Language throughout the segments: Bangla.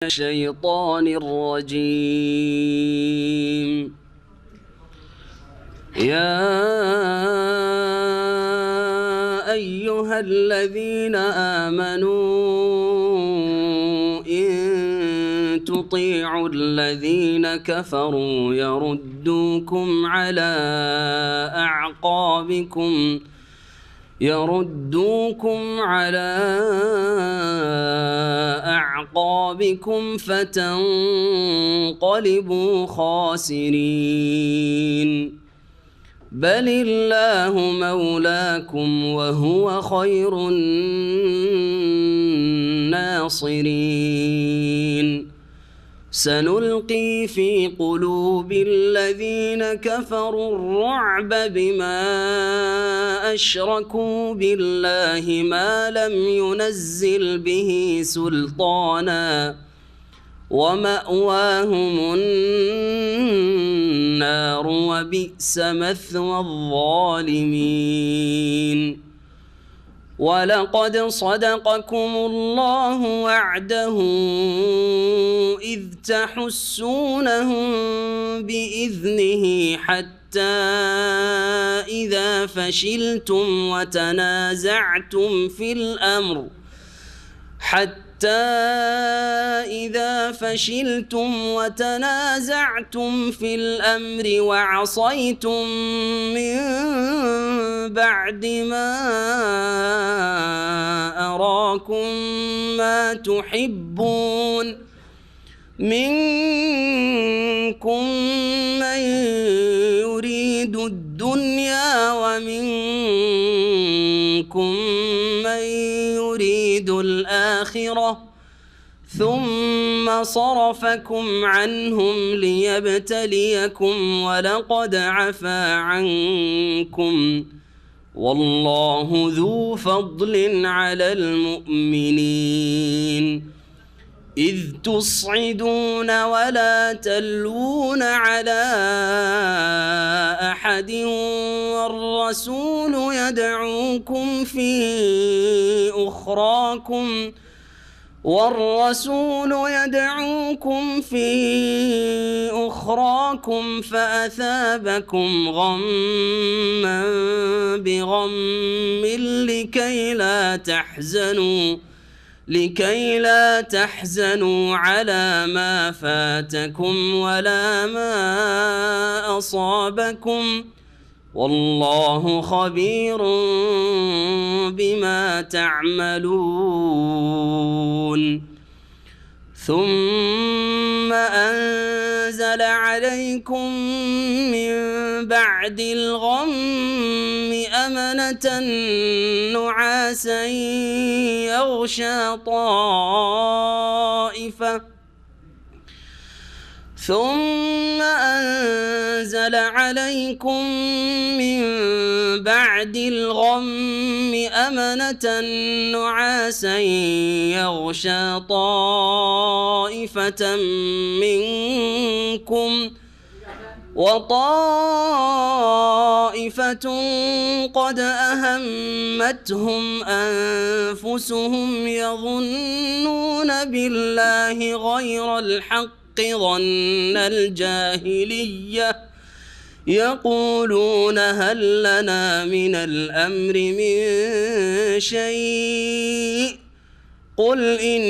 الشيطان الرجيم. يا أيها الذين آمنوا إن تطيعوا الذين كفروا يردوكم على أعقابكم فتنقلبوا خاسرين. بل الله مولاكم وهو خير الناصرين. سنلقي في قلوب الذين كفروا الرعب بما أشركوا بالله ما لم ينزل به سلطانا ومأواهم النار وبئس مثوى الظالمين. ولقد صدقكم الله وعده إذ تحسونهم بإذنه حتى إذا فشلتم وتنازعتم في الأمر وعصيتم من بعد ما أراكم ما تحبون منكم من يريد الدنيا ومنكم من يريد الآخرة ثم صرفكم عنهم ليبتليكم ولقد عفا عنكم والله ذو فضل على المؤمنين. إذ تصعدون ولا تلوون على أحد والرسول يدعوكم في أخراكم فأثابكم غما بغم لكي لا تحزنوا على ما فاتكم ولا ما أصابكم والله خبير بما تعملون. ثم أنزل عليكم من بعد الغم أمنة نعاسا يغشى طائفة منكم وطائفة قد أهمتهم أنفسهم يظنون بالله غير الحق ظن الجاهلية يقولون هل لنا من الأمر من شيء قل إن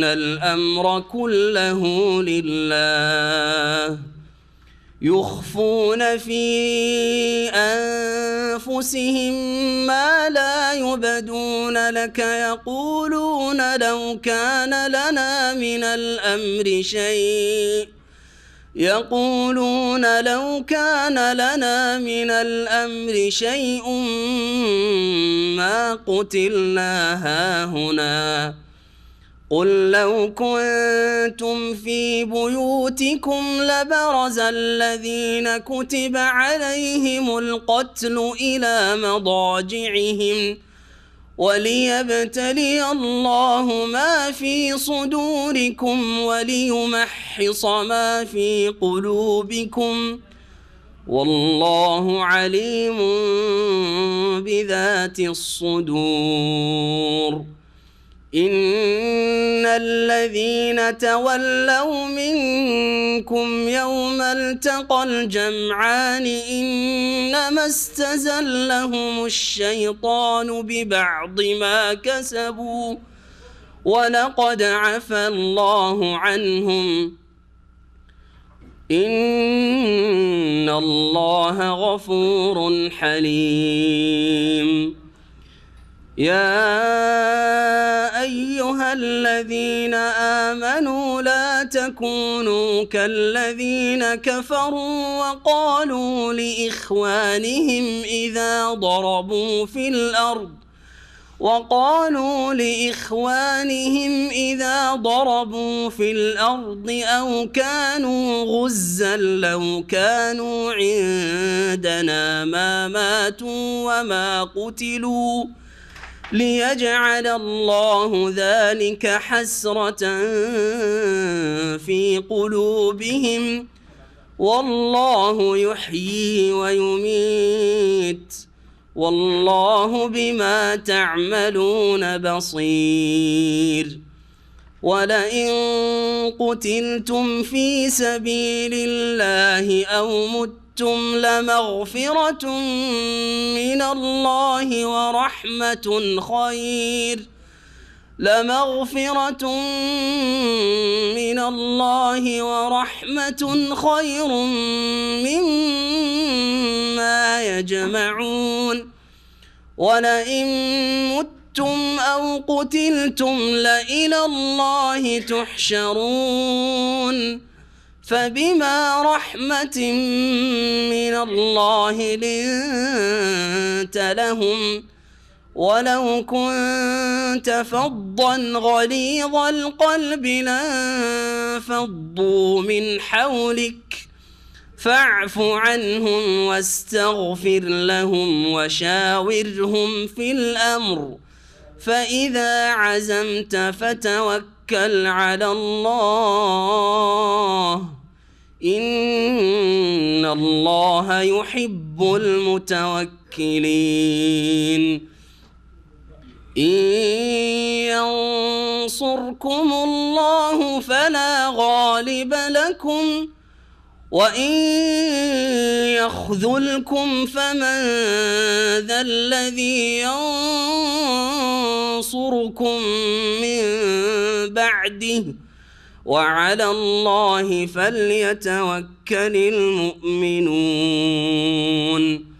الأمر كله لله. يخفون في أنفسهم ما لا يبدون لك يقولون لو كان لنا من الأمر شيء ما قتلنا هاهنا قل لو كنتم في بيوتكم لبرز الذين كتب عليهم القتل إلى مضاجعهم وليبتلي الله ما في صدوركم وليمحص ما في قلوبكم والله عليم بذات الصدور. إن الذين تولوا منكم يوم التقى الجمعان إنما استزلهم الشيطان ببعض ما كسبوا ولقد عفا الله عنهم إن الله غفور حليم. يا أيها الذين آمنوا لا تكونوا كالذين كفروا وقالوا لإخوانهم إذا ضربوا في الأرض أو كانوا غزا لو كانوا عندنا ما ماتوا وما قتلوا ليجعل الله ذلك حسرة في قلوبهم والله يحيي ويميت والله بما تعملون بصير. ولئن قتلتم في سبيل الله أو متم لمغفرة من الله ورحمة خير مما يجمعون. ولئن متم أو قتلتم لإلى الله تحشرون. فبما رحمة من الله لنت لهم ولو كنت فظا غليظ القلب لانفضوا من حولك فاعف عنهم واستغفر لهم وشاورهم في الأمر فإذا عزمت فتوكل على الله إن الله يحب المتوكلين. إن ينصركم الله فلا غالب لكم وإن يخذلكم فمن ذا الذي ينصركم من بعده وعلى الله فليتوكل المؤمنون.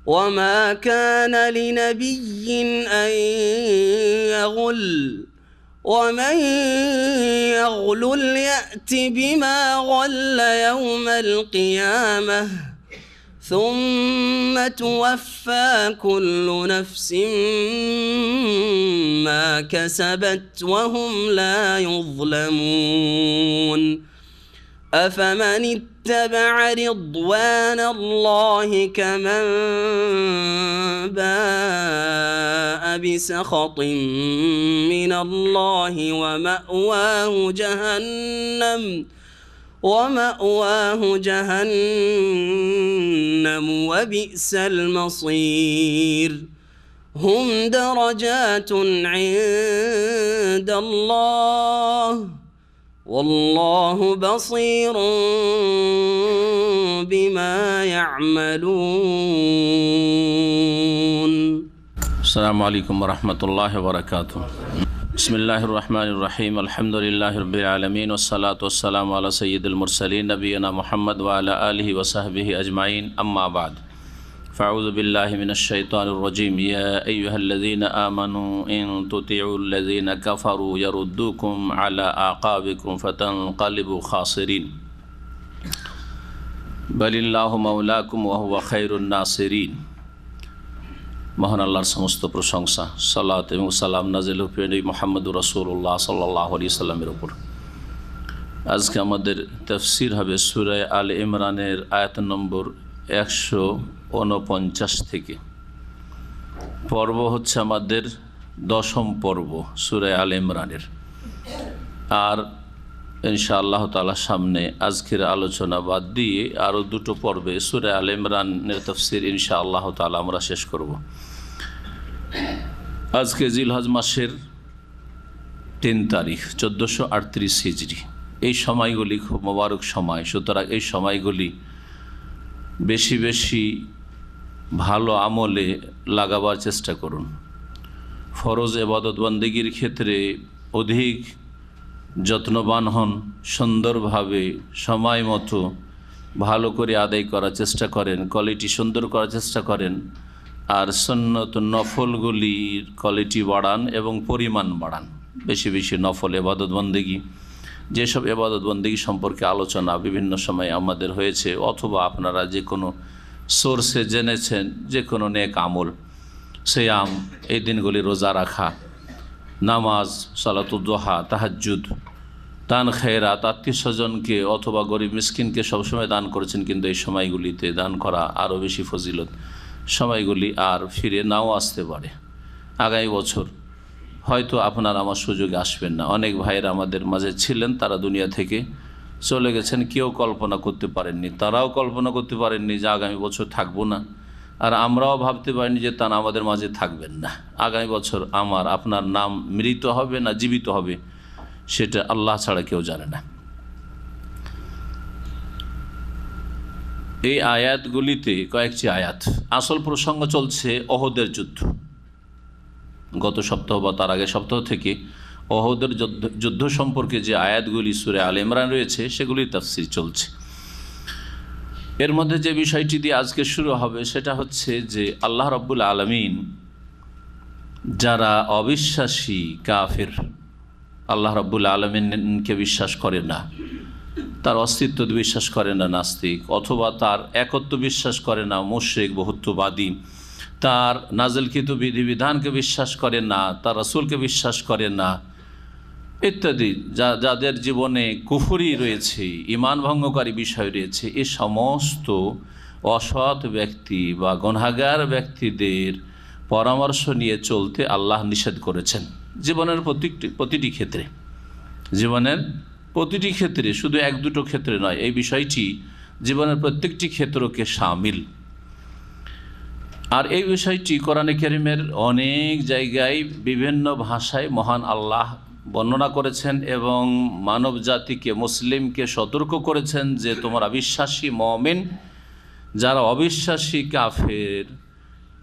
وما كان لنبي أن يغل ومن يغلل يأت بما غل يوم القيامة ثم توفى كل نفس ما كسبت وهم لا يظلمون. أفمن اتبع رضوان الله كمن باء بسخط من الله ومأواه جهنم وبئس المصير. هم درجات عند الله والله بصير بما يعملون. السلام عليكم ورحمة الله وبركاته. بسم الله الرحمن الرحيم. الحمد لله رب العالمين والصلاة والسلام على سيد المرسلين نبينا محمد وعلى آله وصحبه أجمعين. أما بعد فأعوذ بالله من الشيطان الرجيم. يا أيها الذين آمنوا إن تطيعوا الذين كفروا يردوكم على أعقابكم فتنقلبوا خاسرين بل الله مولاكم وهو خير الناصرين. মহান আল্লাহর সমস্ত প্রশংসা, সালাত এবং সালাম নাজিল হোক নবী মুহাম্মদুর রাসূলুল্লাহ সাল্লাল্লাহু আলাইহি সাল্লামের উপর। আজকে আমাদের তাফসীর হবে সূরা আলে ইমরানের আয়াত নম্বর 149 থেকে। পর্ব হচ্ছে আমাদের 10ম পর্ব সূরা আলে ইমরানের। আর ইনশাআল্লাহ তাআলা সামনে আজকের আলোচনা বাদ দিয়ে আরও দুটো পর্বে সূরা আলে ইমরানের তাফসীর ইনশাআল্লাহ তাআলা আমরা শেষ করব। আজকে জিলহজ মাসের 3 তারিখ 1438 হিজরি। এই সময়গুলি খুব মোবারক সময়, সুতরাং এই সময়গুলি বেশি বেশি ভালো আমলে লাগাবার চেষ্টা করুন। ফরজ ইবাদত বন্দেগীর ক্ষেত্রে অধিক যত্নবান হন, সুন্দরভাবে সময় মতো ভালো করে আদায় করার চেষ্টা করেন, কোয়ালিটি সুন্দর করার চেষ্টা করেন। আর সুন্নত নফলগুলির কোয়ালিটি বাড়ান এবং পরিমাণ বাড়ান। বেশি বেশি নফল ইবাদত বন্দেগী, যেসব ইবাদত বন্দেগী সম্পর্কে আলোচনা বিভিন্ন সময় আমাদের হয়েছে, অথবা আপনারা যে কোনো সোর্সে জেনেছেন, যে কোনো নেক আমল, সিয়াম, এই দিনগুলি রোজা রাখা, নামাজ, সালাতুদ দুহা, তাহাজ্জুদ, দান খেয়রাত, আত্মীয় স্বজনকে অথবা গরিব মিসকিনকে সবসময় দান করেছেন, কিন্তু এই সময়গুলিতে দান করা আরও বেশি ফজিলত। সময়গুলি আর ফিরে নাও আসতে পারে। আগামী বছর হয়তো আপনার আমার সুযোগে আসবেন না। অনেক ভাইয়েরা আমাদের মাঝে ছিলেন, তারা দুনিয়া থেকে চলে গেছেন, কেউ কল্পনা করতে পারেননি, তারাও কল্পনা করতে পারেননি যে আগামী বছর থাকবো না। আর আমরাও ভাবতে পারিনি যে তারা আমাদের মাঝে থাকবেন না। আগামী বছর আমার আপনার নাম মৃত হবে না জীবিত হবে, সেটা আল্লাহ ছাড়া কেউ জানে না। এই আয়াতগুলিতে কয়েকটি আয়াত, আসল প্রসঙ্গ চলছে ওহদের যুদ্ধ। গত সপ্তাহ বা তার আগের সপ্তাহ থেকে ওহদের যুদ্ধ সম্পর্কে যে আয়াতগুলি সূরা আলে ইমরান রয়েছে, সেগুলি তাফসীর চলছে। এর মধ্যে যে বিষয়টি দিয়ে আজকে শুরু হবে সেটা হচ্ছে যে আল্লাহ রাব্বুল আলামিন যারা অবিশ্বাসী কাফির, আল্লাহ রাব্বুল আলামিনকে বিশ্বাস করে না, তার অস্তিত্ব বিশ্বাস করে না নাস্তিক, অথবা তার একত্ব বিশ্বাস করে না মুশরিক বহুত্ববাদী, তার নাজিলকৃত বিধিবিধানকে বিশ্বাস করে না, তার রাসূলকে বিশ্বাস করে না ইত্যাদি, যাদের জীবনে কুফরি রয়েছে, ঈমান ভঙ্গকারী বিষয় রয়েছে, এই সমস্ত অসৎ ব্যক্তি বা গুনাহগার ব্যক্তিদের পরামর্শ নিয়ে চলতে আল্লাহ নিষেধ করেছেন জীবনের প্রতিটি ক্ষেত্রে। জীবনের প্রতিটি ক্ষেত্রে, শুধু এক দুটো ক্ষেত্রে নয়, এই বিষয়টি জীবনের প্রত্যেকটি ক্ষেত্রকে শামিল। আর এই বিষয়টি কোরআনে কারীমের অনেক জায়গায় বিভিন্ন ভাষায় মহান আল্লাহ বর্ণনা করেছেন এবং মানব জাতিকে, মুসলিমকে সতর্ক করেছেন যে তোমরা বিশ্বাসী মুমিন যারা অবিশ্বাসী কাফের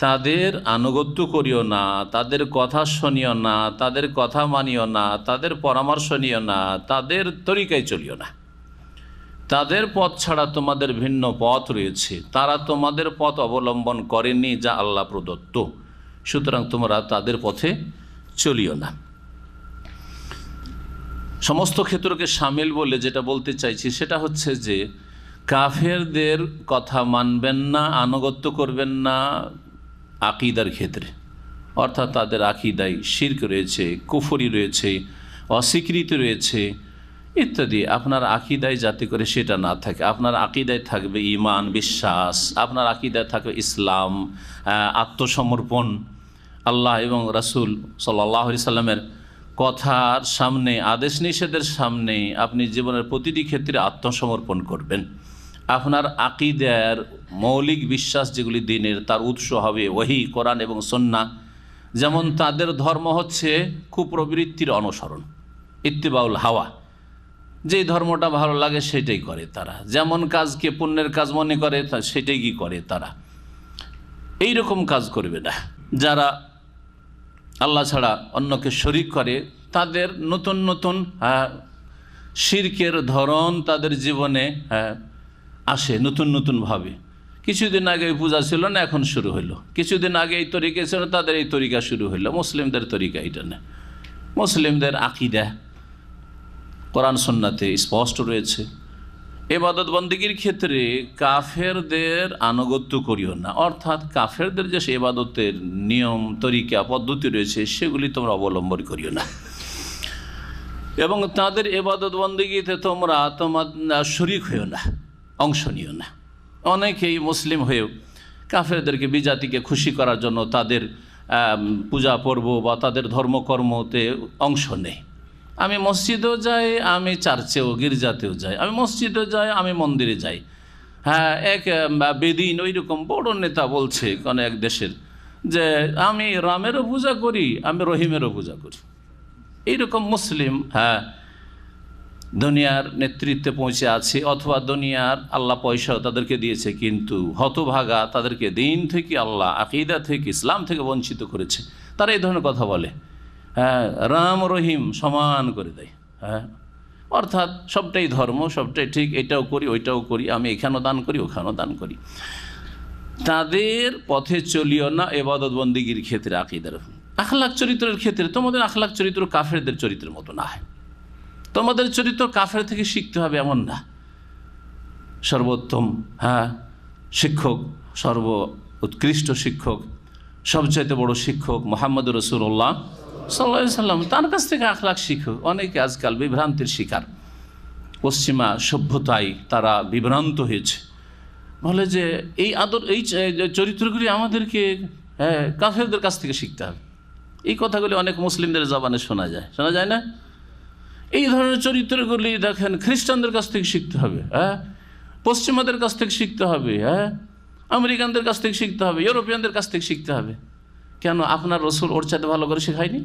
তাদের আনুগত্য করিও না, তাদের কথা শুনিও না, তাদের কথা মানিও না, তাদের পরামর্শ নিও না, তাদের তরিকায় চলিও না। তাদের পথ ছাড়া তোমাদের ভিন্ন পথ রয়েছে, তারা তোমাদের পথ অবলম্বন করেনি যা আল্লাহ প্রদত্ত, সুতরাং তোমরা তাদের পথে চলিও না। সমস্ত ক্ষেত্রকে শামিল বলে যেটা বলতে চাইছি সেটা হচ্ছে যে কাফেরদের কথা মানবেন না, আনুগত্য করবেন না আকীদার ক্ষেত্রে, অর্থাৎ তাদের আকীদায় শিরক রয়েছে, কুফরি রয়েছে, অস্বীকৃতি রয়েছে ইত্যাদি। আপনার আকীদায় যাতে করে সেটা না থাকে, আপনার আকীদায় থাকবে ঈমান, বিশ্বাস, আপনার আকীদায় থাকবে ইসলাম, আত্মসমর্পণ, আল্লাহ এবং রাসূল সাল্লাল্লাহু আলাইহি সাল্লামের কথার সামনে, আদেশ নিষেধের সামনে আপনি জীবনের প্রতিটি ক্ষেত্রে আত্মসমর্পণ করবেন। আপনার আকীদার মৌলিক বিশ্বাস যেগুলি দিনের, তার উৎস হবে ওহী, কোরআন এবং সুন্নাহ। যেমন তাদের ধর্ম হচ্ছে কুপ্রবৃত্তির অনুসরণ, ইত্তিবাউল হাওয়া, যেই ধর্মটা ভালো লাগে সেটাই করে তারা, যেমন কাজকে পুণ্যের কাজ মনে করে সেটাই কি করে তারা, এই রকম কাজ করবে না। যারা আল্লাহ ছাড়া অন্যকে শরীক করে তাদের নতুন নতুন শিরকের ধরন তাদের জীবনে আসে নতুন নতুনভাবে। কিছুদিন আগে পূজা ছিল না, এখন শুরু হলো। কিছুদিন আগে এই তরিকা ছিল, তাদের এই তরিকা শুরু হলো। মুসলিমদের তরিকা এটা না, মুসলিমদের আকীদা কোরআন সুন্নাতে স্পষ্ট রয়েছে। ইবাদত বন্দেগীর ক্ষেত্রে কাফেরদের আনুগত্য করিও না, অর্থাৎ কাফেরদের যে ইবাদতের নিয়ম, তরিকা, পদ্ধতি রয়েছে সেগুলি তোমরা অবলম্বন করিও না, এবং তাদের ইবাদত বন্দেগীতে তোমরা তোমার শরীক হইও না, অংশ নিও না। অনেকেই মুসলিম হয়েও কাফেরদেরকে, বিজাতিকে খুশি করার জন্য তাদের পূজা পর্ব বা তাদের ধর্মকর্মতে অংশ নেয়। আমি মসজিদেও যাই, আমি চার্চেও গির্জাতেও যাই, আমি মসজিদে যাই, আমি মন্দিরে যাই। হ্যাঁ, এক বেদিন ওই রকম বড় নেতা বলছে কোনো এক দেশের যে আমি রামেরও পূজা করি, আমি রহিমেরও পূজা করি। এইরকম মুসলিম দুনিয়ার নেতৃত্বে পৌঁছে আছে, অথবা দুনিয়ার আল্লাহ পয়সাও তাদেরকে দিয়েছে, কিন্তু হতভাগা তাদেরকে দিন থেকে, আল্লাহ আকীদা থেকে, ইসলাম থেকে বঞ্চিত করেছে। তারা এই ধরনের কথা বলে, রাম রহিম সমান করে দেয়, অর্থাৎ সবটাই ধর্ম, সবটাই ঠিক, এটাও করি ওইটাও করি, আমি এখানেও দান করি ওখানেও দান করি। তাদের পথে চলিও না ইবাদত বন্দেগীর ক্ষেত্রে, আকীদার আখলাক চরিত্রের ক্ষেত্রে। তোমাদের আখলাক চরিত্র কাফেরদের চরিত্রের মতো না, তোমাদের চরিত্র কাফের থেকে শিখতে হবে এমন না। সর্বোত্তম শিক্ষক, সর্ব উৎকৃষ্ট শিক্ষক, সবচাইতে বড় শিক্ষক মুহাম্মদ রাসূলুল্লাহ সাল্লাল্লাহু আলাইহি সাল্লাম, তার কাছ থেকে আখলাক শিখো। অনেকে আজকাল বিভ্রান্তির শিকার, পশ্চিমা সভ্যতায় তারা বিভ্রান্ত হয়েছে, বলে যে এই এই চরিত্রগুলি আমাদেরকে কাফেরদের কাছ থেকে শিখতে হবে। এই কথাগুলি অনেক মুসলিমদের জবানে শোনা যায় না? এই ধরনের চরিত্রগুলি দেখেন খ্রিস্টানদের কাছ থেকে শিখতে হবে, পশ্চিমাদের কাছ থেকে শিখতে হবে, আমেরিকানদের কাছ থেকে শিখতে হবে, ইউরোপিয়ানদের কাছ থেকে শিখতে হবে। কেন? আপনার রসুল ওর চাইতে ভালো করে শেখায়নি?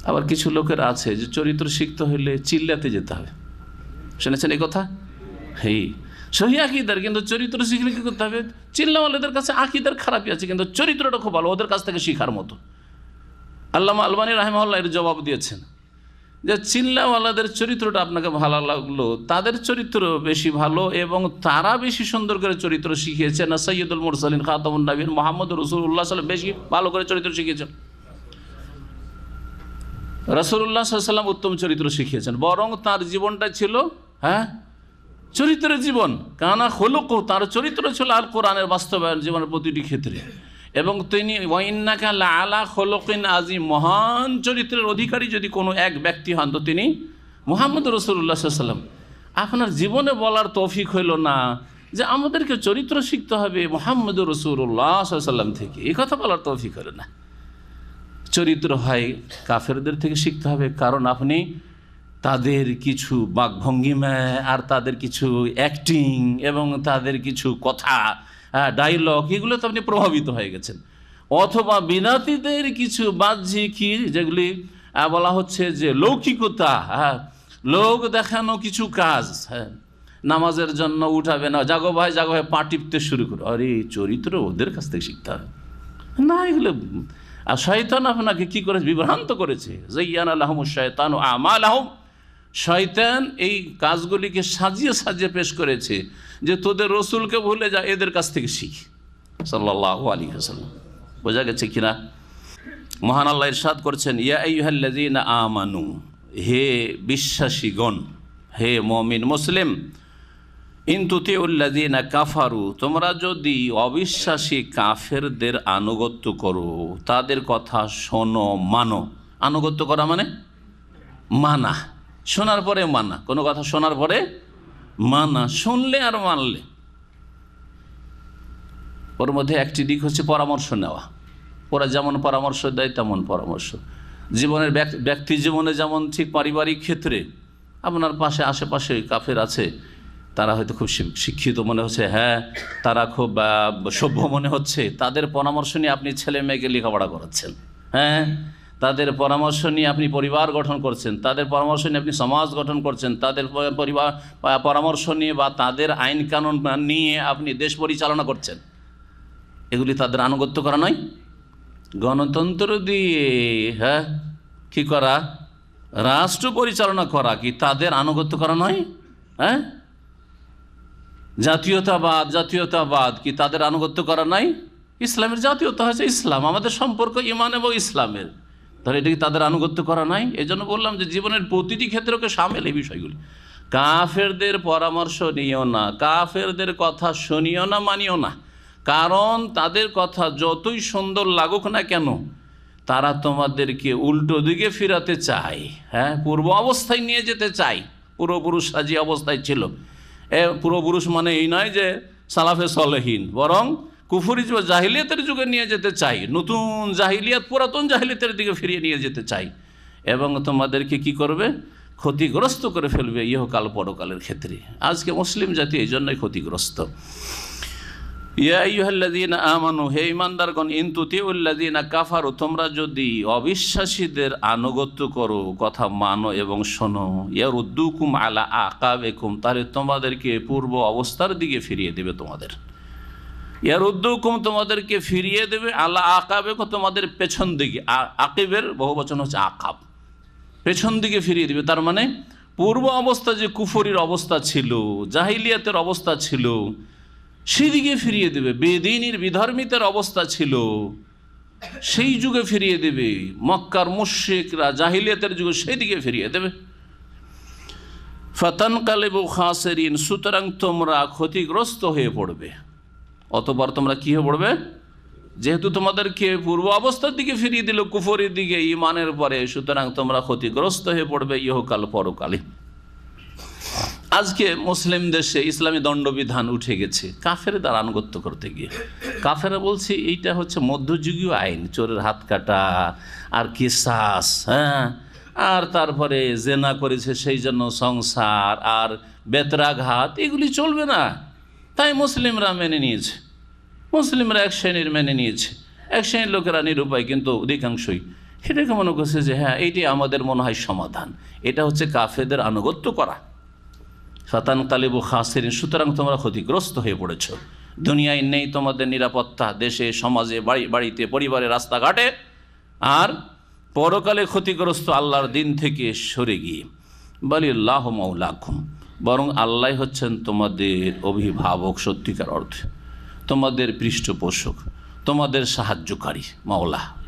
আবার কিছু লোকের আছে যে চরিত্র শিখতে হলে চিল্লাতে যেতে হবে, শুনেছেন এই কথা? সহি আকীদার, কিন্তু চরিত্র শিখলে কী করতে হবে? চিল্লাওয়ালাদের কাছে আকীদার খারাপই আছে, কিন্তু চরিত্রটা খুব ভালো, ওদের কাছ থেকে শিখার মতো। আল্লামা আলবানী রাহিমাহুল্লাহ এর জবাব দিয়েছেন যে চিল্লাওয়ালাদের চরিত্রটা আপনাকে ভালো লাগলো, তাদের চরিত্র বেশি ভালো এবং তারা বেশি সুন্দর করে চরিত্র শিখিয়েছেন। না সৈয়দুল মুরসালিন খাতামুন নবীন মুহাম্মদ রাসূলুল্লাহ সাল্লাল্লাহু আলাইহি ওয়াসাল্লাম বেশি ভালো করে চরিত্র শিখিয়েছেন। রাসূলুল্লাহ সাল্লাল্লাহু আলাইহি ওয়াসাল্লাম উত্তম চরিত্র শিখিয়েছেন, বরং তার জীবনটা ছিল চরিত্রের জীবন। কানা খুলুকু, তার চরিত্র ছিল আল কোরআনের বাস্তবায়ন জীবনের প্রতিটি ক্ষেত্রে। এবং তিনি ওয়াইন্নাকা লাআলা খুলুকিন আযীম, মহান চরিত্রের অধিকারী যদি কোনো এক ব্যক্তি হন তো তিনি মুহাম্মদ রাসূলুল্লাহ সাল্লাল্লাহু আলাইহি ওয়াসাল্লাম। আপনার জীবনে বলার তৌফিক হইল না যে আমাদেরকে চরিত্র শিখতে হবে মুহাম্মদ রাসূলুল্লাহ সাল্লাল্লাহু আলাইহি ওয়াসাল্লাম থেকে, এই কথা বলার তৌফিক হলো না। চরিত্র হয় কাফেরদের থেকে শিখতে হবে, কারণ আপনি তাদের কিছু বাকভঙ্গিমা আর তাদের কিছু অ্যাক্টিং এবং তাদের কিছু কথা ডায়লগ, এগুলো তো আপনি প্রভাবিত হয়ে গেছেন। অথবা বিদাতীদের কিছু বাহ্যিক যেগুলি বলা হচ্ছে যে লৌকিকতা, লোক দেখানো কিছু কাজ, নামাজের জন্য উঠাবে না, জাগো ভাই পা টিপতে শুরু করো, আরে চরিত্র ওদের কাছ থেকে শিখতে হবে না। এগুলো আর শয়তান আপনাকে কি করেছে? বিভ্রান্ত করেছে। যায়্যানা লাহুমুশ শায়তানু আমালাহুম, শয়তান এই কাজগুলিকে সাজিয়ে সাজিয়ে পেশ করেছে যে তোদের রসুলকে ভুলে যা, এদের কাছ থেকে শিখ। সাল্লাল্লাহু আলাইহি ওয়াসাল্লাম, বোঝা গেছে কিনা? মহান আল্লাহ ইরশাদ করছেন, ইয়া আইয়ুহাল্লাযীনা আমানু, হে বিশ্বাসীগণ, হে মুমিন মুসলিম, ইন তুতিউল্লাযীনা কাফারু, তোমরা যদি অবিশ্বাসী কাফেরদের আনুগত্য করো, তাদের কথা শোনো মানো। আনুগত্য করা মানে মানা, শোনার পরে মানা, কোনো কথা শোনার পরে মানা, শুনলে আর মানলে। ওর মধ্যে একটি দিক হচ্ছে পরামর্শ নেওয়া, ওরা যেমন পরামর্শ দেয় তেমন পরামর্শ। জীবনের ব্যক্তি জীবনে যেমন, ঠিক পারিবারিক ক্ষেত্রে আপনার পাশে আশেপাশে কাফের আছে, তারা হয়তো খুব শিক্ষিত মনে হচ্ছে, তারা খুব সভ্য মনে হচ্ছে, তাদের পরামর্শ নিয়ে আপনি ছেলে মেয়েকে লেখাপড়া করাচ্ছেন, তাদের পরামর্শ নিয়ে আপনি পরিবার গঠন করছেন, তাদের পরামর্শ নিয়ে আপনি সমাজ গঠন করছেন, তাদের পরামর্শ নিয়ে বা তাদের আইন কানুন নিয়ে আপনি দেশ পরিচালনা করছেন। এগুলি তাদের আনুগত্য করা নয়? গণতন্ত্র দিয়ে কি করা, রাষ্ট্র পরিচালনা করা কি তাদের আনুগত্য করা নয়? জাতীয়তাবাদ কি তাদের আনুগত্য করা নাই? ইসলামের জাতীয়তা হচ্ছে ইসলাম, আমাদের সম্পর্ক ইমান এবং ইসলামের, তাহলে এটা কি তাদের আনুগত্য করা নাই? এই জন্য বললাম যে জীবনের প্রতিটি ক্ষেত্রকে সামিল এই বিষয়গুলি। কাফেরদের পরামর্শ নিও না, কাফেরদের কথা শুনিও না, মানিও না, কারণ তাদের কথা যতই সুন্দর লাগুক না কেন, তারা তোমাদেরকে উল্টো দিকে ফিরাতে চায়, পূর্ব অবস্থায় নিয়ে যেতে চায়। পূর্বপুরুষরা যে অবস্থায় ছিল, পূর্বপুরুষ মানে এই নয় যে সালাফে সলেহীন, বরং কুফরি বা জাহিলিয়াতের যুগে নিয়ে যেতে চাই, নতুন জাহিলিয়াত পুরাতন জাহিলিয়াতের দিকে ফিরিয়ে নিয়ে যেতে চাই, এবং তোমাদেরকে কি করবে? ক্ষতিগ্রস্ত করে ফেলবে ইহকাল পরকালের ক্ষেত্রে। আজকে মুসলিম জাতি এই জন্যই ক্ষতিগ্রস্ত। ইয়া আইয়ুহাল্লাযীনা আমানু, হে ঈমানদারগণ, ইন তুতিউল্লাযীনা কাফারু, তোমরা যদি অবিশ্বাসীদের আনুগত্য করো, কথা মানো এবং শোনো, ইয়ারুদ্দুকুম আলা আকাবিকুম, তাহলে তোমাদেরকে পূর্ব অবস্থার দিকে ফিরিয়ে দেবে। ইয়ারুদ্দুকুম, তোমাদেরকে ফিরিয়ে দেবে, আলা আকাবিকুম, তোমাদের পেছন দিকে। আকিবের বহুবচন হচ্ছে আকাব, পেছন দিকে ফিরিয়ে দিবে। তার মানে পূর্ব অবস্থা যে কুফরির অবস্থা ছিল, জাহিলিয়াতের অবস্থা ছিল, সেদিকে ফিরিয়ে দেবে। বেদিনীর বিধর্মিতের অবস্থা ছিল, সেই যুগে ফিরিয়ে দেবে। মক্কার মুশরিকরা জাহিলিয়াতের যুগে সেদিকে ফিরিয়ে দেবে। ফাতানকালিবু খাসিরিন, সুতরাং তোমরা ক্ষতিগ্রস্ত হয়ে পড়বে। অতঃপর তোমরা কি হয়ে পড়বে? যেহেতু তোমাদেরকে পূর্ব অবস্থার দিকে ফিরিয়ে দিল, কুফরের দিকে, ঈমানের পরে, সুতরাং তোমরা ক্ষতিগ্রস্ত হয়ে পড়বে ইহকাল পরকালে। আজকে মুসলিম দেশে ইসলামী দণ্ডবিধান উঠে গেছে কাফের দ্বারা আনুগত্য করতে গিয়ে। কাফেরা বলছে এইটা হচ্ছে মধ্যযুগীয় আইন, চোরের হাত কাটা আর কিসাস, হ্যাঁ, আর তারপরে জেনা করেছে সেই জন্য সংসার আর বেত্রাঘাত, এগুলি চলবে না। তাই মুসলিমরা মেনে নিয়েছে, মুসলিমরা এক শ্রেণীর মেনে নিয়েছে, এক শ্রেণীর লোকেরা নিরুপায়, কিন্তু অধিকাংশই সেটাকে মনে করছে যে হ্যাঁ এইটি আমাদের মনে হয় সমাধান। এটা হচ্ছে কাফেরদের আনুগত্য করা। ফাতানকালিবু খাসিরিন, সুতরাং তোমরা ক্ষতিগ্রস্ত হয়ে পড়েছ। দুনিয়ায় নেই তোমাদের নিরাপত্তা, দেশে, সমাজে, বাড়িতে, পরিবারে, রাস্তাঘাটে, আর পরকালে ক্ষতিগ্রস্ত আল্লাহর দিন থেকে সরে গিয়ে। বালিল্লাহু মাওলাকুম, বরং আল্লাহ হচ্ছেন তোমাদের অভিভাবক, সত্যিকার অর্থে তোমাদের পৃষ্ঠপোষক, তোমাদের সাহায্যকারী।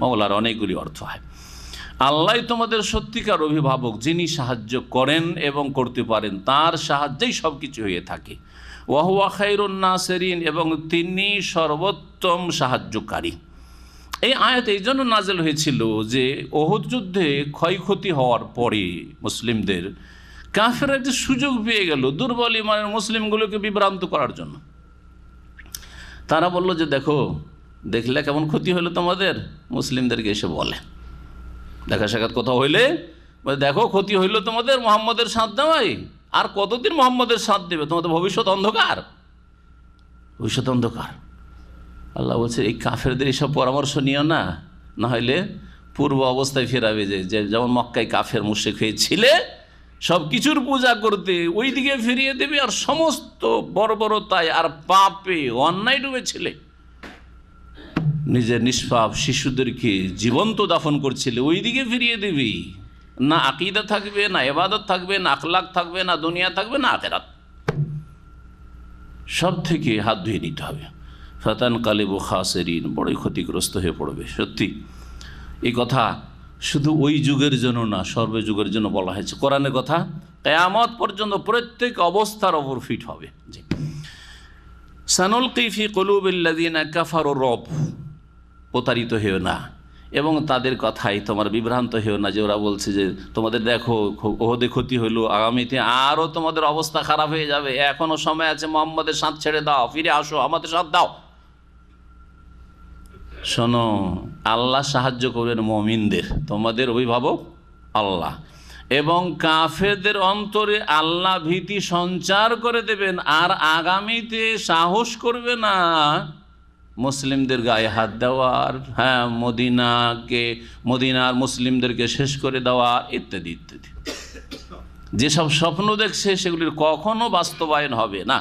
মাওলার অনেকগুলি অর্থ হয়। আল্লাহ তোমাদের সত্যিকার অভিভাবক, যিনি সাহায্য করেন এবং করতে পারেন, তার সাহায্যেই সব কিছু হয়ে থাকে। ওয়া হুয়া খায়রুন নাসিরিন, এবং তিনি সর্বোত্তম সাহায্যকারী। এই আয়াত এই জন্য নাজেল হয়েছিল যে ওহুদ যুদ্ধে ক্ষয়ক্ষতি হওয়ার পরে মুসলিমদের কাফেররা যে সুযোগ পেয়ে গেল দুর্বল ঈমানের মুসলিমগুলোকে বিভ্রান্ত করার জন্য। তারা বলল যে দেখলে কেমন ক্ষতি হলো তোমাদের। মুসলিমদেরকে এসে বলে, দেখা সাক্ষাৎ কথা হইলে দেখো ক্ষতি হইল তোমাদের মুহাম্মদের সাথ দেওয়াই, আর কতদিন মুহাম্মদের সাথ দেবে, তোমাদের ভবিষ্যৎ অন্ধকার, ভবিষ্যৎ অন্ধকার। আল্লাহ বলছে এই কাফেরদের এইসব পরামর্শ নিও না, না হইলে পূর্ব অবস্থায় ফেরাবে। যে যেমন মক্কায় কাফের মুশরিক হয়েছিলে, সব কিছুর পূজা করতে, ওই দিকে ফিরিয়ে দেবে, আর সমস্ত বর্বরতায় আর পাপে অন্যায় ডুবেছিলে, নিজের নিষ্পাপ শিশুদেরকে জীবন্ত দাফন করছিলে, ওই দিকে ফিরিয়ে দিবি। না আকীদা থাকবে, না ইবাদত থাকবে, না আখলাক থাকবে, না দুনিয়া থাকবে, না আখিরাত, সব থেকে হাত ধুয়ে নিতে হবে। ফাতানকালিবু খাসিরিন, বড়ই ক্ষতিগ্রস্ত হয়ে পড়বে। সত্যি এই কথা শুধু ওই যুগের জন্য না, সর্বযুগের জন্য বলা হয়েছে। কোরআনের কথা কিয়ামত পর্যন্ত প্রত্যেক অবস্থার ওপর ফিট হবে। জি, সানুলকি ফি কুলুবিল্লাযিনা কাফারু রব, প্রতারিত হয়েও না এবং তাদের কথাই তোমার বিভ্রান্ত হয়েও না, যে ওরা বলছে যে তোমাদের দেখো ওহদে ক্ষতি হইলো, আগামীতে আরও তোমাদের অবস্থা খারাপ হয়ে যাবে, এখনও সময় আছে, মুহাম্মদের সাথ ছেড়ে দাও, ফিরে আসো, আমাদের সাথ দাও। শোনো, আল্লাহ সাহায্য করবেন মুমিনদের, তোমাদের অভিভাবক আল্লাহ, এবং কাফেরদের অন্তরে আল্লাহ ভীতি সঞ্চার করে দেবেন, আর আগামীতে সাহস করবে না মুসলিমদের গায়ে হাত দেওয়ার, হ্যাঁ, মদিনার মুসলিমদেরকে শেষ করে দেওয়া, ইত্যাদি ইত্যাদি। যেসব স্বপ্ন দেখছে সেগুলির কখনো বাস্তবায়ন হবে না,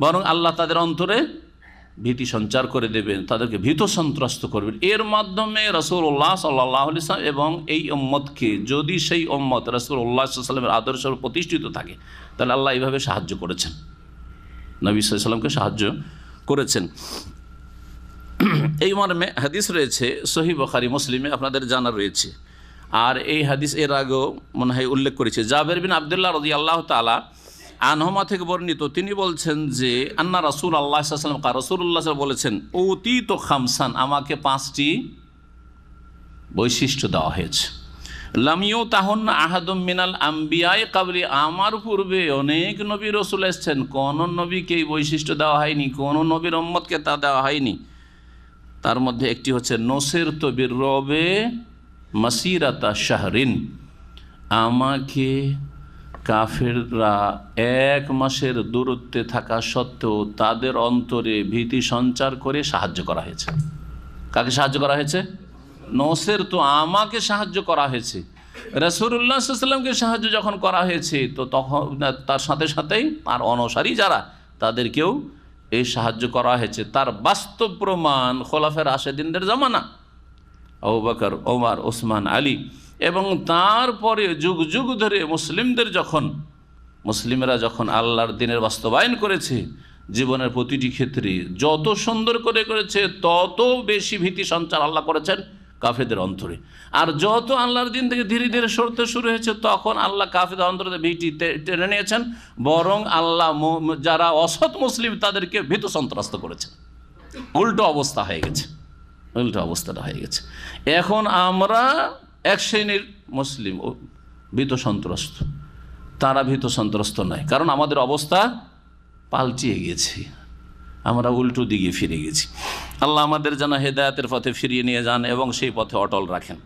বরং আল্লাহ তাদের অন্তরে ভীতি সঞ্চার করে দেবেন, তাদেরকে ভীত সন্ত্রস্ত করবেন। এর মাধ্যমে রাসূলুল্লাহ সাল্লাল্লাহু আলাইহি ওয়াসাল্লাম এবং এই উম্মতকে, যদি সেই উম্মত রাসূলুল্লাহ সাল্লাল্লাহু আলাইহি ওয়াসাল্লামের আদর্শ প্রতিষ্ঠিত থাকে, তাহলে আল্লাহ এইভাবে সাহায্য করেছেন, নবী সাল্লাল্লাহু আলাইহি ওয়াসাল্লামকে সাহায্য করেছেন। এই মর্মে হাদিস রয়েছে সহিহ বুখারী, মুসলিমে আপনাদের জানা রয়েছে। আর এই হাদিস এর আগেও মনে হয় উল্লেখ করেছে। জাবের বিন আব্দুল্লাহ রাদিয়াল্লাহু তাআলা আনহুমা থেকে বর্ণিত, তিনি বলছেন যে আন্না রাসূলুল্লাহ সাল্লাল্লাহু আলাইহি ওয়াসাল্লাম রাসূলুল্লাহ বলেছেন, উতীতু খামসান, আমাকে 5টি বৈশিষ্ট্য দেওয়া হয়েছে। লাম ইউতাহুন্না আহাদুম মিনাল আম্বিয়াই ক্বাবলি, আমার পূর্বে অনেক নবী রাসূল এসেছেন, কোন নবীকে এই বৈশিষ্ট্য দেওয়া হয়নি, কোন নবীর উম্মতকে তা দেওয়া হয়নি। তার মধ্যে একটি হচ্ছে নসিরতু বিররবে মাসিরাতা শাহরিন, আমাকে কাফেররা 1 মাসের দূরত্বে থাকা সত্ত্বেও তাদের অন্তরে ভীতি সঞ্চার করে সাহায্য করা হয়েছে। কাকে সাহায্য করা হয়েছে? নসের তো আমাকে সাহায্য করা হয়েছে। রাসূলুল্লাহ সাল্লাল্লাহু আলাইহি ওয়াসাল্লামকে সাহায্য যখন করা হয়েছে তো তখন তার সাথে সাথেই তার অনুসারী যারা তাদেরকেও এই সাহায্য করা হয়েছে। তার বাস্তব প্রমাণ খোলাফায়ে রাশেদিনদের জামানা, আবু বকর, ওমর, ওসমান, আলী, এবং তারপরে যুগ যুগ ধরে মুসলিমরা যখন আল্লাহর দ্বীনের বাস্তবায়ন করেছে, জীবনের প্রতিটি ক্ষেত্রে যত সুন্দর করে করেছে তত বেশি ভীতি সঞ্চার আল্লাহ করেছেন কাফেরদের অন্তরে। আর যত আল্লাহর দ্বীন থেকে ধীরে ধীরে সরতে শুরু হয়েছে তখন আল্লাহ কাফেরদের অন্তরে ভীতি টেনে নিয়েছেন, বরং আল্লাহ যারা অসৎ মুসলিম তাদেরকে ভীত সন্ত্রস্ত করেছেন। উল্টো অবস্থা হয়ে গেছে, উল্টো অবস্থাটা হয়ে গেছে। এখন আমরা এক শ্রেণীর মুসলিম ভীত সন্ত্রস্ত, তারা ভীত সন্ত্রস্ত নয়, কারণ আমাদের অবস্থা পাল্টিয়ে গেছে, আমরা উল্টো দিকে ফিরে গেছি। আল্লাহ আমাদের যেন হেদায়েতের পথে ফিরিয়ে নিয়ে যান এবং সেই পথে অটল রাখেন।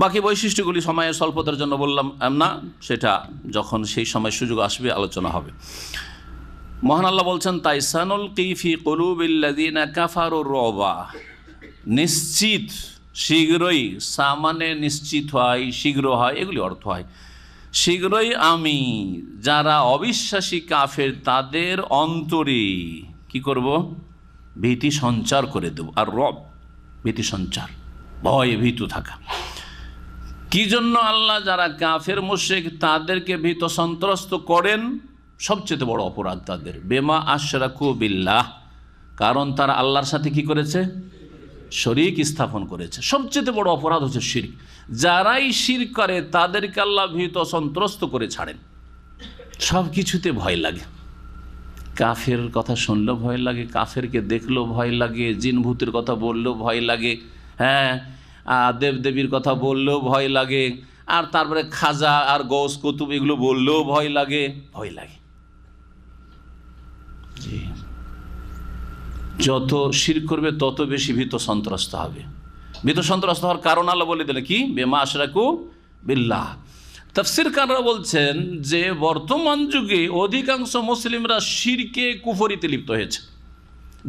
বাকি বৈশিষ্ট্যগুলি সময়ের স্বল্পতার জন্য বললাম না, সেটা যখন সেই সময় সুযোগ আসবে আলোচনা হবে। মহান আল্লাহ বলছেন, তাইসানুল কিফি কুলুবিল্লাযিনা কাফারুর রবা, নিশ্চিত, শীঘ্রই, সামানে নিশ্চিত হয়, শীঘ্র হয়, এগুলি অর্থ হয়। শীঘ্রই আমি যারা অবিশ্বাসী কাফের তাদের অন্তরে কি করব? ভীতি সঞ্চার করে দেব। আর রব ভীতি সঞ্চার, ভয়ে ভীত থাকা। কি জন্য আল্লাহ যারা কাফের মুশরিক তাদেরকে ভীত সন্ত্রস্ত করেন? সবচেয়ে বড় অপরাধ তাদের, বেমা আশরাকু বিল্লাহ, কারণ তারা আল্লাহর সাথে কি করেছে? শরীক স্থাপন করেছে। সবচেয়ে বড় অপরাধ হচ্ছে শিরক। যারাই শিরক করে তাদেরকে আল্লাহ ভীত সন্ত্রস্ত করে ছাড়েন। সব কিছুতে ভয় লাগে, কাফের কথা শুনলেও ভয় লাগে, কাফেরকে দেখলেও ভয় লাগে, জিন ভূতের কথা বললেও ভয় লাগে, হ্যাঁ, দেবদেবীর কথা বললেও ভয় লাগে, আর তারপরে খাজা আর গৌস কুতুব এগুলো বললেও ভয় লাগে, ভয় লাগে। জি, যত শিরক করবে তত বেশি ভীত সন্ত্রস্ত হবে। ভীত সন্ত্রস্ত হওয়ার কারণ আল্লাহ বলে দিলেন কি? বেমা আশরাকু বিল্লাহ। তাফসীরকাররা বলছেন যে বর্তমান যুগে অধিকাংশ মুসলিমরা শিরকে কুফরিতে লিপ্ত হয়েছে।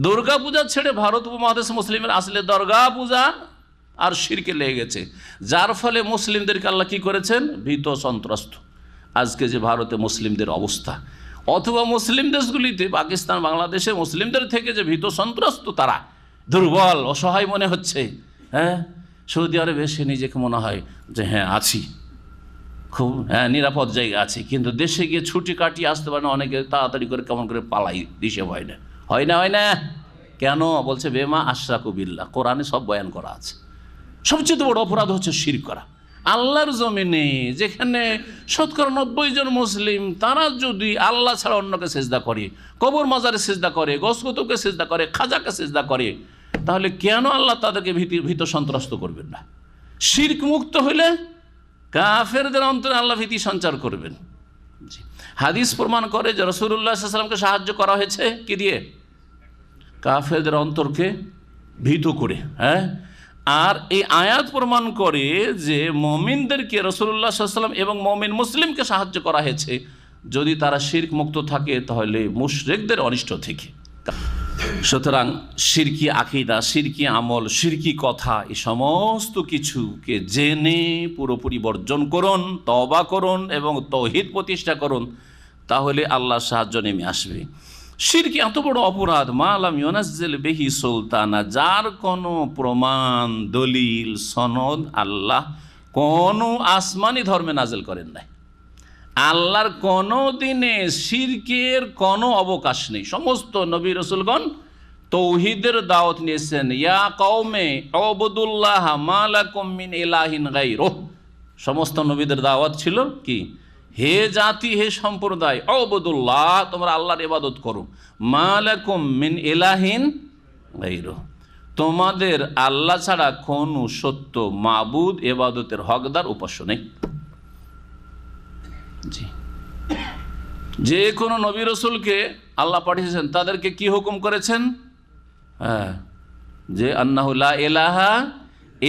দুর্গা পূজা ছেড়ে ভারত উপমহাদেশে মুসলিমের আসলে দুর্গা পূজা আর শিরকে লেগে গেছে, যার ফলে মুসলিমদেরকে আল্লাহ কী করেছেন? ভীত সন্ত্রস্ত। আজকে যে ভারতে মুসলিমদের অবস্থা, অথবা মুসলিম দেশগুলিতে, পাকিস্তান, বাংলাদেশে মুসলিমদের থেকে যে ভীত সন্ত্রস্ত, তারা দুর্বল, অসহায় মনে হচ্ছে। হ্যাঁ, সৌদি আরবে এসে নিজেকে মনে হয় যে হ্যাঁ আছি, খুব নিরাপদ জায়গা আছে, কিন্তু দেশে গিয়ে ছুটি কাটিয়ে আসতে পারে না, অনেকে তাড়াতাড়ি করে কেমন করে পালাই, দিশে হয় না, হয় না, হয় না। কেন? বলছে বেমা আশরাকু বিল্লাহ, কোরআনে সব বয়ান করা আছে। সবচেয়ে বড় অপরাধ হচ্ছে শিরক করা। আল্লাহর জমিনে যেখানে 90% জন মুসলিম, তারা যদি আল্লাহ ছাড়া অন্যকে সেজদা করে, কবর মাজারে সেজদা করে, গসকুতুবকে সেজদা করে, খাজাকে সেজদা করে, তাহলে কেন আল্লাহ তাদেরকে ভীত সন্ত্রস্ত করবেন না? শিরক মুক্ত হইলে কাফেরদের অন্তরে আল্লাহ ভীতি সঞ্চার করবেন। জি, হাদিস প্রমাণ করে যে রাসূলুল্লাহ সাল্লাল্লাহু আলাইহি ওয়াসাল্লামকে সাহায্য করা হয়েছে কি দিয়ে? কাফেরদের অন্তরকে ভীত করে। হ্যাঁ, আর এই আয়াত প্রমাণ করে যে মুমিনদেরকে রাসূলুল্লাহ সাল্লাল্লাহু আলাইহি ওয়াসাল্লাম এবং মুমিন মুসলিমকে সাহায্য করা হয়েছে যদি তারা শিরক মুক্ত থাকে, তাহলে মুশরিকদের অনিষ্ট থেকে। সুতরাং শিরকি আকীদা, শিরকি আমল, শিরকি কথা, এই সমস্ত কিছুকে জেনে পুরোপুরি বর্জন করুন, তওবা করুন এবং তাওহীদ প্রতিষ্ঠা করুন, তাহলে আল্লাহর সাহায্য নেমে আসবে। শিরকি এত বড় অপরাধ, মা লাম ইউনাজ্জিল বিহি সুলতানা, যার কোনো প্রমাণ, দলিল, সনদ আল্লাহ কোনো আসমানি ধর্মে নাজিল করেন নাই। আল্লাহর কোনো দিনে শিরকের কোনো অবকাশ নেই। সমস্ত নবী রাসূলগণ তাওহীদের দাওয়াত নিয়েছেন। ইয়া কওমে উবুদুল্লাহ মা লাকুম মিন ইলাহিন গায়রুহ, সমস্ত নবীদের দাওয়াত ছিল কি? হে জাতি, হে সম্প্রদায়, উবুদুল্লাহ, তোমরা আল্লাহর ইবাদত করো, মা লাকুম মিন ইলাহিন গায়রুহ, তোমাদের আল্লাহ ছাড়া কোনো সত্য মাবুদ, ইবাদতের হকদার, উপাস্য নেই। জি, যে কোনো নবী রাসূলকে আল্লাহ পাঠিয়েছেন তাদেরকে কি হুকুম করেছেন? হ্যাঁ, যে আন্নাহু লা ইলাহা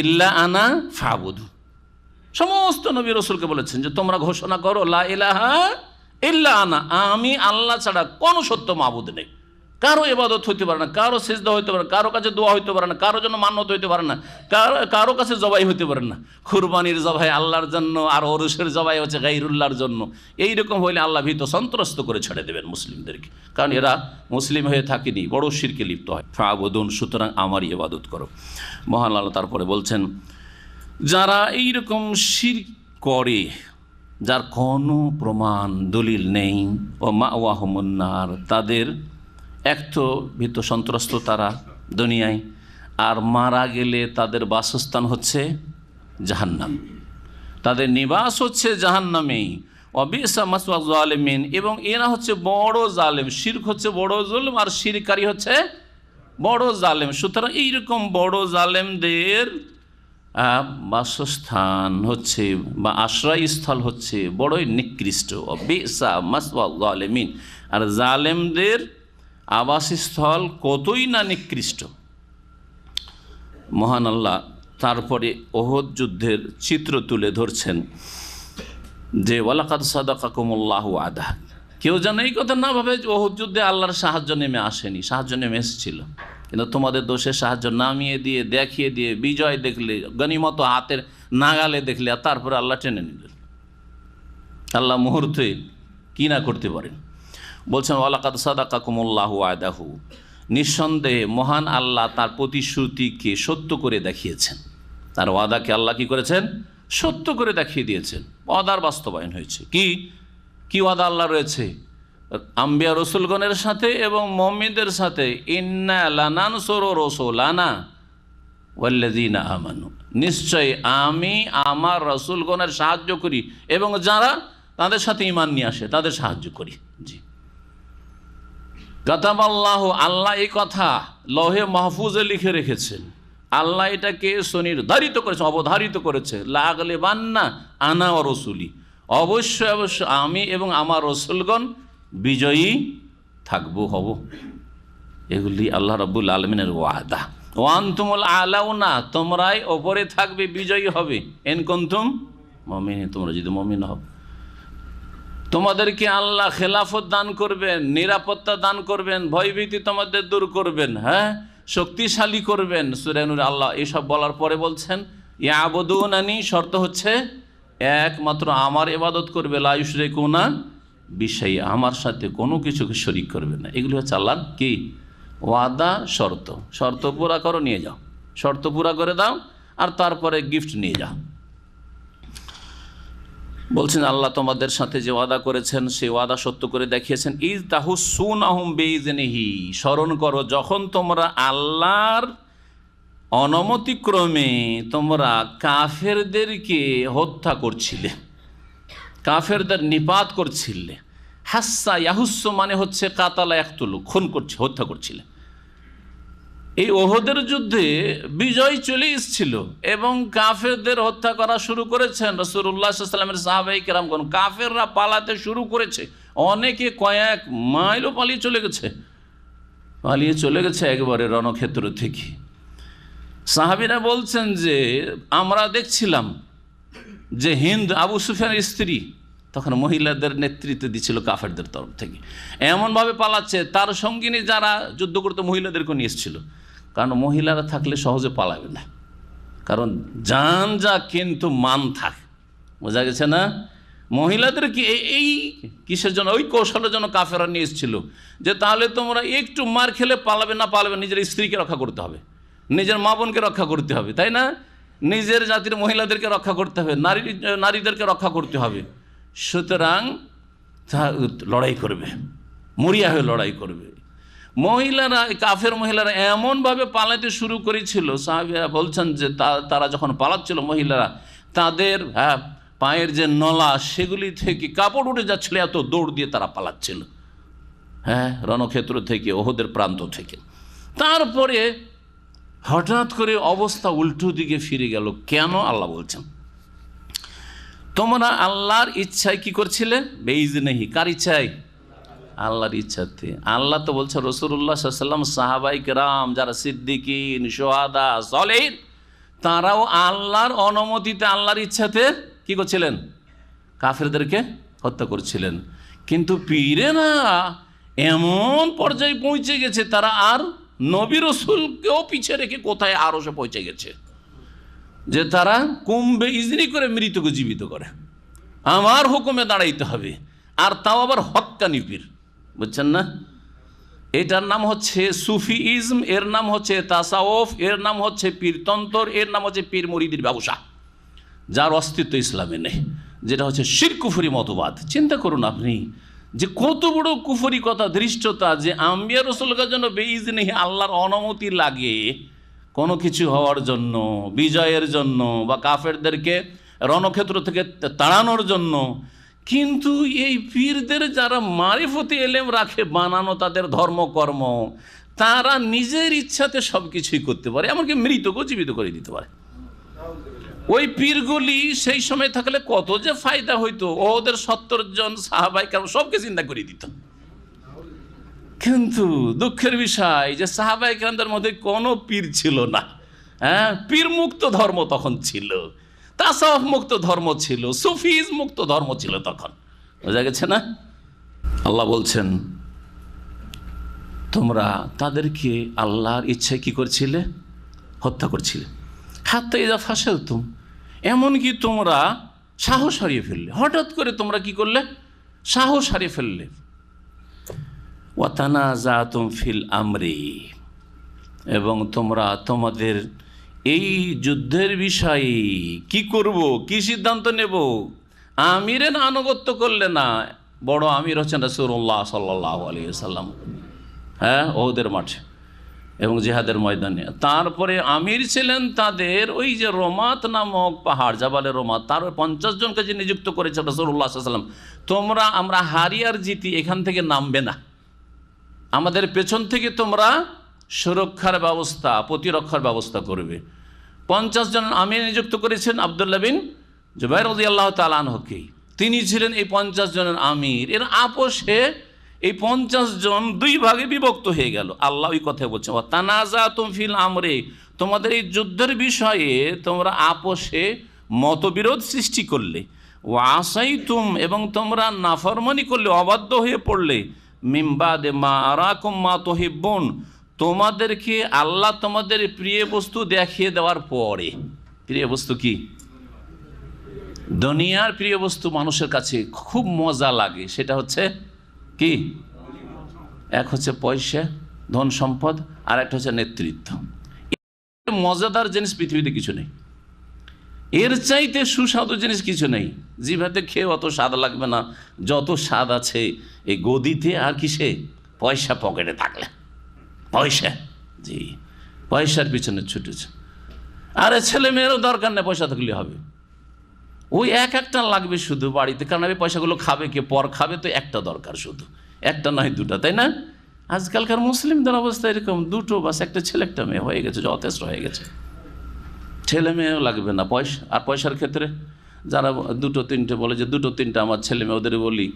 ইল্লা আনা ফাবুদু, সমস্ত নবী রসুলকে বলেছেন যে তোমরা ঘোষণা করো লা ইলাহা ইল্লা আনা, আমি আল্লাহ ছাড়া কোনো সত্য মাবুদ নেই। কারো ইবাদত হইতে পারে না, কারো সিজদা হইতে পারে না, কারো কাছে দোয়া হইতে পারে না, কারো জন্য মান্যত হইতে পারে না, কারো কাছে জবাই হইতে পারে না। কুরবানির জবাই আল্লাহর জন্য, আর ওরসের জবাই হচ্ছে গায়রুল্লাহর জন্য। এইরকম হইলে আল্লাহ ভীত সন্ত্রস্ত করে ছেড়ে দেবেন মুসলিমদেরকে, কারণ এরা মুসলিম হয়ে থাকেনি, বড় শিরকে লিপ্ত হয়। ফাবুদুন, সুতরাং আমারই ইবাদত করো। মহান আল্লাহ তারপরে বলছেন, যারা এইরকম শিরক করে, যার কোনো প্রমাণ দলিল নেই, ও মাওয়াহুমুন নার, তাদের এক তো ভীত সন্ত্রস্ত তারা দুনিয়ায়, আর মারা গেলে তাদের বাসস্থান হচ্ছে জাহান্নাম, তাদের নিবাস হচ্ছে জাহান্নামেই। অবিসা মাসওয়া যালিমিন, এবং এরা হচ্ছে বড় জালেম। শিরক হচ্ছে বড় জুলম, আর শিরকারী হচ্ছে বড় জালেম। সুতরাং এইরকম বড় জালেমদের বাসস্থান হচ্ছে বা আশ্রয়স্থল হচ্ছে বড়ই নিকৃষ্ট। অবিসা মাসওয়া যালিমিন, আর জালেমদের আবাসস্থল কতই না নিকৃষ্ট। মহান আল্লাহ তারপরে ওহদ যুদ্ধের চিত্র তুলে ধরছেন যে ওয়ালাকাদ সাদাকাকুমুল্লাহু আদা। কেউ যেন এই কথা না ভাবে যে ওহদ যুদ্ধে আল্লাহর সাহায্য নেমে আসেনি, সাহায্য নেমে এসেছিল, কিন্তু তোমাদের দোষের সাহায্য নামিয়ে দিয়ে, দেখিয়ে দিয়ে, বিজয় দেখলে, গনিমত হাতের নাগালে দেখলে, আর তারপরে আল্লাহ টেনে নিলেন। আল্লাহ মুহূর্তে কি না করতে পারেন। বলছেন ওয়ালাকাদ সাদাকাকুমুল্লাহু আদাহু, নিঃসন্দেহে মহান আল্লাহ তার প্রতিশ্রুতিকে সত্য করে দেখিয়েছেন। তার ওয়াদাকে আল্লাহ কি করেছেন? সত্য করে দেখিয়ে দিয়েছেন। ওয়াদার বাস্তবায়ন হয়েছে। কি ওয়াদা আল্লাহ রয়েছে? আম্বিয়া রসুলগণের সাথে এবং মুমিনদের সাথে, ইন্না লানানসুরু রুসুলানা ওয়াল্লাযীনা আমানু, নিশ্চয় আমি আমার রসুলগণের সাহায্য করি এবং যারা তাদের সাথে ঈমান নিয়ে আসে তাদের সাহায্য করি। জি, কাতাবাল্লাহু, আল্লাহ এই কথা লৌহে মাহফুজে লিখে রেখেছেন। আল্লাহ এটাকে সুনির্ধারিত করেছে, অবধারিত করেছে। লাগলিবান্না আনা ও রসুলি, অবশ্যই অবশ্যই আমি এবং আমার রসুলগণ বিজয়ী থাকবো, হব। এগুলি আল্লাহ রাব্বুল আলামিনের ওয়াদা। ওয়ান্তুমুল আলাউনা, তোমরাই ওপরে থাকবে, বিজয়ী হবে। ইন কুনতুম মুমিনিন, তোমরা যদি মুমিন হও। তোমাদেরকে আল্লাহ খেলাফত দান করবেন, নিরাপত্তা দান করবেন, ভয়ভীতি তোমাদের দূর করবেন, হ্যাঁ, শক্তিশালী করবেন। সূরা নূর আল্লাহ এসব বলার পরে বলছেন ইয়াবুদুনানি, শর্ত হচ্ছে একমাত্র আমার ইবাদত করবে, লা ইউশরিকুনা বিশাইআ, আমার সাথে কোনো কিছুকে শরীক করবে না। এগুলি হচ্ছে আল্লাহর কি ওয়াদা, শর্ত। শর্ত পুরা করো, নিয়ে যাও, শর্ত পুরা করে দাও, আর তারপরে গিফট নিয়ে যাও। বলছেন আল্লাহ তোমাদের সাথে যে ওয়াদা করেছেন সেই ওয়াদা সত্য করে দেখিয়েছেন। ইজ তাহুসুনাহুম বিইজনিহি, স্মরণ করো যখন তোমরা আল্লাহর অনুমতিক্রমে তোমরা কাফেরদেরকে হত্যা করছিলে, কাফেরদের নিপাত করছিলে। হাসা ইয়াহুসু মানে হচ্ছে কাতালা ইয়াকতুলু, খুন করছে, হত্যা করছিলে। এই ওহদের যুদ্ধে বিজয় চলে এসেছিল এবং কাফেরদের হত্যা করা শুরু করেছেন রাসূলুল্লাহ সাল্লাল্লাহু আলাইহি ওয়াসাল্লামের সাহাবায়ে কেরামগণ। কাফেররা পালাতে শুরু করেছে, অনেকে কয়েক মাইলও পালিয়ে চলে গেছে একবারে রণক্ষেত্র থেকে। সাহাবীরা বলছেন যে আমরা দেখছিলাম যে হিন্দ, আবু সুফিয়ানের স্ত্রী, তখন মহিলাদের নেতৃত্ব দিচ্ছিল কাফেরদের তরফ থেকে, এমনভাবে পালাচ্ছে। তার সঙ্গিনী যারা যুদ্ধ করতে মহিলাদেরকে নিয়ে এসেছিল, কারণ মহিলারা থাকলে সহজে পালাবে না, কারণ জান যা কিন্তু মান থাক। বোঝা গেছে না? মহিলাদেরকে এই কিসের জন্য, ওই কৌশলের জন্য কাফেররা নিয়ে এসেছিল যে তাহলে তোমরা একটু মার খেলে পালাবে না, নিজের স্ত্রীকে রক্ষা করতে হবে, নিজের মা বোনকে রক্ষা করতে হবে, তাই না? নিজের জাতির মহিলাদেরকে রক্ষা করতে হবে, নারীদেরকে রক্ষা করতে হবে। সুতরাং লড়াই করবে, মরিয়া হয়ে লড়াই করবে। মহিলারা, কাফের মহিলারা এমনভাবে পালাতে শুরু করেছিল, সাহাবীরা বলছেন যে তারা যখন পালাচ্ছিল মহিলারা, তাদের পায়ের যে নলা সেগুলি থেকে কাপড় উঠে যাচ্ছিল, এত দৌড় দিয়ে তারা পালাচ্ছিল, রণক্ষেত্র থেকে, ওহদের প্রান্ত থেকে। তারপরে হঠাৎ করে অবস্থা উল্টো দিকে ফিরে গেল। কেন? আল্লাহ বলছেন তোমরা আল্লাহর ইচ্ছায় কি করছিলে? বেইজনিহি, কার ইচ্ছায়? আল্লাহর ইচ্ছাতে। আল্লাহ তো বলছে রাসূলুল্লাহ সাল্লাল্লাহু আলাইহি ওয়াসাল্লাম, সাহাবায়ে কেরাম যারা সিদ্দিকিন, শুহাদা, সালেহিন, তারাও আল্লাহর অনুমতিতে, আল্লাহর ইচ্ছাতে কি করছিলেন? কাফেরদেরকে হত্যা করছিলেন। কিন্তু পীরেরা এমন পর্যায়ে পৌঁছে গেছে, তারা আর নবী রাসূলকেও পিছিয়ে রেখে কোথায় আরশে পৌঁছে গেছে, যে তারা কুম্ভে ইজনি করে মৃতকে জীবিত করে, আমার হুকুমে দাঁড়াইতে হবে, আর তাও আবার হক্কানি পীর। বুঝছেন না? এটার নাম হচ্ছে সুফিইজম, এর নাম হচ্ছে তাসাউফ, এর নাম হচ্ছে পীরতন্ত্র, এর নাম হচ্ছে পীর মুরিদের ব্যবসা, যার অস্তিত্ব ইসলামে নেই, যেটা হচ্ছে শিরক কুফরি মতবাদ। চিন্তা করুন আপনি যে কত বড় কুফরি কথা, ধৃষ্টতা, যে আম্বিয়া রাসূলদের জন্য বেইজনি আল্লাহর অনুমতি লাগে কোনো কিছু হওয়ার জন্য, বিজয়ের জন্য, বা কাফেরদেরকে রণক্ষেত্র থেকে তাড়ানোর জন্য। কিন্তু এই পীরদের যারা মারিফতি এলেম রাখে, বানানো তাদের ধর্মকর্ম, তারা নিজের ইচ্ছাতে সব কিছুই করতে পারে, এমনকি মৃতকেও জীবিত করে দিতে পারে। ওই পীরগুলি সেই সময় থাকলে কত যে ফায়দা হইতো, ওদের 70 জন সাহাবাই কেরাম সবকে চিন্তা করে দিত। কিন্তু দুঃখের বিষয় যে সাহাবাই কেরামদের মধ্যে কোনো পীর ছিল না। হ্যাঁ, পীর মুক্ত ধর্ম তখন ছিল, তাসাউফ মুক্ত ধর্ম ছিল, সুফিজ মুক্ত ধর্ম ছিল তখন। বোঝা গেছে না? আল্লাহ বলছেন তোমরা তাদেরকে আল্লাহর ইচ্ছায় কি করছিলে? হত্যা করছিলে। হাত্তা ইযা ফাশালতুম, এমনকি তোমরা সাহস হারিয়ে ফেললে। হঠাৎ করে তোমরা কি করলে? সাহস হারিয়ে ফেললে। ওয়া তানাযাতুম ফিল আমরি, এবং তোমরা তোমাদের এই যুদ্ধের বিষয়ে কি করব, কি সিদ্ধান্ত নেব, আমিরের আনুগত্য করলে না। বড় আমির হচ্ছেন রাসূলুল্লাহ সাল্লাল্লাহু আলাইহি ওয়াসাল্লাম, হ্যাঁ, ওহুদের মাঠে এবং জিহাদের ময়দানে। তারপরে আমির ছিলেন তাদের ওই যে রোমাত নামক পাহাড়, জাবালে রোমাত, তার 50 জনকে যে নিযুক্ত করেছে রাসূলুল্লাহ সাল্লাল্লাহু আলাইহি ওয়াসাল্লাম, তোমরা আমরা হারি আর জিতি এখান থেকে নামবে না, আমাদের পেছন থেকে তোমরা সুরক্ষার ব্যবস্থা, প্রতিরক্ষার ব্যবস্থা করবে। 50 জন আমির নিযুক্ত করেছেন আব্দুল্লাহ বিন জুবাইর রাদিয়াল্লাহু তাআলা আনহুকে। তিনি ছিলেন এই 50 জনের আমির। এর আপোষে এই 50 জন দুই ভাগে বিভক্ত হয়ে গেল। আল্লাহ ওই কথা বলছেন, ওয়া তানাযাতুম ফিল আমরি, তোমাদের এই যুদ্ধের বিষয়ে তোমরা আপোষে মতবিরোধ সৃষ্টি করলে। ওয়া আসাইতুম, এবং তোমরা নাফরমানি করলে, অবাধ্য হয়ে পড়লে। মিন বাদে মা আরাকুম মা তুহিব্বুন, তোমাদেরকে আল্লাহ তোমাদের প্রিয় বস্তু দেখিয়ে দেওয়ার পরে। প্রিয় বস্তু কি? দুনিয়ার প্রিয় বস্তু মানুষের কাছে খুব মজা লাগে, সেটা হচ্ছে কি? এক হচ্ছে পয়সা, ধন সম্পদ, আর একটা হচ্ছে নেতৃত্ব। মজাদার জিনিস পৃথিবীতে কিছু নেই, এর চাইতে সুস্বাদু জিনিস কিছু নেই। জিভাতে খেয়ে অত স্বাদ লাগবে না যত স্বাদ আছে এই গদিতে আর কিসে? পয়সা পকেটে থাকলে। পয়সা, জি, পয়সার পিছনে ছুটেছে। আরে ছেলে মেয়েরও দরকার নেই, পয়সা থাকলে হবে। ওই একটা লাগবে শুধু বাড়িতে, কারণ এই পয়সাগুলো খাবে কে? পর খাবে, তো একটা দরকার, শুধু একটা নয় দুটা, তাই না? আজকালকার মুসলিমদের অবস্থা এরকম, দুটো বাস, একটা ছেলে একটা মেয়ে হয়ে গেছে, যথেষ্ট হয়ে গেছে। ছেলে মেয়েও লাগবে না, পয়সা। আর পয়সার ক্ষেত্রে যারা দুটো তিনটে বলে যে দুটো তিনটে আমার ছেলে মেয়ে, ওদের বলি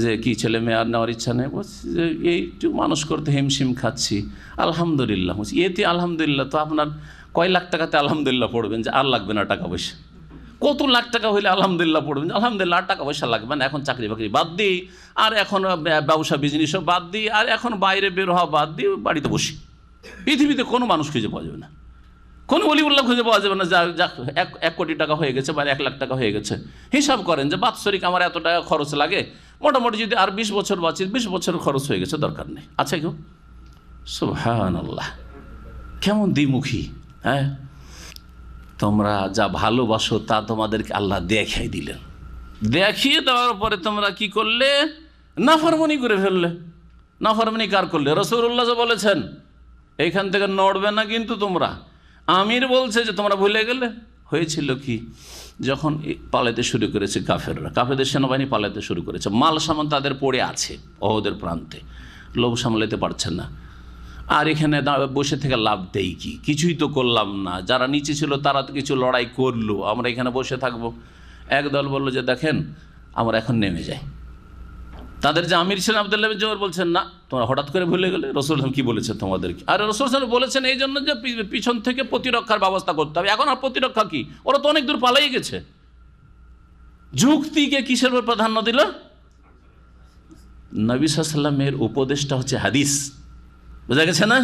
যে কি ছেলে মেয়ে আর নেওয়ার ইচ্ছা নেই? বলছি যে এইটু মানুষ করতে হিমশিম খাচ্ছি, আলহামদুলিল্লাহ। বলছি এতে আলহামদুলিল্লাহ, তো আপনার কয় লাখ টাকাতে আলহামদুলিল্লাহ পড়বেন যে আর লাগবে না টাকা পয়সা? কত লাখ টাকা হইলে আলহামদুলিল্লাহ পড়বেন? আলহামদুলিল্লাহ, আর টাকা পয়সা লাগবে না, এখন চাকরি বাকরি বাদ দিই, আর এখন ব্যবসা বিজনেসও বাদ দিই, আর এখন বাইরে বের হওয়া বাদ দিই, বাড়িতে বসি। পৃথিবীতে কোনো মানুষ খুঁজে পাওয়া যাবে না, কোনো অলিউল্লাহ খুঁজে পাওয়া যাবে না যা 1 কোটি টাকা হয়ে গেছে বা 1 লাখ টাকা হয়ে গেছে। হিসাব করেন যে বাৎসরিক আমার এত টাকা খরচ লাগে, মোটামুটি যদি আর 20 বছর বাঁচি, 20 বছর খরচ হয়ে গেছে, দরকার নেই। আচ্ছা কেউ? সুবহানাল্লাহ, কেমন দ্বিমুখী! হ্যাঁ, তোমরা যা ভালোবাসো তা তোমাদেরকে আল্লাহ দেখাই দিলেন। দেখিয়ে দেওয়ার পরে তোমরা কি করলে? নাফরমানি করে ফেললে। নাফরমানি কার করলে? রাসূলুল্লাহ বলেছেন এইখান থেকে নড়বে না কিন্তু তোমরা। আমির বলছে যে তোমরা ভুলে গেলে। হয়েছিল কি? যখন পালাতে শুরু করেছে কাফেররা, কাফেরদের সেনাবাহিনী পালাতে শুরু করেছে, মাল সামান তাদের পড়ে আছে ওহুদের প্রান্তে, লোভ সামলাতে পারছে না। আর এখানে বসে থেকে লাভ দেই কি? কিছুই তো করলাম না। যারা নিচে ছিল তারা তো কিছু লড়াই করলো, আমরা এখানে বসে থাকবো। একদল বললো যে দেখেন আমরা এখন নেমে যাই। তাদের যে আমির ছিলেন আব্দুল্লাহ বিন জুবাইর বলছেন, না তোমরা হঠাৎ করে ভুলে গেলে, রাসূল কি বলেছেন তোমাদেরকে? আর রাসূল বলেছেন এই জন্য যে পিছন থেকে প্রতিরক্ষার ব্যবস্থা করতে হবে। এখন আর প্রতিরক্ষা কি, ওরা তো অনেক দূর পালাই গেছে। যুক্তিকে কিসের উপর প্রাধান্য দিল? নবী সাল্লাল্লাহু আলাইহি ওয়াসাল্লামের উপদেশটা হচ্ছে হাদিস, বোঝা গেছে না?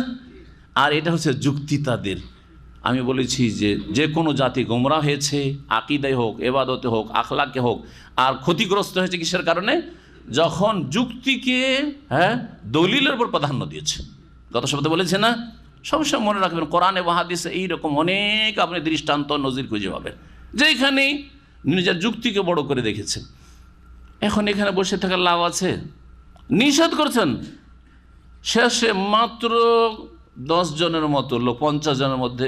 আর এটা হচ্ছে যুক্তি তাদের। আমি বলেছি যে যে কোনো জাতি গোমরাহ হয়েছে, আকিদায় হোক, এবাদতে হোক, আখলাকে হোক, আর ক্ষতিগ্রস্ত হয়েছে কিসের কারণে? যখন যুক্তিকে দলিলের উপর প্রাধান্য দিয়েছে। গত সপ্তাহে বলেছে না, সবসময় মনে রাখবেন কোরআন এবং হাদিসে এইরকম অনেক আপনি দৃষ্টান্ত নজির খুঁজে পাবেন যেখানে নিজের যুক্তিকে বড় করে দেখেছেন। এখন এখানে বসে থাকার লাভ আছে? নিষেধ করছেন। শেষে মাত্র 10 জনের মতো লোক, 50 জনের মধ্যে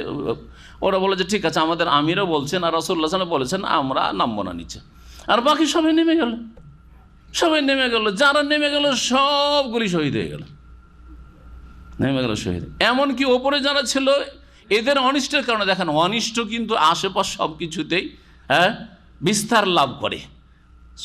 ওরা বলে যে ঠিক আছে, আমাদের আমিরও বলছেন আর রাসূলুল্লাহ সাল্লাল্লাহু আলাইহি ওয়াসাল্লাম বলেছেন, আমরা নামবো না নিচে। আর বাকি সবাই নেমে গেল, সবাই নেমে গেল। যারা নেমে গেল সবগুলি শহীদ হয়ে গেল, নেমে গেল শহীদ। এমনকি ওপরে যারা ছিল এদের অনিষ্টের কারণে, দেখেন অনিষ্ট কিন্তু আশেপাশ সব কিছুতেই বিস্তার লাভ করে।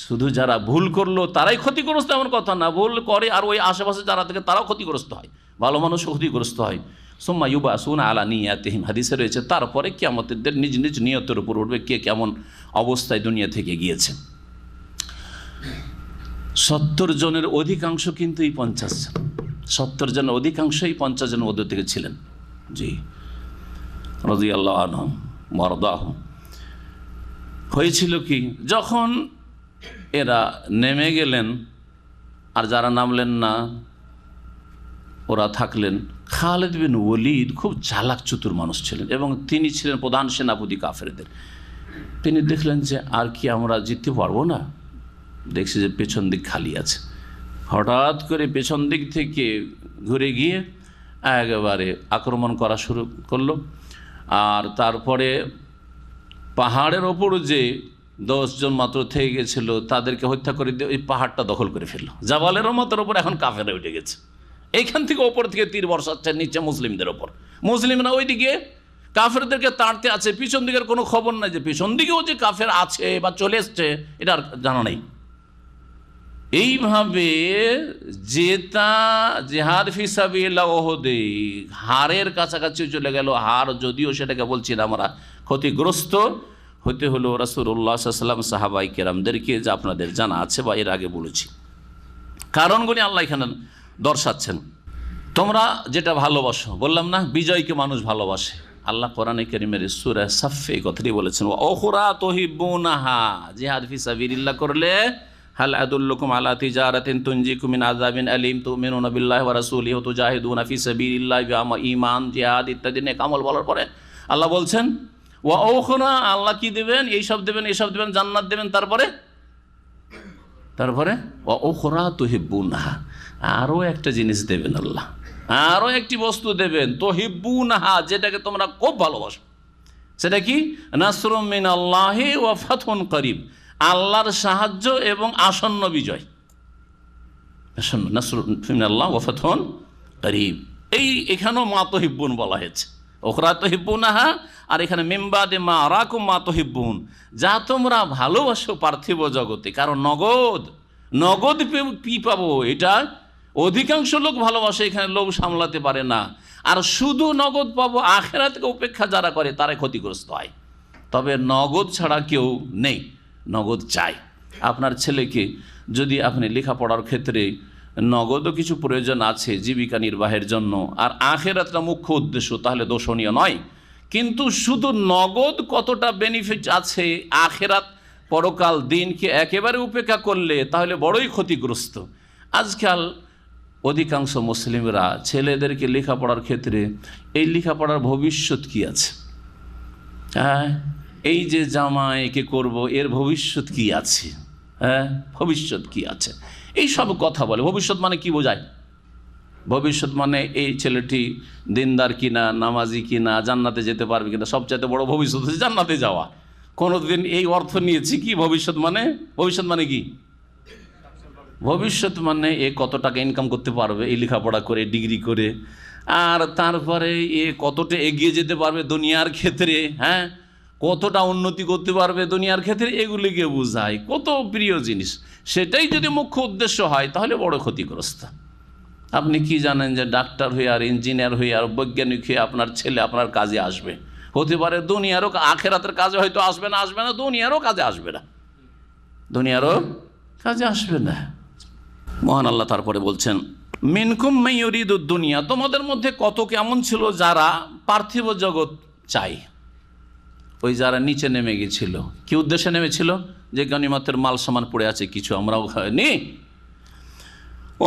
শুধু যারা ভুল করলো তারাই ক্ষতিগ্রস্ত এমন কথা না, ভুল করে আর ওই আশেপাশে যারা থাকে তারাও ক্ষতিগ্রস্ত হয়, ভালো মানুষও ক্ষতিগ্রস্ত হয়। সুম্মা ইউবাসুনা আলা নিয়াতিহিম, হাদিসে রয়েছে তারপরে কিয়ামতের নিজ নিজ নিয়তের উপর উঠবে কে কেমন অবস্থায় দুনিয়া থেকে গিয়েছে। 70 জনের অধিকাংশ কিন্তু এই 50 জন, 70 জনের অধিকাংশই 50 জনের মধ্যে থেকে ছিলেন। জি, রাদিয়াল্লাহু আনহুম ওয়ারদাহুম। হয়েছিল কি, যখন এরা নেমে গেলেন আর যারা নামলেন না ওরা থাকলেন, খালিদ বিন ওয়ালিদ খুব চালাক চতুর মানুষ ছিলেন এবং তিনি ছিলেন প্রধান সেনাপতি কাফেরদের। তিনি দেখলেন যে আর কি আমরা জিততে পারবো না, দেখছি যে পেছন দিক খালি আছে। হঠাৎ করে পেছন দিক থেকে ঘুরে গিয়ে একেবারে আক্রমণ করা শুরু করলো। আর তারপরে পাহাড়ের ওপর যে 10 জন মাত্র থেকে গেছিল তাদেরকে হত্যা করে দিয়ে ওই পাহাড়টা দখল করে ফেললো। জাবালের রহমতের ওপর এখন কাফেররা উঠে গেছে। এইখান থেকে ওপর থেকে তীর বর্ষাচ্ছে নিচে মুসলিমদের ওপর। মুসলিমরা ওইদিকে কাফেরদেরকে তাড়তে আছে, পিছন দিকের কোনো খবর নাই যে পিছন দিকেও যে কাফের আছে বা চলে এসছে, এটা আর জানা নেই। এইভাবে জেতা জিহাদ ফি সাবিলিল্লাহ ওহদে হারের কাছাকাছি চলে গেল। হার যদিও সেটাকে বলছি না আমরা, ক্ষতিগ্রস্ত হতে হলো রাসূলুল্লাহ সাল্লাল্লাহু আলাইহি ওয়াসাল্লাম সাহাবাই কেরামদেরকে, যা আপনাদের জানা আছে বা এর আগে বলেছি। কারণগুলি আল্লাহ এখানে দর্শাচ্ছেন। তোমরা যেটা ভালোবাসো, বললাম না বিজয়কে মানুষ ভালোবাসে। আল্লাহ কোরআনে কারীমের সূরা সাফে এই কথাটি বলেছেন, ওয়া উখরা তুহিব্বুনাহা, জিহাদ ফি সাবিলিল্লাহ করলে হাল আদুল্লুকুম আলা তিজারাতিন তুনজিকুম মিন আযাবিন আলীম তুমিনুনা বিল্লাহি ওয়া রাসূলিহি ওয়া তুজাহিদুনা ফি সাবিলিল্লাহি বিআমা ঈমান জিহাদ ইত্যাদি নেক আমল বলার পরে আল্লাহ বলছেন ওয়া উখরা, আল্লাহ কি দেবেন? এইসব দেবেন, এইসব দেবেন, জান্নাত দেবেন। তারপরে ওয়া উখরা তুহিব্বুনাহা, আরও একটা জিনিস দেবেন আল্লাহ, আরও একটি বস্তু দেবেন, তুহিব্বুনাহা, যেটাকে তোমরা খুব ভালোবাসো। সেটা কি? নাসরুম মিনাল্লাহি ওয়া ফাতহুন করিব, আল্লাহর সাহায্য এবং আসন্ন বিজয়। নাসরুম মিনাল্লাহ ওয়া ফাতহুন করিব, এখানেও মা তুহিব্বুন বলা হয়েছে। ওখরা তুহিব্বুনাহা, আর এখানে মিম্বাদে মা আরাকুম মা তুহিব্বুন, যা তোমরা ভালোবাসো পার্থিব জগতে। কারণ নগদ কি পাবো, এটা অধিকাংশ লোক ভালোবাসে, এখানে লোভ সামলাতে পারে না। আর শুধু নগদ পাবো, আখিরাতকে উপেক্ষা যারা করে তারাই ক্ষতিগ্রস্ত হয়। তবে নগদ ছাড়া কেউ নেই, নগদ চাই। আপনার ছেলেকে যদি আপনি লেখাপড়ার ক্ষেত্রে নগদও কিছু প্রয়োজন আছে জীবিকা নির্বাহের জন্য, আর আখিরাতটা মুখ্য উদ্দেশ্য, তাহলে দোষণীয় নয়। কিন্তু শুধু নগদ কতটা বেনিফিট আছে, আখিরাত পরকাল দিনকে একেবারে উপেক্ষা করলে তাহলে বড়ই ক্ষতিগ্রস্ত। আজকাল অধিকাংশ মুসলিমরা ছেলেদেরকে লেখাপড়ার ক্ষেত্রে এই লেখাপড়ার ভবিষ্যৎ কি আছে, এই যে জামাইকে করব এর ভবিষ্যৎ কি আছে, ভবিষ্যৎ কি আছে, এই সব কথা বলে। ভবিষ্যৎ মানে কি বোঝায়? ভবিষ্যৎ মানে এই ছেলেটি দিনদার কিনা, নামাজি কিনা, জান্নাতে যেতে পারবে কিনা। সবচাইতে বড় ভবিষ্যৎ হচ্ছে জান্নাতে যাওয়া। কোনোদিন এই অর্থ নিয়েছি কি ভবিষ্যৎ মানে কি? ভবিষ্যৎ মানে এ কত টাকা ইনকাম করতে পারবে এই লেখাপড়া করে, ডিগ্রি করে, আর তারপরে এ কতটা এগিয়ে যেতে পারবে দুনিয়ার ক্ষেত্রে, কতটা উন্নতি করতে পারবে দুনিয়ার ক্ষেত্রে, এগুলিকে বোঝায়, কত প্রিয় জিনিস। সেটাই যদি মুখ্য উদ্দেশ্য হয় তাহলে বড় ক্ষতিগ্রস্ত। আপনি কি জানেন যে ডাক্তার হয়ে আর ইঞ্জিনিয়ার হয়ে আর বৈজ্ঞানিক হয়ে আপনার ছেলে আপনার কাজে আসবে? হতে পারে দুনিয়ারও, আখেরাতের কাজে হয়তো আসবে না, দুনিয়ারও কাজে আসবে না, দুনিয়ারও কাজে আসবে না। মহান আল্লাহ তারপরে বলছেন, মিনকুম মাইয়ুরিদুদ দুনিয়া, তোমাদের মধ্যে কত কেমন ছিল যারা পার্থিব জগৎ চাই। ওই যারা নিচে নেমে গেছিল, কি উদ্দেশ্যে নেমেছিল? যে গনিমতের মাল সামান পড়ে আছে, কিছু আমরাও খাইনি।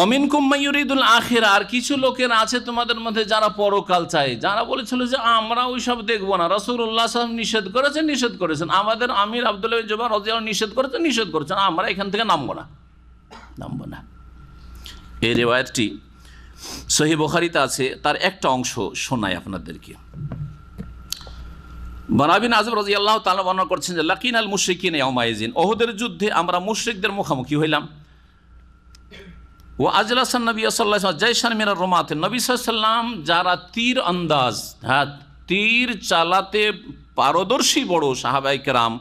অমিনকুম মাইয়ুরিদুল আখিরা, আর কিছু লোকের আছে তোমাদের মধ্যে যারা পরকাল চায়, যারা বলেছিল যে আমরা ওই সব দেখবো না। রাসূলুল্লাহ সাল্লাল্লাহু আলাইহি ওয়াসাল্লাম নিষেধ করেছেন, আমাদের আমির আব্দুল্লাহ বিন জুবাইর রাদিয়াল্লাহু আনহু নিষেধ করেছেন, আমরা এখান থেকে নামবো না। এই রিওয়ায়াতটি সহিহ বুখারীতে আছে, তার একটা অংশ শোনাই আপনাদেরকে। বারা বিন আযিব রাদিয়াল্লাহু তাআলা বর্ণনা করছেন যে লাকিনাল মুশরিকিনা ইয়াউমাইজিন, ওহুদের যুদ্ধে আমরা মুশরিকদের মুখোমুখি হইলাম। ও আজলাসান নবী সাল্লাল্লাহু আলাইহি ওয়াসাল্লাম জাইশান মিনার রুমাত, নবী সাল্লাল্লাহু আলাইহি ওয়াসাল্লাম যারা তীর আন্দাজ, তীর চালাতে পারদর্শী বড় সাহাবায়ে কেরাম,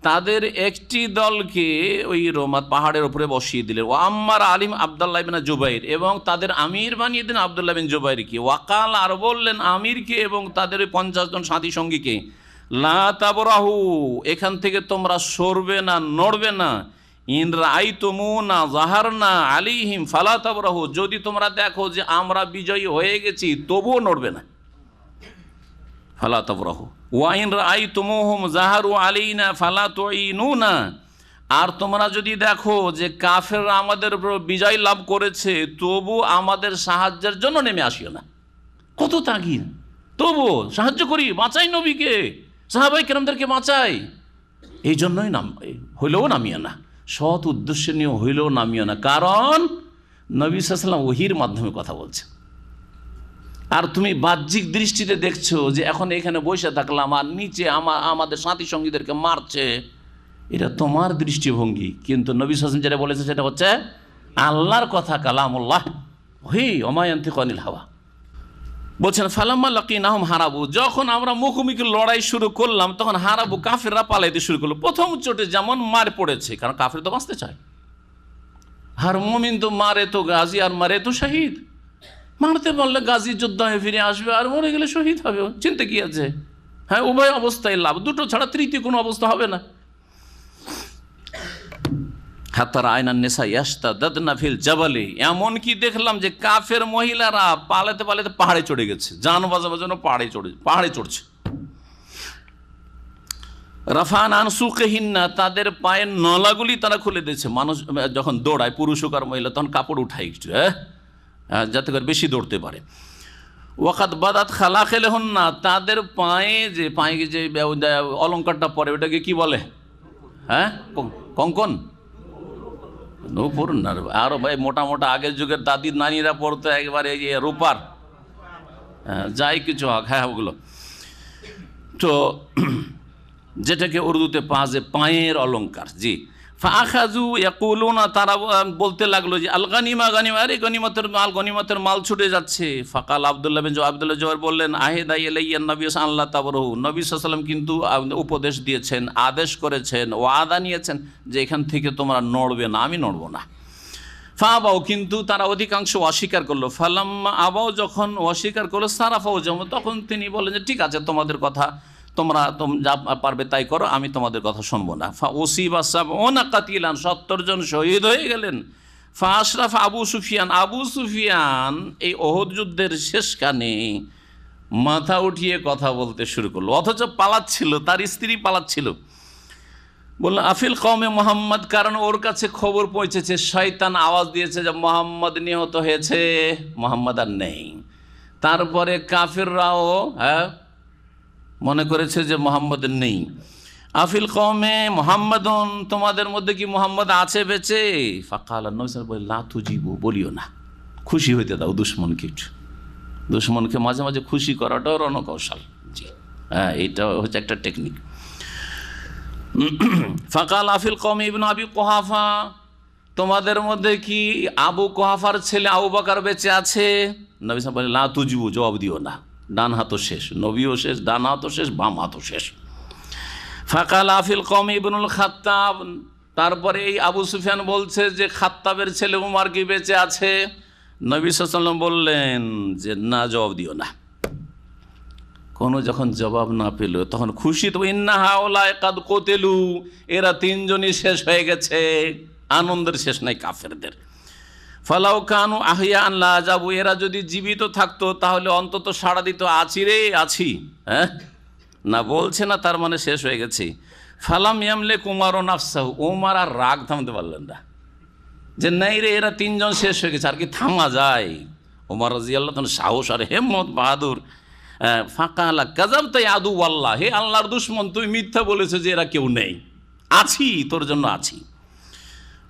তাদের একটি দলকে ওই রোমাত পাহাড়ের উপরে বসিয়ে দিলেন। ও আম্মার আলিম আব্দুল্লাহ বিন জুবাইর, এবং তাদের আমির বানিয়ে দিলেন আব্দুল্লাহ বিন জুবাইরকে। ওয়াকাল, আর বললেন আমিরকে এবং তাদের ওই 50 জন সাথী সঙ্গীকে, লা তাবরাহু, এখান থেকে তোমরা সরবে না, নড়বে না। ইন রাআইতুমুনা যাহারনা আলাইহিম ফালা তাবরাহু, যদি তোমরা দেখো যে আমরা বিজয়ী হয়ে গেছি তবুও নড়বে না। ফালা তাবরাহু ওয়া ইন রাআইতুমুহুম যাহারু আলাইনা ফালা তুইনুনা, আর তোমরা যদি দেখো যে কাফেররা আমাদের উপর বিজয় লাভ করেছে তবু আমাদের সাহায্যের জন্য নেমে আসিও না। কত তাগিদ! তবু সাহায্য করি, বাঁচাই নবীকে, সাহাবায়ে কেরামদেরকে বাঁচাই, এই জন্যই হইলেও নামিও না, সৎ উদ্দেশ্য নিয়ে হইলেও নামিও না। কারণ নবী সাল্লাল্লাহু আলাইহি ওয়াসাল্লাম ওহীর মাধ্যমে কথা বলছে, আর তুমি বাহ্যিক দৃষ্টিতে দেখছো যে এখন এখানে বসে থাকলাম আর নিচে আমাদের সাথী সঙ্গীদেরকে মারছে, এটা তোমার দৃষ্টিভঙ্গি। কিন্তু নবী সাল্লাল্লাহু আলাইহি ওয়াসাল্লাম যেটা বলেছে সেটা হচ্ছে আল্লাহর কথা, কালামুল্লাহ, ওহী, ওমা ইয়ানতিকু আনিল হাওয়া। বলছেন ফালাম্মা লাকিনাহুম হারাবু, যখন আমরা মুখোমুখি লড়াই শুরু করলাম তখন হারাবু, কাফেররা পালাইতে শুরু করলো। প্রথম চোটে যেমন মার পড়েছে, কারণ কাফের তো বাঁচতে চায়, আর মুমিন তো মারে তো গাজী আর মারে তো শহীদ। মারতে পারলে গাজী যোদ্ধা হয়ে ফিরে আসবে, আর মরে গেলে শহীদ হবে, চিন্তা কি আছে? হ্যাঁ, উভয় অবস্থায় লাভ, দুটো ছাড়া তৃতীয় কোনো অবস্থা হবে না। হাত্তার আয়নান নেশা ইয়াশতাদাদনা ফিল জাবালি, এমনকি দেখলাম যে কাফের মহিলারা পালাতে পালাতে পাহাড়ে চড়ে গেছে, জান বাঁচাবার জন্য পাহাড়ে চড়ছে। রাফান আন সুকহিন্না, তাদের পায়ের নলাগুলি তারা খুলে দিয়েছে। মানুষ যখন দৌড়ায়, পুরুষ হোক আর মহিলা, তখন কাপড় উঠায় একটু, যাতে করে বেশি দৌড়তে পারে। ওয়াকাত বাদাত খালাখিলহুন্না, তাদের পায়ে যে অলঙ্কারটা পরে ওটাকে কি বলে? হ্যাঁ, কঙ্কন, নূপুর না, আরো ভাই মোটা মোটা আগের যুগের দাদির নানিরা পড়তো একবারে রূপার, যাই কিছু হোক, হ্যাঁ ওগুলো। তো যেটাকে উর্দুতে পায়ের অলঙ্কার, জি। ফাখাযু ইয়াকুলুনা, তারা বলতে লাগলো যে আল গানিমা, গানিমা, আরে গনিমতের মাল ছুটে যাচ্ছে। ফাকাল আব্দুল্লাহ বিন জুবাইর বললেন, আহেদা ইলাইয়ান নবী সাল্লাল্লাহু তাবরাহু, নবী সাল্লাল্লাহু আলাইহি ওয়াসাল্লাম কিন্তু উপদেশ দিয়েছেন, আদেশ করেছেন, ওয়াদা নিয়েছেন যে এখান থেকে তোমরা নড়বে না, আমি নড়বো না। ফাআবাও, কিন্তু তারা অধিকাংশ অস্বীকার করলো। ফালাম্মা আবাও, যখন অস্বীকার করলো, সারাফাও, যেমন তখন তিনি বললেন যে ঠিক আছে, তোমাদের কথা তোমরা যা পারবে তাই করো, আমি তোমাদের কথা শুনবো না। ফা ওসিবা সাবউনা কাতিলান, 70 জন শহীদ হয়ে গেলেন। ফা আশরাফ আবু সুফিয়ান এই ওহদ যুদ্ধের শেষখানে মাথা উঠিয়ে কথা বলতে শুরু করলো, অথচ পালাচ্ছিল, তার স্ত্রী পালাচ্ছিল। বললো আফিল কওমে মোহাম্মদ, কারণ ওর কাছে খবর পৌঁছেছে, শয়তান আওয়াজ দিয়েছে যে মোহাম্মদ নিহত হয়েছে, মোহাম্মদ আর নেই। তারপরে কাফিররাও মনে করেছে যে মোহাম্মদ নেই। আফিল কওমে মোহাম্মদুন, তোমাদের মধ্যে কি মোহাম্মদ আছে বেঁচে? ফাকাল নবী সাল্লাল্লাহু আলাইহি ওয়াসাল্লাম, লা তুজিবু, বলিও না, খুশি হইতে দাও দুশমনকে। দুশমনকে মাঝে মাঝে খুশি করাটাও রণকৌশল, জি, হ্যাঁ, এটা হচ্ছে একটা টেকনিক। ফাকাল আফিল কওমি ইবনে আবি কুহাফা, তোমাদের মধ্যে কি আবু কুহাফার ছেলে আবু বকর বেঁচে আছে? নবী সাল্লাল্লাহু আলাইহি ওয়াসাল্লাম বলেন, লা তুজিবু, জবাব দিও না, ডান হাতও শেষ, নবীও শেষ, ডান হাতও শেষ, বাম হাতও শেষ। ফাকাল আফিল কওম ইবনুল খাত্তাব, তারপরে এই আবু সুফিয়ান বলছে যে খাত্তাবের ছেলে উমর কি বেঁচে আছে? নবী সাল্লাল্লাহু আলাইহি ওয়াসাল্লাম বললেন যে না, জবাব দিও না। কোনো যখন জবাব না পেল তখন খুশি তো, ইন্না হাউলায়ে কাদ কুতিলু, এরা তিনজনই শেষ হয়ে গেছে। আনন্দের শেষ নাই কাফেরদের। ফালাউ কানু আহিয়ান লা যাবু, এরা যদি জীবিত থাকতো তাহলে অন্তত সাড়া দিত, আছি রে আছি। হ্যাঁ, না বলছে না, তার মানে শেষ হয়ে গেছে। ফালাম ইয়ামলিক উমারু নাফসাহু, উমার আর রাগ থামতে পারলেন না যে নাই রে, এরা তিনজন শেষ হয়ে গেছে, আর কি থামা যায়? উমর রাদিয়াল্লাহু তাআলা সাহস আর হিম্মত বাহাদুর। ফাকালা কাযাবতা ইয়া আদু আল্লাহ, হে আল্লাহর দুশমন, তুমি মিথ্যা বলেছো যে এরা কেউ নেই, আছি, তোর জন্য আছি।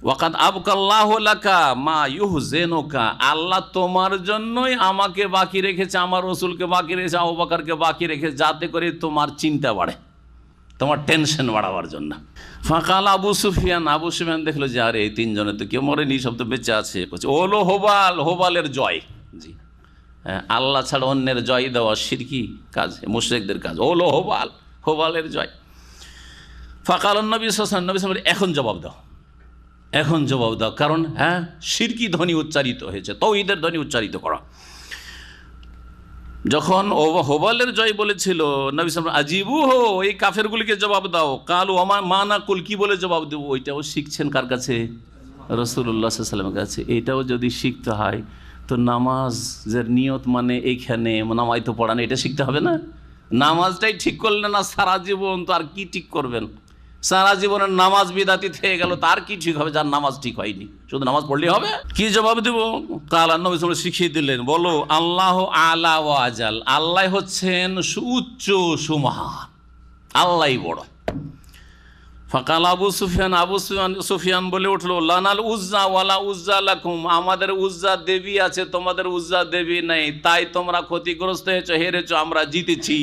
ওয়াকাদ আবকাল্লাহু লাকা মা ইউহজিনুকা, আল্লাহ তোমার জন্যই আমাকে বাকি রেখেছে, আমার রাসূলকে বাকি রেখেছে, আবু বকরকে বাকি রেখেছে, যাতে করে তোমার চিন্তা বাড়ে, তোমার টেনশন বাড়াবার জন্য। ফাকাল আবু সুফিয়ান, আবু সুফিয়ান দেখলো যে আরে এই তিনজনে তো কেউ মরেনি, সব তো বেঁচে আছে। ওলো হোবাল, হোবালের জয়। জি হ্যাঁ, আল্লাহ ছাড়া অন্যের জয় দেওয়া শিরকি কাজ, মুশরিকদের কাজ। ওলো হোবাল, হোবালের জয়। ফাকাল নবী সাল্লাল্লাহু আলাইহি ওয়াসাল্লাম, এখন জবাব দাও, এখন জবাব দাও, কারণ হ্যাঁ শিরকি ধ্বনি উচ্চারিত হয়েছে, তাওহীদের ধ্বনি উচ্চারিত করা। যখন হোবালের জয় বলেছিল নবী সাল্লাল্লাহু আলাইহি ওয়াসাল্লাম, আজিবু হো, এই কাফেরগুলিকে জবাব দাও। কালু মা নাকুল, কি বলে জবাব দেবো? ওইটাও শিখছেন কার কাছে? রাসূলুল্লাহ সাল্লাল্লাহু আলাইহি ওয়াসাল্লামের কাছে। এটাও যদি শিখতে হয় তো নামাজের নিয়ত মানে এইখানে নামাজ তো পড়ানো, এটা শিখতে হবে না? নামাজটাই ঠিক করলেন না সারা জীবন, তো আর কি ঠিক করবেন? সারা জীবনের নামাজ বিদাতি থেকে গেল, তার কি ঠিক হবে যার নামাজ ঠিক হয়নি? শুধু নামাজ পড়লেই হবে? কি জবাব দেব? কাল নবী সাল্লাল্লাহু আলাইহি ওয়াসাল্লাম শিখিয়ে দিলেন, বলো আল্লাহ আলা ওয়া আজাল, আল্লাহ হচ্ছেন সুউচ্চ সুমহান, আল্লাহই বড়। ফাকাল আবু সুফিয়ান বলে উঠলো, লানাল উজ্জা ওয়ালা উজ্জা লাকুম, আমাদের উজ্জা দেবী আছে, তোমাদের উজ্জা দেবী নেই, তাই তোমরা ক্ষতিগ্রস্ত হয়েছো, হেরেছো, আমরা জিতেছি।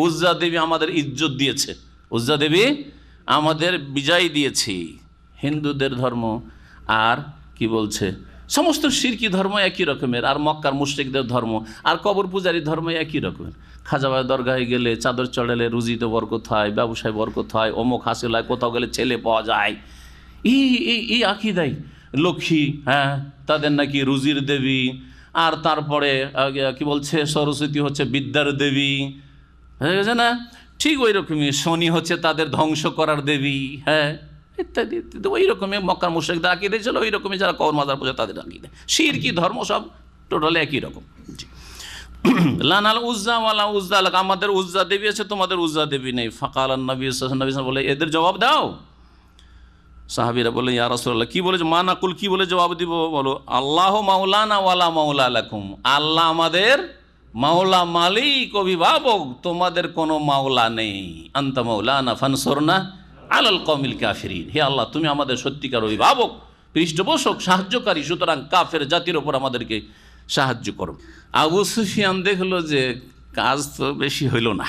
উজ্জা দেবী আমাদের ইজ্জত দিয়েছে, উজ্জা দেবী আমাদের বিজয় দিয়েছি। হিন্দুদের ধর্ম আর কি বলছে, সমস্ত শিরকি ধর্ম একই রকমের, আর মক্কার মুশরিকদের ধর্ম আর কবর পূজারী ধর্ম একই রকমের। খাজাবাই দরগাহে গেলে চাদর চড়ালে রুজিতে বরকত হয়, ব্যবসায় বরকত হয়, অমুক হাসিল হয়, কোথাও গেলে ছেলে পাওয়া যায়, এই আকিদাই লক্ষ্মী, হ্যাঁ তাদের নাকি রুজির দেবী। আর তারপরে কি বলছে, সরস্বতী হচ্ছে বিদ্যার দেবী, হয়ে গেছে না? ঠিক ওই রকমই শনি হচ্ছে তাদের ধ্বংস করার দেবী, হ্যাঁ ইত্যাদি ইত্যাদি। ওই রকমই মক্কার মুশরিকদের আকীদা ছিল, ওই রকমই যারা কবর মাজার পূজা তাদের আকীদা। শিরকি ধর্ম সব টোটালি একই রকম। লানাল উজ্জা ওয়ালা উজ্জা লাক, আমাদের উজ্জা দেবী আছে, তোমাদের উজ্জা দেবী নেই। ফাকাল নবী সাল্লাল্লাহু আলাইহি ওয়াসাল্লাম বলে, এদের জবাব দাও। সাহাবীরা বলে, ইয়া রাসূলুল্লাহ, কি বলে মা নাকুল, কি বলে জবাব দিব? বলো আল্লাহু মাওলানা ওয়ালা মাওলা লাকুম, আল্লাহ আমাদের মাওলা, মালিক, অভিভাবক, তোমাদের কোনো মাওলা নেই। আনতা মাওলানা ফানসুরনা আলাল কওমিল কাফিরিন, হে আল্লাহ তুমি আমাদের সত্যিকার অভিভাবক, পৃষ্ঠপোষক, সাহায্যকারী, সুতরাং কাফের জাতির ওপর আমাদেরকে সাহায্য করো। আবু সুফিয়ান দেখলো যে কাজ তো বেশি হইল না,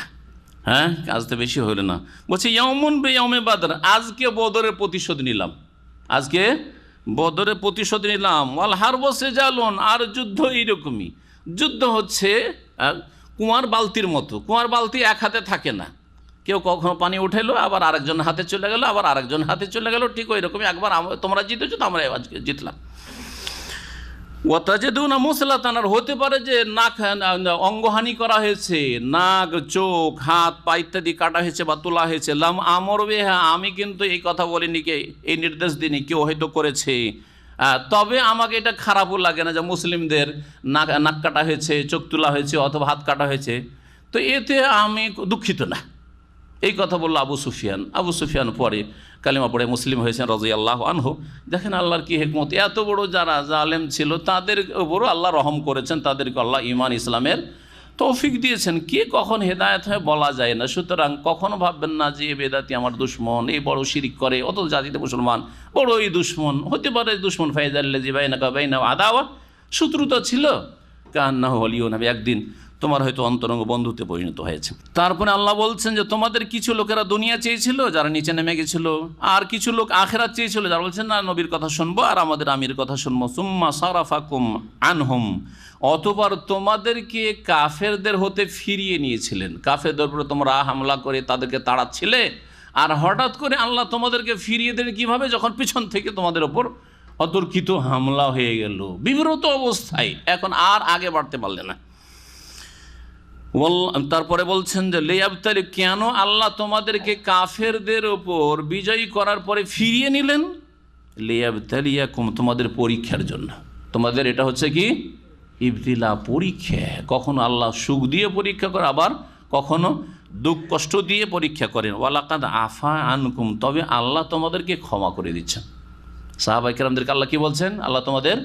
হ্যাঁ কাজ তো বেশি হইল না। বলছে ইয়াউমুন বিয়াউমে বাদর, আজকে বদরের প্রতিশোধ নিলাম, আজকে বদরের প্রতিশোধ নিলাম। ওয়াল হারবু সিজালুন, আর যুদ্ধ এইরকমই। যুদ্ধ হচ্ছে কুয়ার বালতির মতো, কুয়ার বালতি এক হাতে থাকে না, কেউ কখনো পানি উঠাইলো আবার আরেকজন হাতে চলে গেল, আবার আরেকজন হাতে চলে গেল, ঠিক ওই রকমই। একবার তোমরা জিতেছো তো আমরা আজকে জিতলাম। ওয়াতাজিদুনা মুসলাতান, আর হতে পারে যে নাক অঙ্গহানি করা হয়েছে, নাক, চোখ, হাত, পা ইত্যাদি কাটা হয়েছে বা তোলা হয়েছে। লাম আমর বিহা, আমি কিন্তু এই কথা বলিনি, কে এই নির্দেশ দিইনি, কেউ হয়তো করেছে। তবে আমাকে এটা খারাপও লাগে না যে মুসলিমদের নাক কাটা হয়েছে, চোখ তোলা হয়েছে অথবা হাত কাটা হয়েছে, তো এতে আমি দুঃখিত না। এই কথা বললো আবু সুফিয়ান। আবু সুফিয়ান পরে কালিমা পড়ে মুসলিম হয়েছেন রাদিয়াল্লাহু আনহু। দেখেন আল্লাহর কি হিকমত, এত বড় যারা জালেম ছিল তাদের উপরও আল্লাহ রহম করেছেন, তাদেরকে আল্লাহ ঈমান ইসলামের তৌফিক দিয়েছেন। কে কখন হেদায়েত হয় বলা যায় না, সুতরাং কখনো ভাববেন না যে এ বেদাতি আমার দুশ্মন, এই বড় শিরিক করে, অত জাতিতে মুসলমান বড়ই দুশ্মন। হতে পারে দুশ্মন ফাইজাল্লাযী বাইনাকা বাইনাহু আদাওয়া, শত্রুতা ছিল, কান্নাহু ওয়ালিয়ুন, একদিন তোমার হয়তো অন্তরঙ্গ বন্ধুতে পরিণত হয়েছে। তারপরে আল্লাহ বলছেন যে তোমাদের কিছু লোকেরা দুনিয়া চেয়েছিল, যারা নিচে নেমে গেছিল, আর কিছু লোক আখিরাত চেয়েছিল, যারা বলছেন না নবীর কথা শুনবো আর আমাদের আমির কথা শুনবো। সুম্মা সারাফাকুম আনহুম, অতঃপর তোমাদেরকে কাফেরদের হতে ফিরিয়ে নিয়েছিলেন। কাফেরদের উপরে তোমরা হামলা করে তাদেরকে তাড়াচ্ছিলে, আর হঠাৎ করে আল্লাহ তোমাদেরকে ফিরিয়ে দেন কিভাবে? যখন পিছন থেকে তোমাদের ওপর অতর্কিত হামলা হয়ে গেল, বিব্রত অবস্থায়, এখন আর আগে বাড়তে পারলে না। তারপরে বলছেন যে লিয়াবতালি, কেন আল্লাহ তোমাদেরকে কাফেরদের ওপর বিজয়ী করার পরে ফিরিয়ে নিলেন? লিয়াবতালিয়াকুম, তোমাদের পরীক্ষার জন্য। তোমাদের এটা হচ্ছে কি ইবতিলা, পরীক্ষা। কখনো আল্লাহ সুখ দিয়ে পরীক্ষা করে, আবার কখনো দুঃখ কষ্ট দিয়ে পরীক্ষা করেন। ওয়ালাকাদ আফা আনকুম, তবে আল্লাহ তোমাদেরকে ক্ষমা করে দিচ্ছেন। সাহাবায়ে কেরামদেরকে আল্লাহ কি বলছেন? আল্লাহ তোমাদের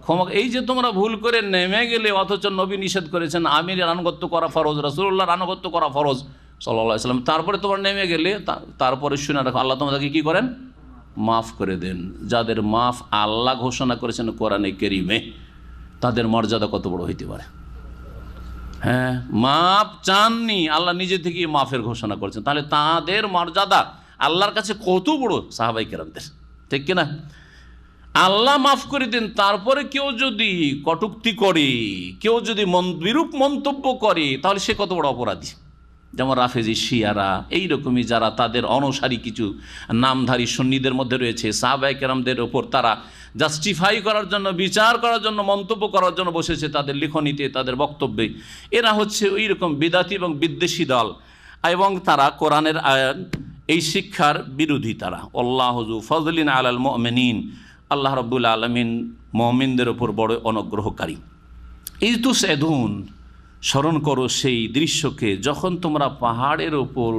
ক্ষমা, এই যে তোমরা ভুল করে নেমে গেলে, অথচ নবী নিষেধ করেছেন আমিরের আনুগত্য করা ফরজ, রাসূলুল্লাহর আনুগত্য করা ফরজ সাল্লাল্লাহু আলাইহি ওয়াসাল্লাম, তারপরে তোমরা নেমে গেলে, তারপরে শুনে রাখো আল্লাহ তোমাদেরকে কি করেন? মাফ করে দেন। যাদের মাফ আল্লাহ ঘোষণা করেছেন কোরআনে কারীমে, তাদের মর্যাদা কত বড় হইতে পারে। হ্যাঁ, মাফ চাননি, আল্লাহ নিজে থেকে মাফের ঘোষণা করেছেন, তাহলে তাদের মর্যাদা আল্লাহর কাছে কত বড়, সাহাবায়ে কেরামদের, ঠিক কিনা? আল্লাহ মাফ করে দেন, তারপরে কেউ যদি কটূক্তি করে, কেউ যদি বিরূপ মন্তব্য করে, তাহলে সে কত বড় অপরাধী। যেমন রাফেজি, শিয়ারা, এইরকমই যারা তাদের অনুসারী কিছু নামধারী সুন্নিদের মধ্যে রয়েছে, সাহাবায়ে কেরামদের ওপর তারা জাস্টিফাই করার জন্য, বিচার করার জন্য, মন্তব্য করার জন্য বসেছে তাদের লিখনীতে, তাদের বক্তব্যে। এরা হচ্ছে ওই রকম বিদাতি এবং বিদ্বেষী দল, এবং তারা কোরআনের এই শিক্ষার বিরোধী। তারা আল্লাহু যু ফজলিন আলাল মুমিনিন, আল্লাহ রাব্বুল আলামিন মুমিনদের ওপর বড় অনুগ্রহকারী। ইতুসএদুন, স্মরণ করো সেই দৃশ্যকে যখন তোমরা পাহাড়ের ওপর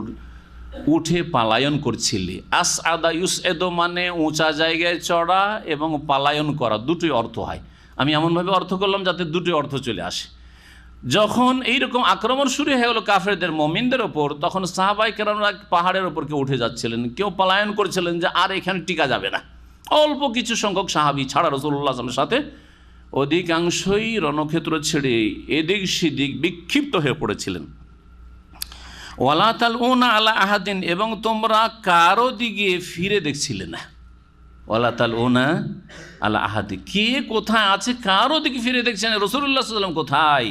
উঠে পালায়ন করছিলে। আসআদা ইউসএদু মানে উঁচা জায়গায় চড়া এবং পালায়ন করা, দুটোই অর্থ হয়। আমি এমনভাবে অর্থ করলাম যাতে দুটোই অর্থ চলে আসে। যখন এইরকম আক্রমণ শুরু হয়ে গেল কাফেরদের মুমিনদের ওপর, তখন সাহাবায়ে কেরামরা পাহাড়ের ওপর কেউ উঠে যাচ্ছিলেন, কেউ পালায়ন করছিলেন যে আর এখানে টিকা যাবে না। অল্প কিছু সংখ্যক সাহাবী ছাড়া রাসূলুল্লাহ সাল্লাল্লাহু আলাইহি ওয়াসাল্লামের সাথে অধিকাংশই রণক্ষেত্র ছেড়ে এদিক সেদিক বিক্ষিপ্ত হয়ে পড়েছিলেন। ওয়ালা তালউনা আলা আহাদিন, এবং তোমরা কারো দিকে ফিরে দেখছিলে না। ওয়ালা তালউনা আলা আহাদি, কে কোথায় আছে কারো দিকে ফিরে দেখছেন। রাসূলুল্লাহ সাল্লাল্লাহু আলাইহি ওয়াসাল্লাম কোথায়,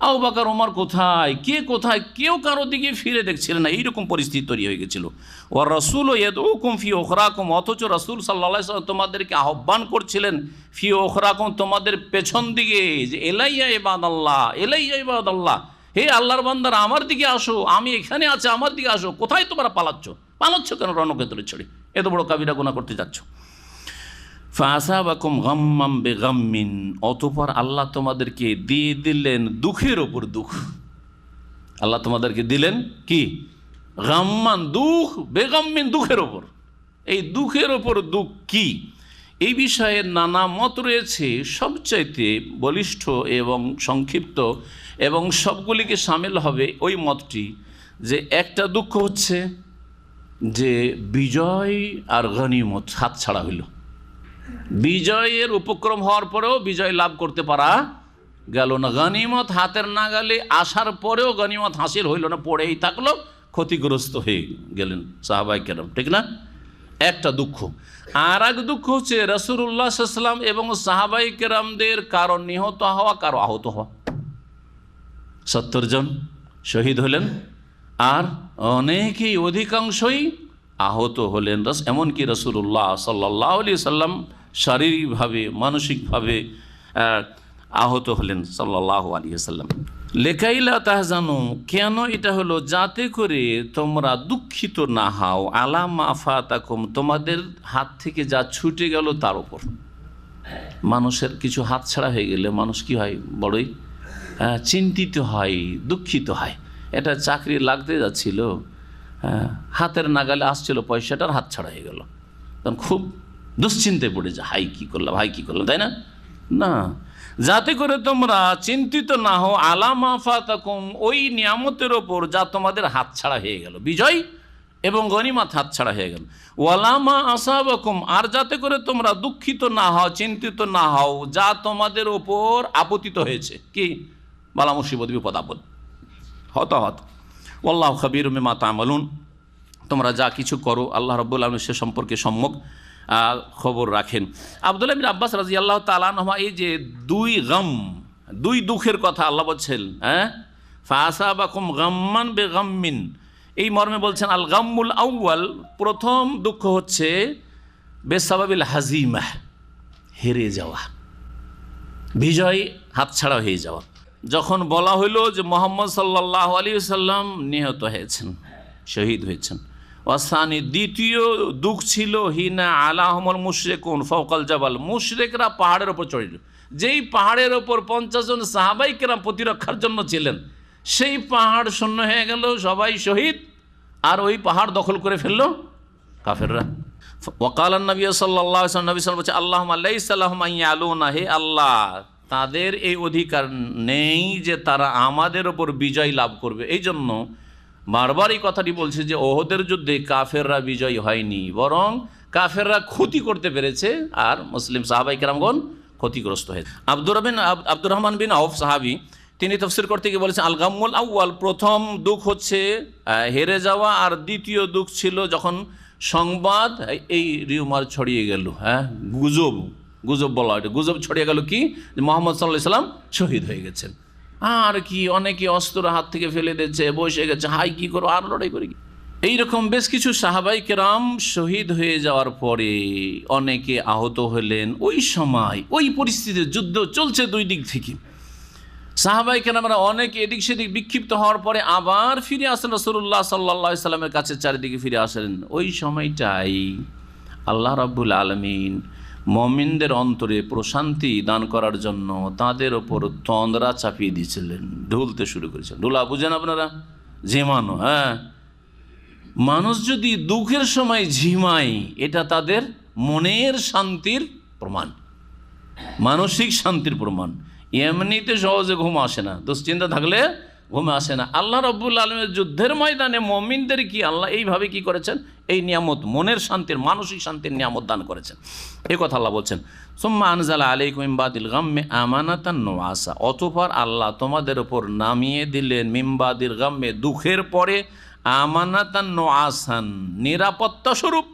আবু বকর ওমর কোথায়, কে কোথায়, কেউ কারো দিকে ফিরে দেখছিলেন না। এইরকম পরিস্থিতি তৈরি হয়ে গেছিল। ওয়া রাসূলু ইয়াদউকুম ফি উখরাকুম, অথচ রাসূল সাল্লাল্লাহু আলাইহি ওয়াসাল্লাম তোমাদেরকে আহ্বান করছিলেন ফি উখরাকুম, তোমাদের পেছন দিকে, যে এলাইয়া ইবাদাল্লাহ, এলাইয়া ইবাদাল্লাহ, হে আল্লাহর বান্দারা আমার দিকে আসো, আমি এখানে আছি, আমার দিকে আসো। কোথায় তোমরা পালাচ্ছ কেন রণক্ষেত্রে ছেড়ে? এত বড় কাবিরা গুনাহ করতে যাচ্ছ। ফাসাবাকুম গাম্মাম বিগাম্মিন, অতঃপর আল্লাহ তোমাদেরকে দিয়ে দিলেন দুঃখের ওপর দুঃখ। আল্লাহ তোমাদেরকে দিলেন কি? গাম্মান, দুঃখ, বেগাম্মিন, দুঃখের ওপর। এই দুঃখের ওপর দুঃখ কি, এই বিষয়ে নানা মত রয়েছে। সবচাইতে বলিষ্ঠ এবং সংক্ষিপ্ত এবং সবগুলিকে সামিল হবে ওই মতটি যে একটা দুঃখ হচ্ছে যে বিজয় আর গনিমত হাতছাড়া হইল। বিজয়ের উপক্রম হওয়ার পরেও বিজয় লাভ করতে পারা গেল না, গনিমত হাতের নাগালে আসার পরেও গনিমত হাসিল হইল না, পড়েই থাকলো, ক্ষতিগ্রস্ত হয়ে গেলেন সাহাবায়ে কেরাম, ঠিক না? একটা দুঃখ। আর এক দুঃখ হচ্ছে রাসূলুল্লাহ সাল্লাল্লাহু আলাইহি ওয়াসাল্লাম এবং সাহাবায়ে কেরামদের কারো নিহত হওয়া, কারো আহত হওয়া। 70 জন শহীদ হলেন আর অনেকেই, অধিকাংশই আহত হলেন। এমনকি রাসূলুল্লাহ সাল্লাল্লাহু আলাইহি ওয়াসাল্লাম শারীরিকভাবে, মানসিকভাবে আহত হলেন সাল্লাল্লাহু আলাইহি ওয়াসাল্লাম। লেকাইলা তাহজানু, কেন এটা হলো? যাতে করে তোমরা দুঃখিত না হও, আলা মা ফাতাকুম, তোমাদের হাত থেকে যা ছুটে গেল তার উপর। মানুষের কিছু হাত ছাড়া হয়ে গেলে মানুষ কি হয়? বড়ই চিন্তিত হয়, দুঃখিত হয়। এটা চাকরি লাগতে যাচ্ছিল, হাতের নাগালে আসছিল, পয়সাটার হাত ছাড়া হয়ে গেল, তখন খুব দুশ্চিন্তায় পড়ে যায়, হাই কী করলাম, তাই না? না, যাতে করে তোমরা চিন্তিত না হও, আলা মা ফাতাকুম, ওই নিয়ামতের ওপর যা তোমাদের হাত ছাড়া হয়ে গেল, বিজয় এবং গনিমত হাত ছাড়া হয়ে গেল। ওয়ালা মা আসাবাকুম, আর যাতে করে তোমরা দুঃখিত না হও, চিন্তিত না হও, যা তোমাদের ওপর আপতিত হয়েছে। কি? বালা মুসিবত, বিপদ আপদ, হতাহত। আল্লাহু খাবীরুম বিমা তা'মালুন, তোমরা যা কিছু করো আল্লাহ রাব্বুল আলামিন সে সম্পর্কে সম্যক খবর রাখেন। আব্দুল্লাহ বিন আব্বাস রাদিয়াল্লাহু তাআলা আনহুমা, এই যে দুই দুঃখের কথা আল্লাহ বলছেন, ফাসাবাকুম গাম্মান বিগাম্মিন, এই মর্মে বলছেন আল গাম্মুল আউয়াল, প্রথম দুঃখ হচ্ছে বেসাবাবিল হাজিমা, হেরে যাওয়া, বিজয় হাতছাড়া হয়ে যাওয়া। যখন বলা হইল যে মুহাম্মদ সাল্লাল্লাহু আলাইহি ওয়াসাল্লাম নিহত হয়েছেন, শহীদ হয়েছেন। ওয়াসানি, দ্বিতীয় দুঃখ ছিল হিনা আলাহমল মুশরিকুন ফাওকাল জাবাল, মুশরিকরা পাহাড়ের ওপর চড়িল। যেই পাহাড়ের ওপর 50 জন সাহাবাই কেরাম প্রতিরক্ষার জন্য ছিলেন, সেই পাহাড় শূন্য হয়ে গেল, সবাই শহীদ, আর ওই পাহাড় দখল করে ফেললো কাফেররা। ওয়াকালান নবী সাল্লাল্লাহু আলাইহি ওয়াসাল্লাম, নবী সাল্লাল্লাহু আলাইহি ওয়াসাল্লাম বলছে আল্লাহুম্মা লাইসা লাহুম আন ইয়ালুনা, হে আল্লাহ তাদের এই অধিকার নেই যে তারা আমাদের ওপর বিজয় লাভ করবে। এই জন্য বারবার এই কথাটি বলছে যে ওহদের যুদ্ধে কাফেররা বিজয় হয়নি, বরং কাফেররা ক্ষতি করতে পেরেছে, আর মুসলিম সাহাবাই কেরামগণ ক্ষতিগ্রস্ত হয়েছে। আব্দুর রহমান বিন আউফ সাহাবী, তিনি তাফসীর করতে গিয়ে বলেছেন আল গাম্মুল আউয়াল, প্রথম দুঃখ হচ্ছে হেরে যাওয়া, আর দ্বিতীয় দুঃখ ছিল যখন সংবাদ এই রিউমার ছড়িয়ে গেল, গুজব বলা হয়, গুজব ছড়িয়ে গেল কি যে মুহাম্মদ সাল্লাল্লাহু আলাইহি ওয়াসাল্লাম শহীদ হয়ে গেছেন। আর কি অনেকে অস্ত্র হাত থেকে ফেলে দিচ্ছে, বসে গেছে, হাই কি করো, আর লড়াই করি। এইরকম বেশ কিছু সাহাবাই কেরাম শহীদ হয়ে যাওয়ার পরে অনেকে আহত হলেন। ওই সময় ওই পরিস্থিতিতে যুদ্ধ চলছে দুই দিক থেকে, সাহাবাই কেরামরা অনেকে এদিক সেদিক বিক্ষিপ্ত হওয়ার পরে আবার ফিরে আসেন রাসূলুল্লাহ সাল্লাল্লাহু আলাইহি ওয়াসাল্লামের কাছে, চারিদিকে ফিরে আসেন। ওই সময়টাই আল্লাহ রাব্বুল আলামিন মুমিনদের অন্তরে প্রশান্তি দান করার জন্য তাদের ওপর তন্দ্রা চাপিয়ে দিয়েছিলেন, ঢুলতে শুরু করেছিলেন। ঢুলা বুঝেন আপনারা? ঝিমানো। হ্যাঁ, মানুষ যদি দুঃখের সময় ঝিমায়, এটা তাদের মনের শান্তির প্রমাণ, মানসিক শান্তির প্রমাণ। এমনিতে সহজে ঘুম আসে না, দুশ্চিন্তা থাকলে ঘুমে আসে না। আল্লাহ রাব্বুল আলামিনের যুদ্ধের ময়দানে মুমিনদের কি আল্লাহ এইভাবে কি করেছেন, এই নিয়ামত, মনের শান্তির, মানসিক শান্তির নিয়ামত দান করেছেন। এই কথা আল্লাহ বলছেন সুম্মা আনজালা আলাইকুম মিন বাদিল গাম্মি আমানাতান নুআসা, অতঃপর আল্লাহ তোমাদের উপর নামিয়ে দিলেন মিন বাদিল গাম্মে, দুঃখের পরে, আমানাতান নুআসান, নিরাপত্তা স্বরূপ,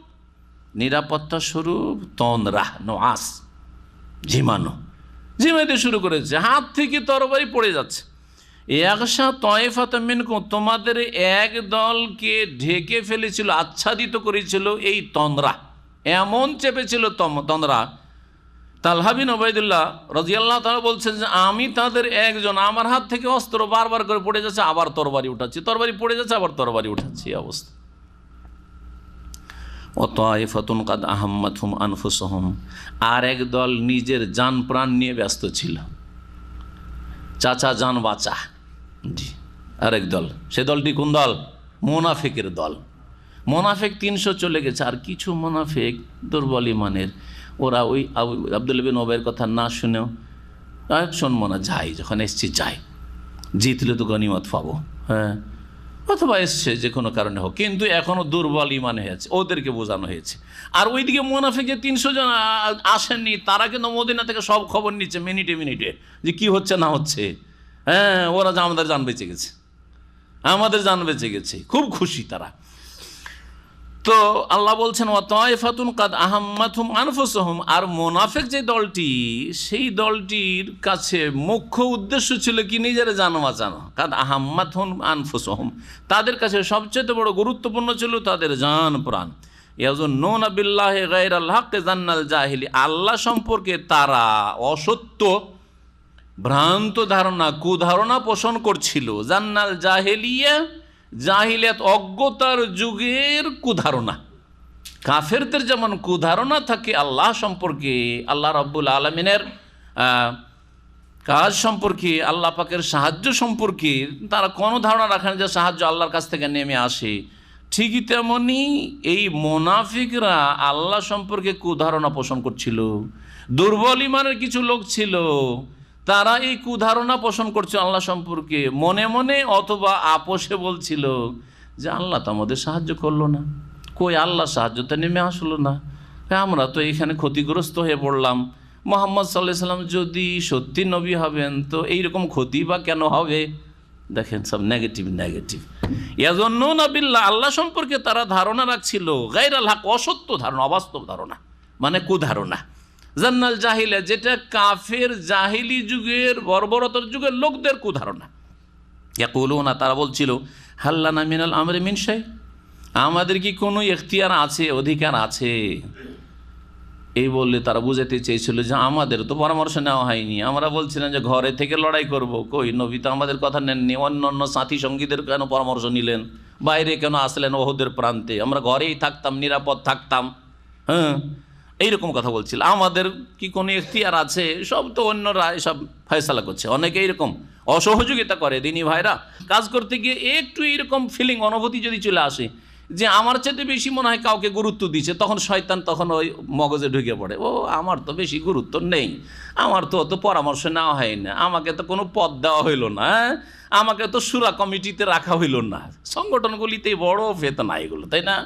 নিরাপত্তা স্বরূপ তন্দ্রা, নুআস ঝিমানো, ঝিমাইতে শুরু করেছে, হাত থেকে তরবারি পড়ে যাচ্ছে। ইয়াগশা তায়েফাতুম মিনকুম, তোমাদের এক দলকে ঢেকে ফেলেছিল, আচ্ছাদিত করেছিল এই তন্দ্রা, এমন চেপেছিল তন্দ্রা। তালহা বিন উবাইদুল্লাহ রাদিয়াল্লাহু তাআলা বলছেন যে আমি তাদের একজন, আমার হাত থেকে অস্ত্র বারবার করে পড়ে যাচ্ছে, আবার তরবারি উঠাচ্ছি, তরবারি পড়ে যাচ্ছে, আবার তরবারি উঠাচ্ছি, এই অবস্থা। ও তায়েফাতুন কাদ আহাম্মাতহুম আনফুসুহুম, আর এক দল নিজের জান প্রাণ নিয়ে ব্যস্ত ছিল, চাচা জান বাঁচা। জি, আরেক দল, সে দলটি কোন দল? মুনাফিকের দল। মুনাফিক 300 চলে গেছে, আর কিছু মুনাফিক দুর্বল ইমানের, ওরা ওই আব্দুল্লাহ বিন উবাইয়ের কথা না শুনেও শুনবো না, যাই, যখন এসছি যাই, জিতলে তো গনিমত পাবো, হ্যাঁ, অথবা এসছে যে কোনো কারণে হোক, কিন্তু এখনও দুর্বল ইমান হয়েছে, ওদেরকে বোঝানো হয়েছে। আর ওইদিকে মুনাফিক যে 300 জন আসেননি, তারা কিন্তু মদিনা থেকে সব খবর নিচ্ছে মিনিটে মিনিটে, যে কি হচ্ছে না হচ্ছে। হ্যাঁ, ওরা যে আমাদের জান বেঁচে গেছে, আমাদের জান বেঁচে গেছে, খুব খুশি তারা। তো আল্লাহ বলছেন ওয়া তায়েফাতুন কাদ আহাম্মাতহুম আনফুসুহুম, আর মুনাফিক যে দলটি, সেই দলটির কাছে মুখ্য উদ্দেশ্য ছিল কি, নিজের জান বাঁচানো। কাদ আহাম্মাতহুম আনফুসুহুম, তাদের কাছে সবচেয়ে বড় গুরুত্বপূর্ণ ছিল তাদের জান প্রাণ। ইয়াযুন্নুনা বিল্লাহি গায়রাল হাক্কি যান্নাল জাহিলি, আল্লাহ সম্পর্কে তারা অসত্য, ভ্রান্ত ধারণা, কুধারণা পোষণ করছিল। জান্নাল জাহিলিয়া, জাহিলিয়াত অজ্ঞতার যুগের কুধারণা। কাফেরদের যেমন কুধারণা থাকে আল্লাহ সম্পর্কে, আল্লাহ রাব্বুল আলামিনের কাজ সম্পর্কে, আল্লাহ পাকের সাহায্য সম্পর্কে তারা কোনো ধারণা রাখে না যে সাহায্য আল্লাহর কাছ থেকে নেমে আসে, ঠিকই তেমনি এই মুনাফিকরা আল্লাহ সম্পর্কে কুধারণা পোষণ করছিল। দুর্বল ইমানের কিছু লোক ছিল, তারা এই কুধারণা পোষণ করছে আল্লাহ সম্পর্কে, মনে মনে অথবা আপোষে বলছিল যে আল্লাহ তো আমাদের সাহায্য করলো না, কই আল্লাহ সাহায্যটা নেমে আসলো না, আমরা তো এখানে ক্ষতিগ্রস্ত হয়ে পড়লাম। মুহাম্মদ সাল্লাল্লাহু আলাইহি ওয়াসাল্লাম যদি সত্যি নবী হবেন তো এইরকম ক্ষতি বা কেন হবে? দেখেন, সব নেগেটিভ নেগেটিভ। ইয়াযুন্নুনা বিল্লাহ, আল্লাহ সম্পর্কে তারা ধারণা রাখছিল গায়রাল হক, অসত্য ধারণা, অবাস্তব ধারণা, মানে কুধারণা। জান্নাল জাহিলা, যেটা কাফের জাহিলি যুগের, বর্বরতার যুগের লোকদের কুধারণা। ইয়াকুলুনা, তারা বলছিল হাল্লানা মিনাল আমরি মিন শাই, আমাদের কি কোনো এখতিয়ার আছে, অধিকার আছে? এই বললে তারা বুঝাতে চেয়েছিল যে আমাদের তো পরামর্শ নেওয়া হয়নি, আমরা বলছিলাম যে ঘরে থেকে লড়াই করব। কই, নবী তো আমাদের কথা নেননি, অন্য অন্য সাথী সঙ্গীদের কেন পরামর্শ নিলেন? বাইরে কেন আসলেন ওহুদের প্রান্তে? আমরা ঘরেই থাকতাম, নিরাপদ থাকতাম। হ্যাঁ, এইরকম কথা বলছিল। আমাদের কি কোনো এখতিয়ার আছে? সব তো অন্যরা এসব ফয়সালা করছে। অনেকে এইরকম অসহযোগিতা করে। দিনী ভাইরা, কাজ করতে গিয়ে একটু এইরকম ফিলিং, অনুভূতি যদি চলে আসে যে আমার চাইতে বেশি মনে হয় কাউকে গুরুত্ব দিচ্ছে, তখন শয়তান তখন ওই মগজে ঢুকে পড়ে, ও আমার তো বেশি গুরুত্ব নেই, আমার তো অত পরামর্শ নেওয়া হয় না, আমাকে তো কোনো পদ দেওয়া হইল না, আমাকে তো সুরা কমিটিতে রাখা হইল না, সংগঠনগুলিতেই বড় ফেতনা এগুলো, তাই না?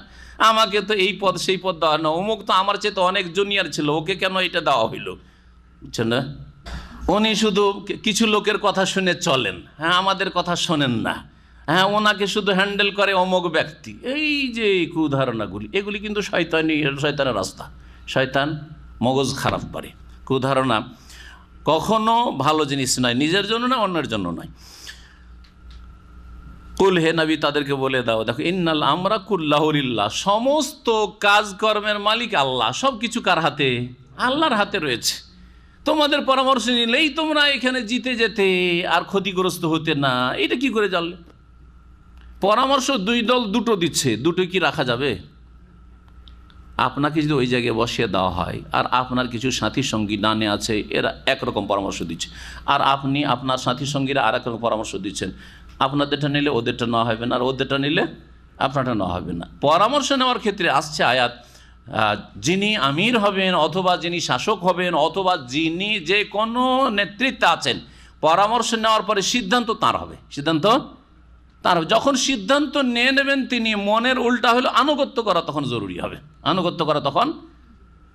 আমাকে তো এই পদ সেই পদ দেওয়া না, অমুক তো আমার চেয়ে তো অনেক জুনিয়র ছিল, ওকে কেন এটা দেওয়া হইল? বুঝছেন না? উনি শুধু কিছু লোকের কথা শুনে চলেন, হ্যাঁ, আমাদের কথা শোনেন না। হ্যাঁ, ওনাকে শুধু হ্যান্ডেল করে অমুক ব্যক্তি। এই যে কুধারণাগুলি, এগুলি কিন্তু শয়তানের রাস্তা। শয়তান মগজ খারাপ করে। কুধারণা কখনো ভালো জিনিস নয়, নিজের জন্য না, অন্যের জন্য নয়। কুল, হে নবী তাদেরকে বলে দাও, দেখো, ইন্নাল আমরা কুল্লাহুলিল্লাহ, সমস্ত কাজকর্মের মালিক আল্লাহ। সব কিছু কার হাতে? আল্লাহর হাতে রয়েছে। তোমাদের পরামর্শ নিলেই তোমরা এখানে জিতে যেতে আর ক্ষতিগ্রস্ত হতে না, এটা কি করে জানলে? পরামর্শ দুই দল দুটো দিচ্ছে, দুটো কি রাখা যাবে? আপনাকে যদি ওই জায়গায় বসিয়ে দেওয়া হয় আর আপনার কিছু সাথী সঙ্গী ডানে আছে, এরা একরকম পরামর্শ দিচ্ছে, আর আপনি আপনার সাথী সঙ্গীরা আর একরকম পরামর্শ দিচ্ছেন, আপনাদেরটা নিলে ওদেরটা নেওয়া হবে না, আর ওদেরটা নিলে আপনারটা নেওয়া হবে না। পরামর্শ নেওয়ার ক্ষেত্রে আসছে আয়াত, যিনি আমির হবেন অথবা যিনি শাসক হবেন অথবা যিনি যে কোনো নেতৃত্বে আছেন, পরামর্শ নেওয়ার পরে সিদ্ধান্ত তাঁর হবে। সিদ্ধান্ত তার যখন সিদ্ধান্ত নিয়ে নেবেন তিনি, মনের উল্টা হলো আনুগত্য করা তখন জরুরি হবে। আনুগত্য করা তখন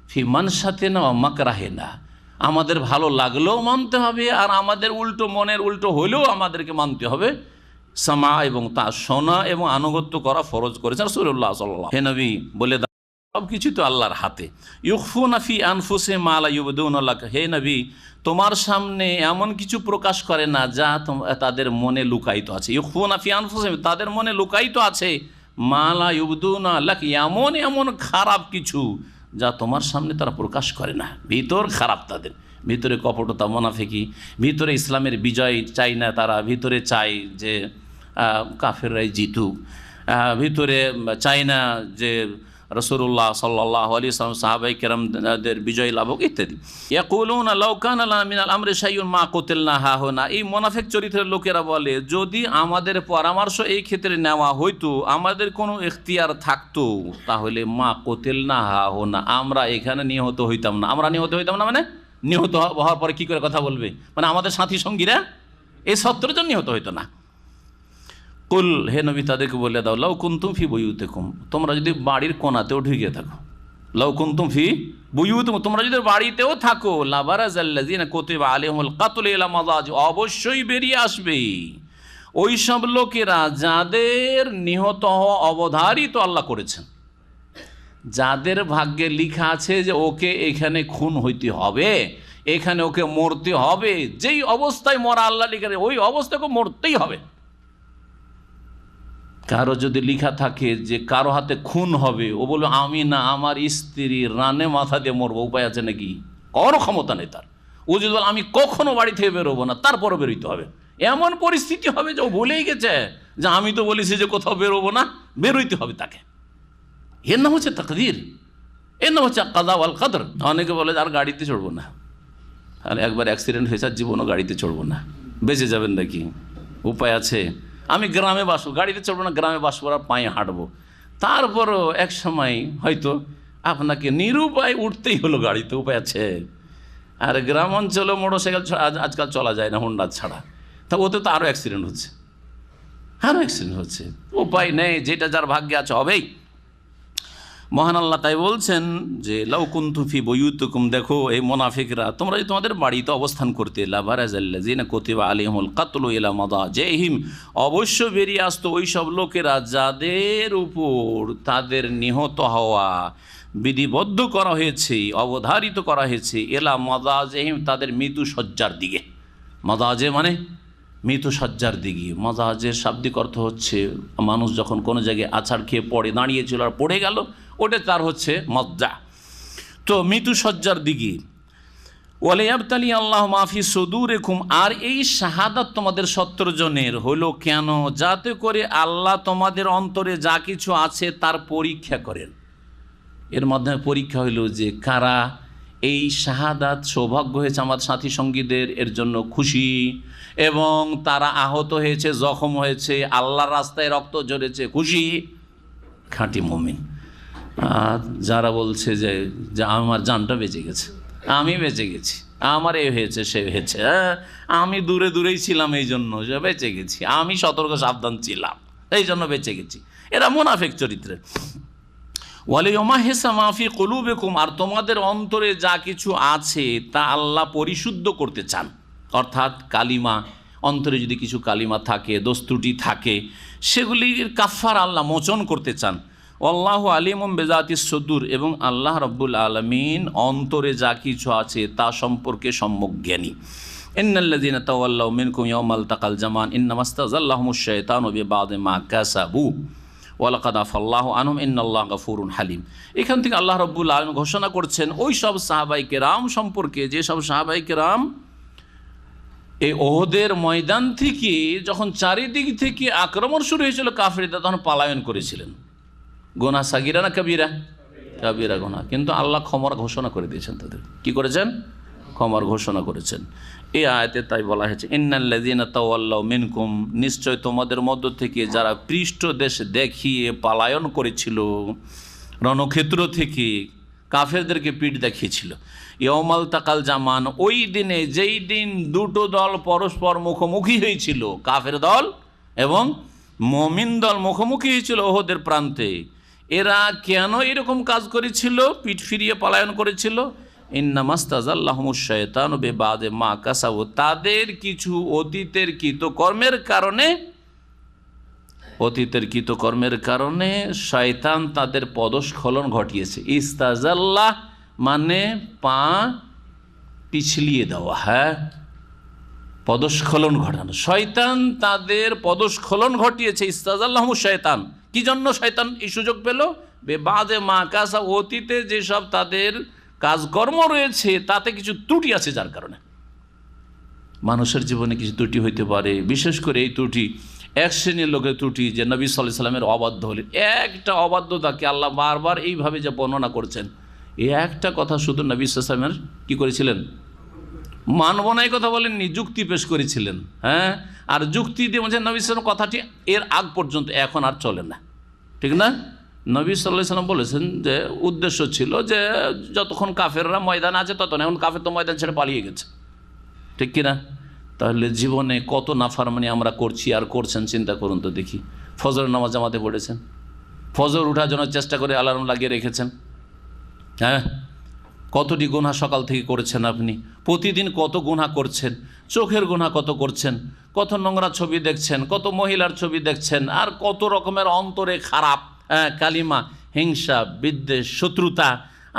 ফি মানসাতে না মাকরাহে না, আমাদের ভালো লাগলেও মানতে হবে, আর আমাদের উল্টো, মনের উল্টো হলেও আমাদেরকে মানতে হবে। সামা এবং তা শোনা এবং আনুগত্য করা ফরজ করেছেন রাসূলুল্লাহ সাল্লাল্লাহু আলাইহি ওয়াসাল্লাম। হে নবী বলে দাও, সব কিছু তো আল্লাহর হাতে। ইউখফুনা ফি আনফুসিহিম মা লা ইউবদুনা লাক, হে নবী তোমার সামনে এমন কিছু প্রকাশ করে না যা তাদের মনে লুকায়িত আছে। ইউখফুনা ফি আনফুসিহিম, তাদের মনে লুকায়িত আছে, মা লা ইউবদুনা লাক, এমন এমন খারাপ কিছু যা তোমার সামনে তারা প্রকাশ করে না। ভিতর খারাপ তাদের, ভিতরে কপটতা, মুনাফিকি, ভিতরে ইসলামের বিজয় চাই না তারা, ভিতরে চাই যে কাফেররাই জিতুক, ভিতরে চাই না যে রাসূলুল্লাহ সাল্লাল্লাহু আলাইহি ওয়াসাল্লাম সাহাবায়ে কেরামদের বিজয় লাভ হোক ইত্যাদি। ইয়াকুলুনা লাউ কানা লানা মিনাল আমরি শাইউন মা কুতিলনা হাহুনা, এই মুনাফিক চরিত্রের লোকেরা বলে, যদি আমাদের পরামর্শ এই ক্ষেত্রে নেওয়া হইতো, আমাদের কোনো এখতিয়ার থাকতো, তাহলে মা কুতিলনা হাহুনা, আমরা এখানে নিহত হইতাম না। আমরা নিহত হইতাম না মানে নিহত হওয়ার পরে কি করে কথা বলবে? মানে আমাদের সাথী সঙ্গীরা এই সত্যের জন্য নিহত হইতো না। কুল, হে নবী তাদেরকে বলে দাও, লাউ কুনতুম ফি বুয়ুতিকুম, তোমরা যদি বাড়ির কোণাতেও ঢুকে থাকো, লাউ কুনতুম ফি বুয়ুতিকুম, তোমরা যদি বাড়িতেও থাকো, লাবারাজাল্লাযিনা কুতিবা আলাইহিমুল কাতলু ইলা মাযাজি, অবশ্যই বেরিয়ে আসবে ওই সব লোকেরা যাদের নিহত হওয়া অবধারিত আল্লাহ করেছেন, যাদের ভাগ্যে লেখা আছে যে ওকে এখানে খুন হইতে হবে, এখানে ওকে মরতে হবে, যেই অবস্থায় মরা আল্লাহ লিখে ওই অবস্থায় ওকে মরতেই হবে। কারো যদি লেখা থাকে যে কারো হাতে খুন হবে, ও বলবে আমি না, আমার স্ত্রী রানে মাথা দিয়ে মরবো, উপায় আছে নাকি? কোনো ক্ষমতা নেই তার। ও যদি বলে আমি কখনো বাড়ি থেকে বেরোবো না, তারপরও বেরোইতে হবে। এমন পরিস্থিতি হবে যে ও ভুলেই গেছে যে আমি তো বলেছি যে কোথাও বেরোবো না, বেরোইতে হবে তাকে। এর নাম হচ্ছে তাকদীর, এর নাম হচ্ছে কাযা ওয়াল কদর। অনেকে বলে আর গাড়িতে চড়বো না, আর একবার অ্যাক্সিডেন্ট হয়েছে, আর জীবনও গাড়িতে চড়বো না, বেঁচে যাবেন নাকি? উপায় আছে। আমি গ্রামে বাসবো, গাড়িতে চড়বো না, গ্রামে বাসবো আর পায়ে হাঁটবো। তারপরও এক সময় হয়তো আপনাকে নিরুপায় উঠতেই হলো গাড়িতে, উপায় আছে। আর গ্রাম অঞ্চলে মোটরসাইকেল আজকাল চলা যায় না হোন্ডা ছাড়া, তা ওতে তো আরও অ্যাক্সিডেন্ট হচ্ছে, আরও অ্যাক্সিডেন্ট হচ্ছে। উপায় নেই, যেটা যার ভাগ্যে আছে হবেই। মহান আল্লাহ তাই বলছেন যে লাউ কুনতুম ফি বুয়ুতিকুম, দেখো এই মুনাফিকরা তোমরা যদি তোমাদের বাড়িতে অবস্থান করতে, লাবারাজাল্লাযিনা কুতিবা আলাইহিমুল কাতলু ইলা মাযাজিহিম, অবশ্য বেরিয়ে আসতো ওই সব লোকেরা যাদের উপর তাদের নিহত হওয়া বিধিবদ্ধ করা হয়েছে, অবধারিত করা হয়েছে, ইলা মাযাজিহিম, তাদের মৃত্যু শয্যার দিকে। মাযাজে মানে মৃতসজ্জার দিকে। মাজাজের শাব্দিক অর্থ হচ্ছে মানুষ যখন কোনো জায়গায় আছাড় খেয়ে পড়ে, দাঁড়িয়েছিল আর পড়ে গেল, ওটা তার হচ্ছে মজ্জা। তো মৃত্যুসজ্জার দিকে ওয়ালিয়াবতালি আল্লাহ মাফি সুদুরিকুম, আর এই শাহাদাত তোমাদের 70 জনের হলো কেন? যাতে করে আল্লাহ তোমাদের অন্তরে যা কিছু আছে তার পরীক্ষা করেন। এর মাধ্যমে পরীক্ষা হইল যে কারা এই শাহাদাত সৌভাগ্য হয়েছে আমার সাথী সঙ্গীদের, এর জন্য খুশি, এবং তারা আহত হয়েছে, জখম হয়েছে, আল্লাহর রাস্তায় রক্ত ঝরেছে, খুশি, খাঁটি মুমিন। আর যারা বলছে যে আমার জানটা বেঁচে গেছে, আমি বেঁচে গেছি, আমার এ হয়েছে সে হয়েছে, আমি দূরে দূরেই ছিলাম এই জন্য বেঁচে গেছি, আমি সতর্ক সাবধান ছিলাম এই জন্য বেঁচে গেছি, এরা মুনাফিক চরিত্রের। ওয়ালিয়ুমাহিসা মাফি কুলুবিকুম, আর তোমাদের অন্তরে যা কিছু আছে তা আল্লাহ পরিশুদ্ধ করতে চান। অর্থাৎ কালিমা, অন্তরে যদি কিছু কালিমা থাকে, দোষ ত্রুটি থাকে, সেগুলির কাফার আল্লাহ মোচন করতে চান। আল্লাহু আলিমুম বিজাতিস সুদূর, এবং আল্লাহ রাব্বুল আলামিন অন্তরে যা কিছু আছে তা সম্পর্কে সম্যক জ্ঞানী। ইন্নাল্লাযীনা তাওয়াল্লাউ মিনকুম ইয়াওমাল তাকাল জামান ইন্নামাস্তাযাল্লাহুমুশ শাইতানু বিবাদি মা কাসাবু ওয়ালাকাদ আফাল্লাহু আনহুম ইন্নাল্লাহা গফুরুন হালিম। এখান থেকে আল্লাহ রাব্বুল আলামিন ঘোষণা করছেন ওই সব সাহাবায়ে কেরাম সম্পর্কে, যে সব সাহাবায়ে কেরাম এই ওহদের ময়দান থেকে যখন চারিদিক থেকে আক্রমণ শুরু হয়েছিল কাফেররা, তখন পলায়ন করেছিলেন। গোনা সাগিরা না কাবিরা? কাবিরা গোনা, কিন্তু আল্লাহ ক্ষমার ঘোষণা করে দিয়েছেন তাদের। কি করেছেন? ক্ষমার ঘোষণা করেছেন। এই আয়াতে তাই বলা হয়েছে ইন্নাল্লাযীনা তাওয়াল্লাউ মিনকুম, নিশ্চয় তোমাদের মধ্য থেকে যারা পৃষ্ঠদেশ দেখিয়ে পলায়ন করেছিল, রণক্ষেত্র থেকে কাফেরদেরকে পিঠ দেখিয়েছিল, ইয়াউমাল তাকাল জামান, ওই দিনে যেই দিন দুটো দল পরস্পর মুখোমুখি হয়েছিল, কাফের দল এবং মুমিন দল মুখোমুখি হয়েছিল ওহদের প্রান্তে, এরা কেন এরকম কাজ করেছিল, পিঠ ফিরিয়ে পলায়ন করেছিল? ইন্নামাস্তাযাল্লাহুমুশ শাইতানু বিবাদি মা কাসাবু, তাদের কিছু অতীতের কৃতকর্মের কারণে শয়তান তাদের পদস্খলন ঘটিয়েছে। ইস্তাজাল্লাহ মানে পা পিছলিয়ে দেওয়া, হ্যাঁ, পদস্খলন ঘটানো। শয়তান তাদের পদস্খলন ঘটিয়েছে। ইস্তাজাল্লাহুমুশ শাইতান, কি জন্য শয়তান এই সুযোগ পেল? বিবাদে মা কাসাবু, অতীতে যেসব তাদের কাজকর্ম রয়েছে তাতে কিছু ত্রুটি আছে, যার কারণে মানুষের জীবনে কিছু ত্রুটি হইতে পারে। বিশেষ করে এই ত্রুটি এক শ্রেণীর লোকের ত্রুটি, যে নবী সাল্লাল্লাহু আলাইহি ওয়াসাল্লামের অবাধ্য হলেন। একটা অবাধ্যতাকে আল্লাহ বারবার এইভাবে যে বর্ণনা করছেন, এই একটা কথা শুধু নবী সাল্লাল্লাহু আলাইহি ওয়াসাল্লামের কী করেছিলেন? মানব না এই কথা বলেননি, যুক্তি পেশ করেছিলেন। হ্যাঁ, আর যুক্তি দিয়ে বলছেন নবী সাল্লাল্লাহু আলাইহি ওয়াসাল্লাম কথাটি এর আগ পর্যন্ত, এখন আর চলে না, ঠিক না? নবী সাল্লাল্লাহু আলাইহি ওয়াসাল্লাম বলেছেন যে উদ্দেশ্য ছিল যে যতক্ষণ কাফেররা ময়দানে আছে ততক্ষণ, এখন কাফের তো ময়দান ছেড়ে পালিয়ে গেছে, ঠিক কিনা? তাহলে জীবনে কত নাফরমানি আমরা করছি আর করছেন, চিন্তা করুন তো দেখি। ফজর নামাজ জামাতে পড়েছেন, ফজর উঠার জন্য চেষ্টা করে অ্যালার্ম লাগিয়ে রেখেছেন, হ্যাঁ, কতটি গুনাহ সকাল থেকে করেছেন আপনি, প্রতিদিন কত গুনাহ করছেন, চোখের গুনাহ কত করছেন, কত নোংরা ছবি দেখছেন, কত মহিলার ছবি দেখছেন, আর কত রকমের অন্তরে খারাপ কালিমা, হিংসা, বিদ্বেষ, শত্রুতা,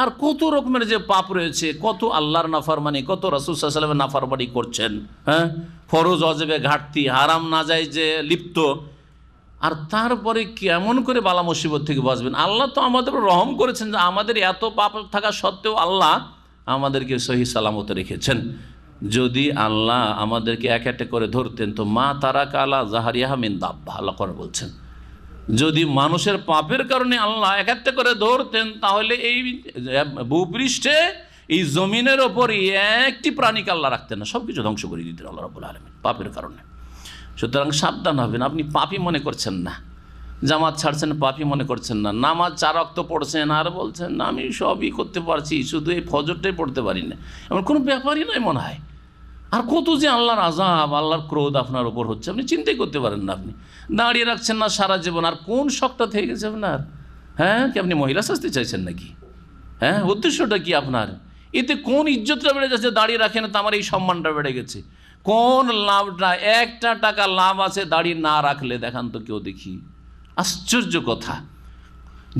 আর কত রকমের যে পাপ রয়েছে, কত আল্লাহর নাফরমানি, কত রাসূল সাল্লাল্লাহু আলাইহি ওয়াসাল্লামের নাফরমানি করছেন, হ্যাঁ, ফরজ ওয়াজিবে ঘাটতি, হারাম নাজায়েজে লিপ্ত, আর তারপরে কেমন করে বালা মুসিবত থেকে বাঁচবেন? আল্লাহ তো আমাদের রহম করেছেন যে আমাদের এত পাপ থাকা সত্ত্বেও আল্লাহ আমাদেরকে সহি সালামত রেখেছেন। যদি আল্লাহ আমাদেরকে এক একটা করে ধরতেন তো মা তারাকা আলা যাহরিহা মিন দাব্বাহ, আল্লাহ করে বলছেন, যদি মানুষের পাপের কারণে আল্লাহ এক একটা করে ধরতেন তাহলে এই ভূপৃষ্ঠে, এই জমিনের ওপর একটি প্রাণীকে আল্লাহ রাখতেন না, সব কিছু ধ্বংস করে দিতেন আল্লাহ রাব্বুল আলামিন পাপের কারণে। সুতরাং সাবধান হবেন। আপনি পাপী মনে করছেন না, জামাত ছাড়ছেন পাপী মনে করছেন না, নামাজ 4 ওয়াক্ত পড়ছেন আর বলছেন না আমি সবই করতে পারছি, শুধু এই ফজরটাই পড়তে পারি না, এমন কোনো ব্যাপারই নয় মনে হয়। আর কত যে আল্লাহর আযাব, আল্লাহর ক্রোধ আপনার ওপর হচ্ছে, আপনি চিন্তাই করতে পারেন না। আপনি দাঁড়িয়ে রাখছেন না সারা জীবন, আর কোন শখটা থেকে গেছে আপনার? হ্যাঁ, কি আপনি মহিলা সাজতে চাইছেন নাকি? হ্যাঁ, উদ্দেশ্যটা কি আপনার? এতে কোন ইজ্জতটা বেড়ে যাচ্ছে? দাঁড়িয়ে রাখেন তো আমার এই সম্মানটা বেড়ে গেছে। কোন লাভটা? একটা টাকা লাভ আছে দাড়ি না রাখলে, দেখান তো কেউ দেখি। আশ্চর্য কথা।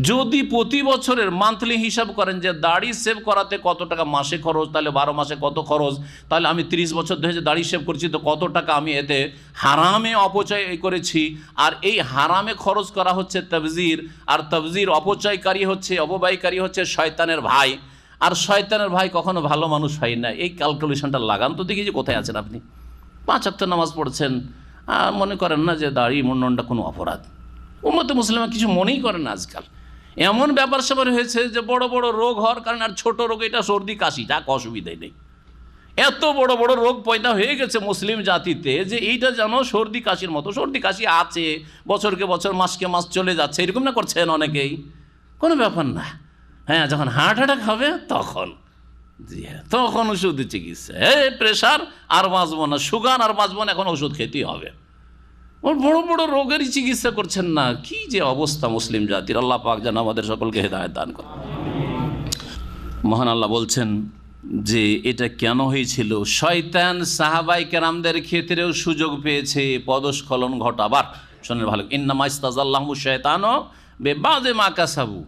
যদি প্রতি বছরের মান্থলি হিসাব করেন যে দাড়ি সেভ করাতে কত টাকা মাসে খরচ, তাহলে 12 মাসে কত খরচ, তাহলে আমি 30 বছর ধরে যে দাড়ি সেভ করছি তো কত টাকা আমি এতে হারামে অপচয় করেছি। আর এই হারামে খরচ করা হচ্ছে তাবজির, আর তাবজির অপচয়কারী হচ্ছে, অপব্যয়কারী হচ্ছে শয়তানের ভাই। আর শয়তানের ভাই কখনো ভালো মানুষ হয় না। এই ক্যালকুলেশনটা লাগান তো দেখি যে কোথায় আছেন আপনি। 5 ওয়াক্ত নামাজ পড়ছেন, মনে করেন না যে দাড়ি মুন্ডনটা কোনো অপরাধ। উম্মতে মুসলিমা কিছু মনেই করেন না। আজকাল এমন ব্যাপার স্যাপার হয়েছে যে বড় বড় রোগ হওয়ার কারণে, আর ছোট রোগ এটা সর্দি কাশি, যাক অসুবিধাই নেই। এত বড় বড় রোগ পয়দা হয়ে গেছে মুসলিম জাতিতে যে এইটা যেন সর্দি কাশির মতো। সর্দি কাশি আছে, বছরকে বছর মাসকে মাস চলে যাচ্ছে, এরকম না করছেন অনেকেই, কোনো ব্যাপার না। হ্যাঁ, যখন হার্ট অ্যাটাক হবে তখন, জি হ্যাঁ, তখন ওষুধ চিকিৎসা। প্রেশার আর বাঁচবো না, সুগার আর বাঁচবো না, এখন ওষুধ খেতেই হবে। ওর বড় বড় রোগেরই চিকিৎসা করছেন না। কি যে অবস্থা মুসলিম জাতির! আল্লাহ পাক যেন আমাদের সকলকে হেদায়েত দান করেন। মহান আল্লাহ বলছেন যে এটা কেন হয়েছিল। শয়তান সাহাবায়ে কেরামদের ক্ষেত্রেও সুযোগ পেয়েছে পদস্খলন ঘটাবার। শোনেন ভালো, ইন্নামা ইস্তাজাল্লাহু শায়তানু বিবাযি মা কাসাবু।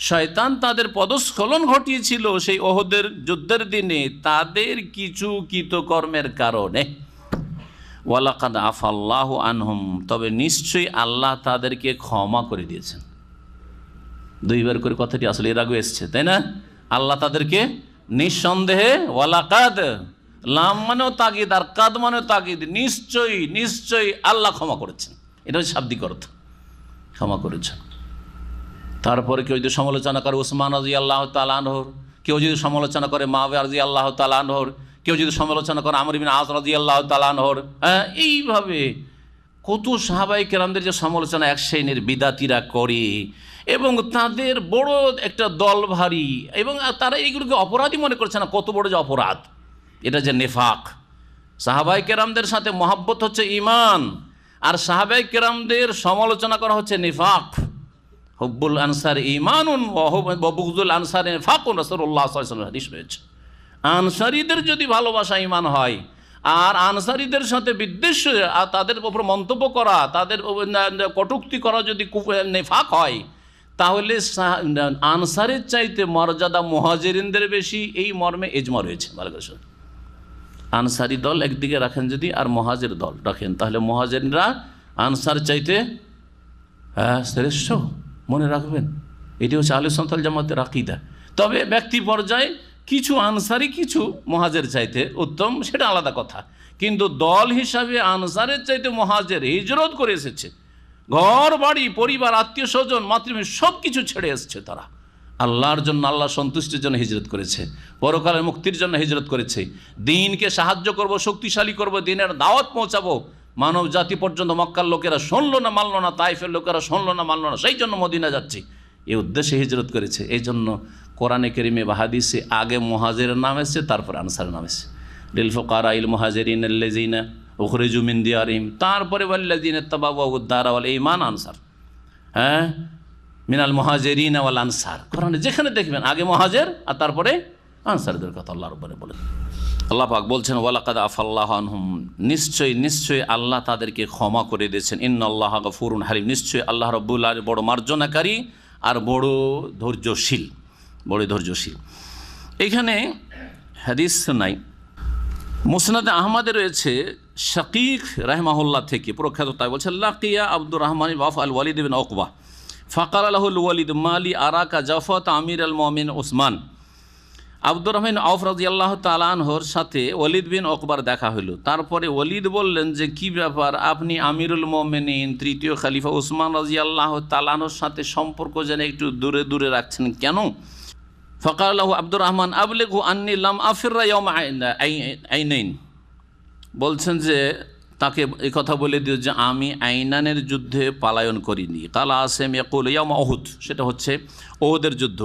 শয়তান তাদের পদস্খলন ঘটিয়েছিল সেই ওহদের যুদ্ধের দিনে তাদের কিছু কৃতকর্মের কারণে। ওয়ালাকাদ আফাল্লাহু আনহুম, তবে নিশ্চয়ই আল্লাহ তাদেরকে ক্ষমা করে দিয়েছেন। 2 বার করে কথাটি আসলে এর আগে এসছে, তাই না? আল্লাহ তাদেরকে নিঃসন্দেহে, ওয়ালাকাদ, লাম মানেও তাগিদ আর কাদ মানেও তাগিদ, নিশ্চয়ই নিশ্চয়ই আল্লাহ ক্ষমা করেছেন। এটা হচ্ছে শাব্দিক অর্থ, ক্ষমা করেছেন। তারপরে কেউ যদি সমালোচনা করে উসমান রাদিয়াল্লাহু তাআলা আনহুর, কেউ যদি সমালোচনা করে মুআবিয়া রাদিয়াল্লাহু তাআলা আনহুর, কেউ যদি সমালোচনা করে আমর ইবনে আস রাদিয়াল্লাহু তাআলা আনহুর, এইভাবে কত সাহাবায়ে কেরামদের যে সমালোচনা এক শ্রেণীর বিদাতিরা করে এবং তাদের বড় একটা দল ভারী, এবং তারা এইগুলোকে অপরাধী মনে করছে না। কত বড় যে অপরাধ, এটা যে নেফাক। সাহাবায়ে কেরামদের সাথে মহব্বত হচ্ছে ঈমান, আর সাহাবায়ে কেরামদের সমালোচনা করা হচ্ছে নিফাক। হুব্বুল আনসার ঈমানুন ওয়া বুগযুল আনসার নিফাকুন, রাসূলুল্লাহ সাল্লাল্লাহু আলাইহি ওয়াসাল্লাম হাদিস রয়েছে। আনসারীদের যদি ভালোবাসা ঈমান হয়, আর আনসারীদের সাথে বিদ্বেষ আর তাদের উপর মন্তব্য করা, তাদের কটূক্তি করা যদি নিফাক হয়, তাহলে আনসারের চাইতে মর্যাদা মুহাজিরিনদের বেশি। এই মর্মে ইজমা রয়েছে। ভালো করে শুনুন, আনসারি দল একদিকে রাখেন যদি, আর মুহাজির দল রাখেন, তাহলে মুহাজিররা আনসার চাইতে শ্রেষ্ঠ। মনে রাখবেন, এটি হচ্ছে আহলে সুন্নাত ওয়াল জামাতের আকীদা। তবে ব্যক্তি পর্যায়ে কিছু আনসারি কিছু মুহাজির চাইতে উত্তম, সেটা আলাদা কথা। কিন্তু দল হিসাবে আনসারের চাইতে মুহাজির হিজরত করে এসেছে, ঘর বাড়ি পরিবার আত্মীয় স্বজন মাতৃভূমি সব কিছু ছেড়ে এসছে। তারা আল্লাহর জন্য, আল্লাহ সন্তুষ্টির জন্য হিজরত করেছে, পরকালের মুক্তির জন্য হিজরত করেছে। দিনকে সাহায্য করব, শক্তিশালী করব, দিনের দাওয়াত পৌঁছাবো। মানব জাতি পর্যন্ত মক্কার লোকেরা শুনলো না মানলো না, তাইফের লোকেরা শুনলো না মানলো না, সেই জন্য মদিনা যাচ্ছি, এই উদ্দেশ্যে হিজরত করেছে। এই জন্য কোরআনে কারিমে বা হাদিসে আগে মুহাজিরের নাম এসেছে, তারপরে আনসারের নাম এসেছে। লিল ফুকারাইল মুহাজিরিন আল্লাযিনা উখরিজু মিন দিয়ারিহিম, তারপরে ওয়াল্লাযিনা তাবাওয়াউদ দারা ওয়াল ঈমান, আনসার। হ্যাঁ, মিনাল মুহাজিরিন ওয়াল আনসার। কোরআনে যেখানে দেখবেন আগে মুহাজির আর তারপরে আনসারদের কথা আল্লাহর উপরে বলেন। আল্লাহ পাক বলছেন ওয়ালাকাদ আফাল্লাহু আনহুম, নিশ্চয়ই নিশ্চয়ই আল্লাহ তাদেরকে ক্ষমা করে দিয়েছেন। ইন্নাল্লাহা গফুরুন হালিম, নিশ্চয়ই আল্লাহ রাব্বুল আলামিন বড় মার্জনাকারী আর বড় ধৈর্যশীল, বড় ধৈর্যশীল। এখানে হাদিস নাই, মুসনাদে আহমদে রয়েছে শাকিক রাহিমাহুল্লাহ থেকে প্রখ্যাত, তাই বলছে লাকিয়া আব্দুর রহমান ওয়াফ আল ওয়ালিদ বিন উকবা ফাকাল লাহুল ওয়ালিদ মালি আরাকা জাফাত আমির আল মুমিন উসমান। আব্দুর রহমান আউফ রাদিয়াল্লাহু তাআলা আনহুর সাথে ওয়ালিদ বিন উকবার দেখা হলো। তারপরে ওয়ালিদ বললেন যে কি ব্যাপার, আপনি আমিরুল মুমিনিন তৃতীয় খলিফা উসমান রাদিয়াল্লাহু তাআলা আনহুর সাথে সম্পর্ক যেন একটু দূরে দূরে রাখছেন কেন? ফাকাল লাহু আব্দুর রহমান আবলিগু আন্নী লাম আফিররা ইয়াওমা আইনাইন, বলছেন যে তাকে এই কথা বলে দিও যে আমি আইনানের যুদ্ধে পালায়ন করিনি। কালা আসেম ইয়াকুল ইয়াউমা উহুদ, সেটা হচ্ছে উহুদের যুদ্ধ।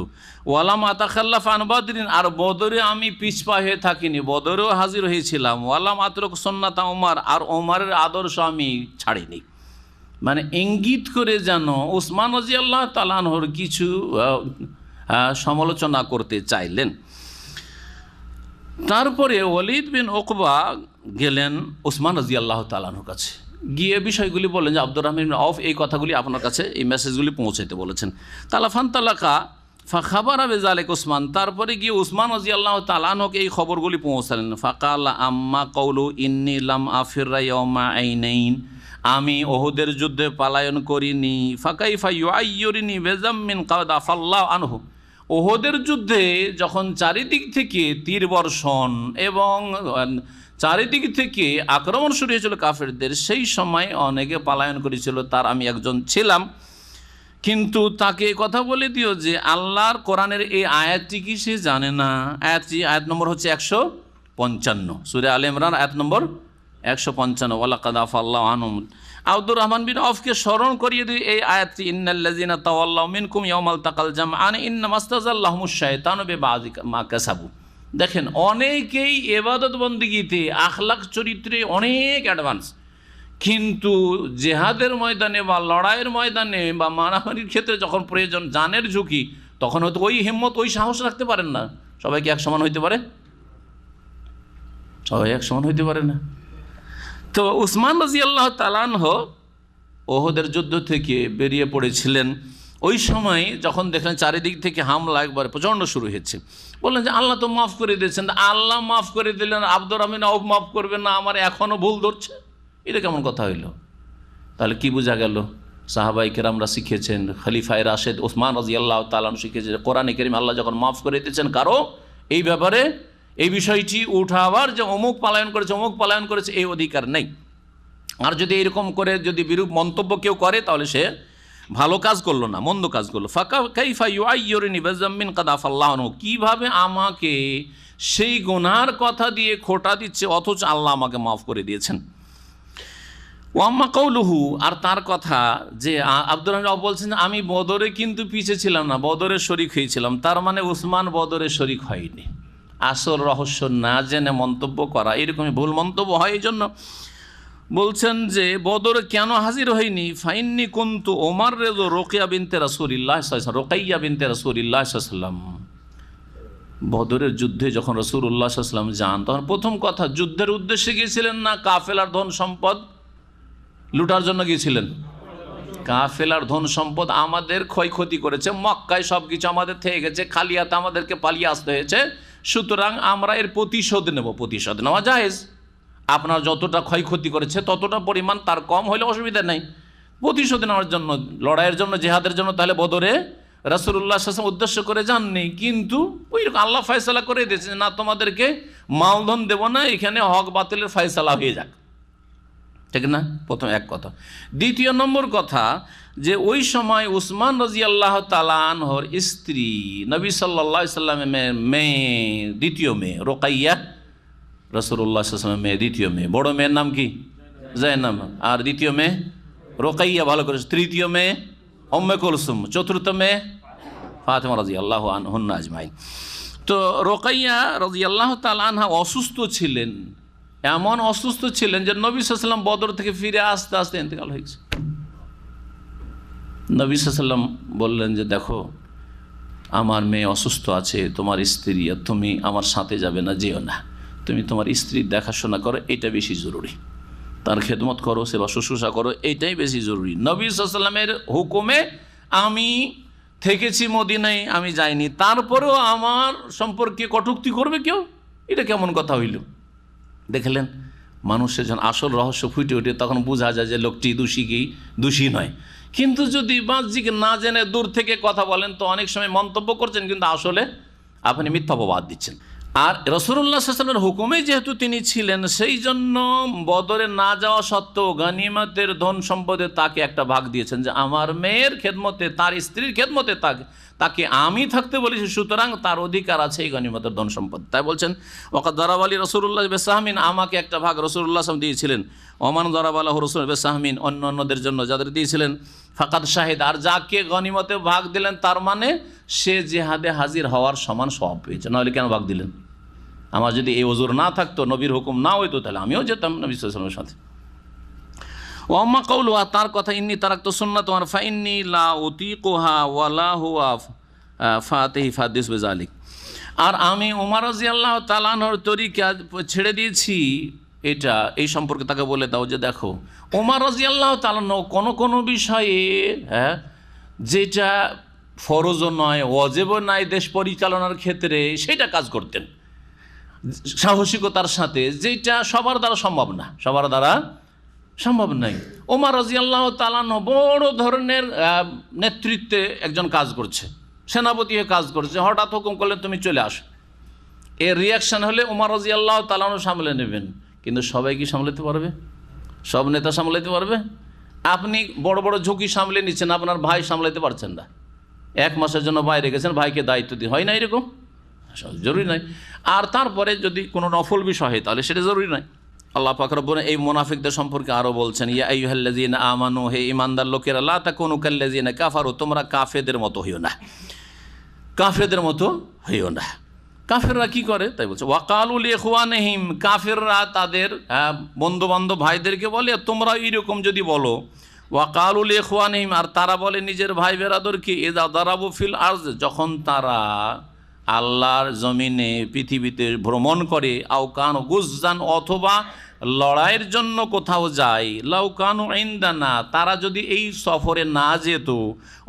ওয়ালাম আতাখাল্লাফ আন বদরিন, আর বদরে আমি পিছপা হয়ে থাকিনি, বদরেও হাজির হয়েছিলাম। ওয়ালাম আতরক সুন্নাত ওমর, আর ওমরের আদর্শ আমি ছাড়িনি। মানে ইঙ্গিত করে যেন উসমান রাদিয়াল্লাহু তাআলা আনহুর কিছু সমালোচনা করতে চাইলেন। তারপরে ওয়ালিদ বিন উকবা গেলেন উসমান রাদিয়াল্লাহু তাআলা আনহুর কাছে, গিয়ে বিষয়গুলি বললেন যে আব্দুর রহমান ইবনে আউফ এই কথাগুলি আপনার কাছে এই মেসেজগুলি পৌঁছাইতে বলেছেন। তালাফান তালাকা ফাখাবার বেজালেক উসমান, তারপরে গিয়ে উসমান রাদিয়াল্লাহু তাআলা আনহুকে এই খবরগুলি পৌঁছালেন। ফাকালা আম্মা কওলু ইন্নী লাম আফিররা ইয়াউমা আইনাইন, আমি ওহুদের যুদ্ধে পলায়ন করিনি। ফাকাইফা ইউআইয়ুরিনি বিযাম্মিন কাদ আফাল্লাহু আনহু, ওহুদের যুদ্ধে যখন চারিদিক থেকে তীর বর্ষণ এবং চারিদিক থেকে আক্রমণ শুরু হয়েছিল কাফেরদের, সেই সময় অনেকে পলায়ন করেছিল, তার আমি একজন ছিলাম। কিন্তু তাকে কথা বলে দিও যে আল্লাহর কোরআনের এই আয়াতটি কি সে জানে না? আয়াত নম্বর হচ্ছে 155, সূরা আলে ইমরান আয়াত নম্বর 155, ওয়ালাকাদ আফাল্লাহু আনহুম। আব্দুর রহমান বিন আউফকে স্মরণ করিয়ে দিই এই আয়াতটি, ইন্নাল্লাযিনা তাওয়াল্লাউ মিনকুম ইয়াওমাল তাকাল জামআন ইন্নামাস্তাযাল্লাহুমুশ শাইতানু বিবাযি মা কাসাবু। দেখেন, অনেকেই ইবাদত বন্দেগীতে আখলাক চরিত্রে অনেক অ্যাডভান্স, কিন্তু জেহাদের ময়দানে বা লড়াইয়ের ময়দানে বা মারামারির ক্ষেত্রে যখন প্রয়োজন, জানের ঝুঁকি, তখন হয়তো ওই হিম্মত ওই সাহস রাখতে পারেন না। সবাই কি এক সমান হইতে পারে? সবাই এক সমান হইতে পারে না। তো উসমান রাদিয়াল্লাহু তাআলা আনহু ওহুদের যুদ্ধ থেকে বেরিয়ে পড়েছিলেন। ওই সময় যখন দেখলেন চারিদিক থেকে হামলা একবার প্রচণ্ড শুরু হয়েছে, বললেন যে আল্লাহ তো মাফ করে দিয়েছেন, আল্লাহ মাফ করে দিলেন, আব্দুর রহমান আউফ মাফ করবেন না, আমার এখনও ভুল ধরছে। এটা কেমন কথা হইল? তাহলে কি বোঝা গেল? সাহাবাই কেরামরা শিখেছেন, খলিফায়ে রাশেদ ওসমান রাদিয়াল্লাহু তাআলা আনহু শিখেছেন, কোরআনে কারীম আল্লাহ যখন মাফ করে দিয়েছেন কারো এই ব্যাপারে এই বিষয়টি উঠাবার যে অমুক পলায়ন করেছে এই অধিকার নেই। আর যদি এরকম করে যদি বিরূপ মন্তব্য কেউ করে, তাহলে সে ভালো কাজ করলো না, মন্দ কাজ করলো। কাইফা ইউআইয়ুরিনি বিযাম্মিন কাদ আফাল্লাহু আনহু, কীভাবে আমাকে সেই গুনার কথা দিয়ে খোঁটা দিচ্ছে অথচ আল্লাহ আমাকে মাফ করে দিয়েছেন। ওয়াম্মা কওলুহু, আর তার কথা যে আব্দুর রহমান বলছেন আমি বদরে কিন্তু পিছিয়ে ছিলাম না, বদরে শরিক হয়েছিলাম, তার মানে উসমান বদরে শরিক হয়নি। আসল রহস্য না জেনে মন্তব্য করা, এরকমই ভুল মন্তব্য হয়। এই জন্য বলছেন যে বদরে কেন হাজির হয়নি? ফাইন্নি কুনতু ওমর রেজো রোকেয়া বিনতে রাসূলিল্লাহ সাল্লাল্লাহু আলাইহি ওয়াসাল্লাম, রোকাইয়া বিনতে রাসূলিল্লাহ সাল্লাল্লাহু আলাইহি ওয়াসাল্লাম। বদরের যুদ্ধে যখন রাসূলুল্লাহ সাল্লাল্লাহু আলাইহি ওয়াসাল্লাম যান, তখন প্রথম কথা যুদ্ধের উদ্দেশ্যে গিয়েছিলেন না কাফেলার ধন সম্পদ লুটার জন্য গিয়েছিলেন? কাফেলার ধন সম্পদ আমাদের ক্ষয়ক্ষতি করেছে, মক্কায় সব কিছু আমাদের থেকে গেছে, খালিয়াতে আমাদেরকে পালিয়ে আসতে হয়েছে, সুতরাং আমরা এর প্রতিশোধ নেব। প্রতিশোধ নেওয়া জায়েজ, আপনার যতটা ক্ষয়ক্ষতি করেছে ততটা পরিমাণ, তার কম হলে অসুবিধা নেই। প্রতিশোধ নেওয়ার জন্য, লড়াইয়ের জন্য, জেহাদের জন্য তাহলে বদরে রাসূলুল্লাহ সাল্লাল্লাহু আলাইহি ওয়াসাল্লাম উদ্দেশ্য করে যাননি। কিন্তু ওই আল্লাহ ফয়সালা করে দিয়েছে না তোমাদেরকে মালধন দেব না, এখানে হক বাতিলের ফয়সালা হয়ে যাক, ঠিক না? প্রথম এক কথা। দ্বিতীয় নম্বর কথা যে ওই সময় উসমান রাদিয়াল্লাহু তাআলা আনহুর স্ত্রী নবী সাল্লাল্লাহু আলাইহি সাল্লামের মেয়ে, দ্বিতীয় মেয়ে রোকাইয়া, রাসূলুল্লাহ সাল্লাল্লাহু আলাইহি ওয়াসাল্লামের মেয়ে, দ্বিতীয় মেয়ে। বড় মেয়ের নাম কি? যায়নাব। আর দ্বিতীয় মেয়ে রোকাইয়া, ভালো করে। তৃতীয় মেয়ে উম্মে কুলসুম, চতুর্থ মেয়ে ফাতেমা রাদিয়াল্লাহু আনহুন্না আজমাইন। তো রোকাইয়া রাদিয়াল্লাহু তাআলা আনহা অসুস্থ ছিলেন, এমন অসুস্থ ছিলেন যে নবী সাল্লাল্লাহু আলাইহি ওয়াসাল্লাম বদর থেকে ফিরে আসতে আসতে ইন্তেকাল হয়েছে। নবী সাল্লাল্লাহু আলাইহি ওয়াসাল্লাম বললেন যে দেখো আমার মেয়ে অসুস্থ আছে, তোমার স্ত্রী, তুমি আমার সাথে যাবে না, যেও না, তুমি তোমার স্ত্রীর দেখাশোনা করো, এটা বেশি জরুরি, তার খেদমত করো, সেবা শুশ্রূষা করো, এইটাই বেশি জরুরি। নবী সাল্লাল্লাহু আলাইহি ওয়াসাল্লামের হুকুমে আমি থেকেছি মদিনায়, আমি যাইনি, তারপরেও আমার সম্পর্কে কটূক্তি করবে কেউ, এটা কেমন কথা হইল? দেখলেন, মানুষের যখন আসল রহস্য ফুটে ওঠে তখন বোঝা যায় যে লোকটি দোষী কি দোষী নয়। কিন্তু যদি বাহ্যিক না জেনে দূর থেকে কথা বলেন, তো অনেক সময় মন্তব্য করছেন কিন্তু আসলে আপনি মিথ্যা অপবাদ দিচ্ছেন। আর রাসূলুল্লাহ সাল্লাল্লাহু আলাইহি ওয়াসাল্লামের হুকুমে যেহেতু তিনি ছিলেন, সেই জন্য বদরে না যাওয়া সত্ত্বেও গনিমতের ধন সম্পদে তাকে একটা ভাগ দিয়েছেন যে আমার মেয়ের খেদমতে, তার স্ত্রীর খেদমতে তাকে আমি থাকতে বলেছি, সুতরাং তার অধিকার আছে এই গনিমতের ধন সম্পদ। তাই বলছেন ওয়াকাদ দারাবালি রাসূলুল্লাহ বিসাহমিন, আমাকে একটা ভাগ রাসূলুল্লাহ সাল্লাল্লাহু আলাইহি ওয়াসাল্লাম দিয়েছিলেন। ওমান দারাবালাহু রাসূলুল্লাহ বিসাহমিন, অন্যদের জন্য যাদের দিয়েছিলেন ফাকাদ শাহিদ, আর যাকে গনিমতে ভাগ দিলেন তার মানে সে জিহাদে হাজির হওয়ার সমান সওয়াব পেয়েছে। নাহলে কেন ভাগ দিলেন? আমার যদি এই ওজোর না থাকতো, নবীর হুকুম না হইতো, তাহলে আমিও যেতাম নবী সাল্লাল্লাহু আলাইহি ওয়াসাল্লামের সাথে। ওয়াম্মা কাউলুহা, তার কথা ইন্নী তারাকতু সুন্নাত ওয়া ফাইন্নী লা উতিকুহা ওয়ালা হুয়া ফাতিহি ফাদিস বিযালিক, আর আমি ওমর রাদিয়াল্লাহু তাআলা আনহুর তরিকা ছেড়ে দিয়েছি এটা এই সম্পর্কে তাকে বলে দাও যে দেখো ওমর রাদিয়াল্লাহু তাআলা কোনো কোনো বিষয়ে যেটা ফরজও নয় ওয়াজিবও নয় দেশ পরিচালনার ক্ষেত্রে সেটা কাজ করতেন সাহসিকতার সাথে, যেটা সবার দ্বারা সম্ভব না, সবার দ্বারা সম্ভব নয়। ওমর রাদিয়াল্লাহু তাআলা বড় ধরনের নেতৃত্বে একজন কাজ করছে, সেনাপতি হয়ে কাজ করছে, হঠাৎ হুকুম করলেন তুমি চলে আসো। এর রিয়াকশান হলে ওমর রাদিয়াল্লাহু তাআলা সামলে নেবেন, কিন্তু সবাই কি সামলাতে পারবে? সব নেতা সামলাতে পারবে? আপনি বড় বড় ঝুঁকি সামলে নিচ্ছেন, আপনার ভাই সামলাতে পারছেন না, 1 মাসের জন্য বাইরে গেছেন, ভাইকে দায়িত্ব দিয়ে হয় না, এরকম জরুরি নয়। আর তারপরে যদি কোনো নফল বিষয় হয় তাহলে সেটা জরুরি নয়। আল্লাহ পাক রব্বুল এই মুনাফিকদের সম্পর্কে আরও বলছেন, ইয়া আইয়ুহাল্লাযীনা আমানু, হে ঈমানদার লোকেরা, লা তাকুনু কাল্লাযীনা কাফারু, তোমরা কাফেরদের মতো হইও না, কাফেরদের মতো হইও না। কাফেররা কি করে তাই বলছে, ওয়াকালু লিইখওয়ানিহিম, কাফেররা তাদের বন্ধু বান্ধব ভাইদেরকে বলে তোমরা এইরকম যদি বলো, ওয়াকালু লিইখওয়ানিহিম, আর তারা বলে নিজের ভাই বেরাদরকে, ইযা দারাবু ফিল আরজ, যখন তারা আল্লাহর জমিনে পৃথিবীতে ভ্রমণ করে, আও কানু গুজ্জান, অথবা লড়াইয়ের জন্য কোথাও যায়, লাউ কানু ইনদানা, তারা যদি এই সফরে না যেত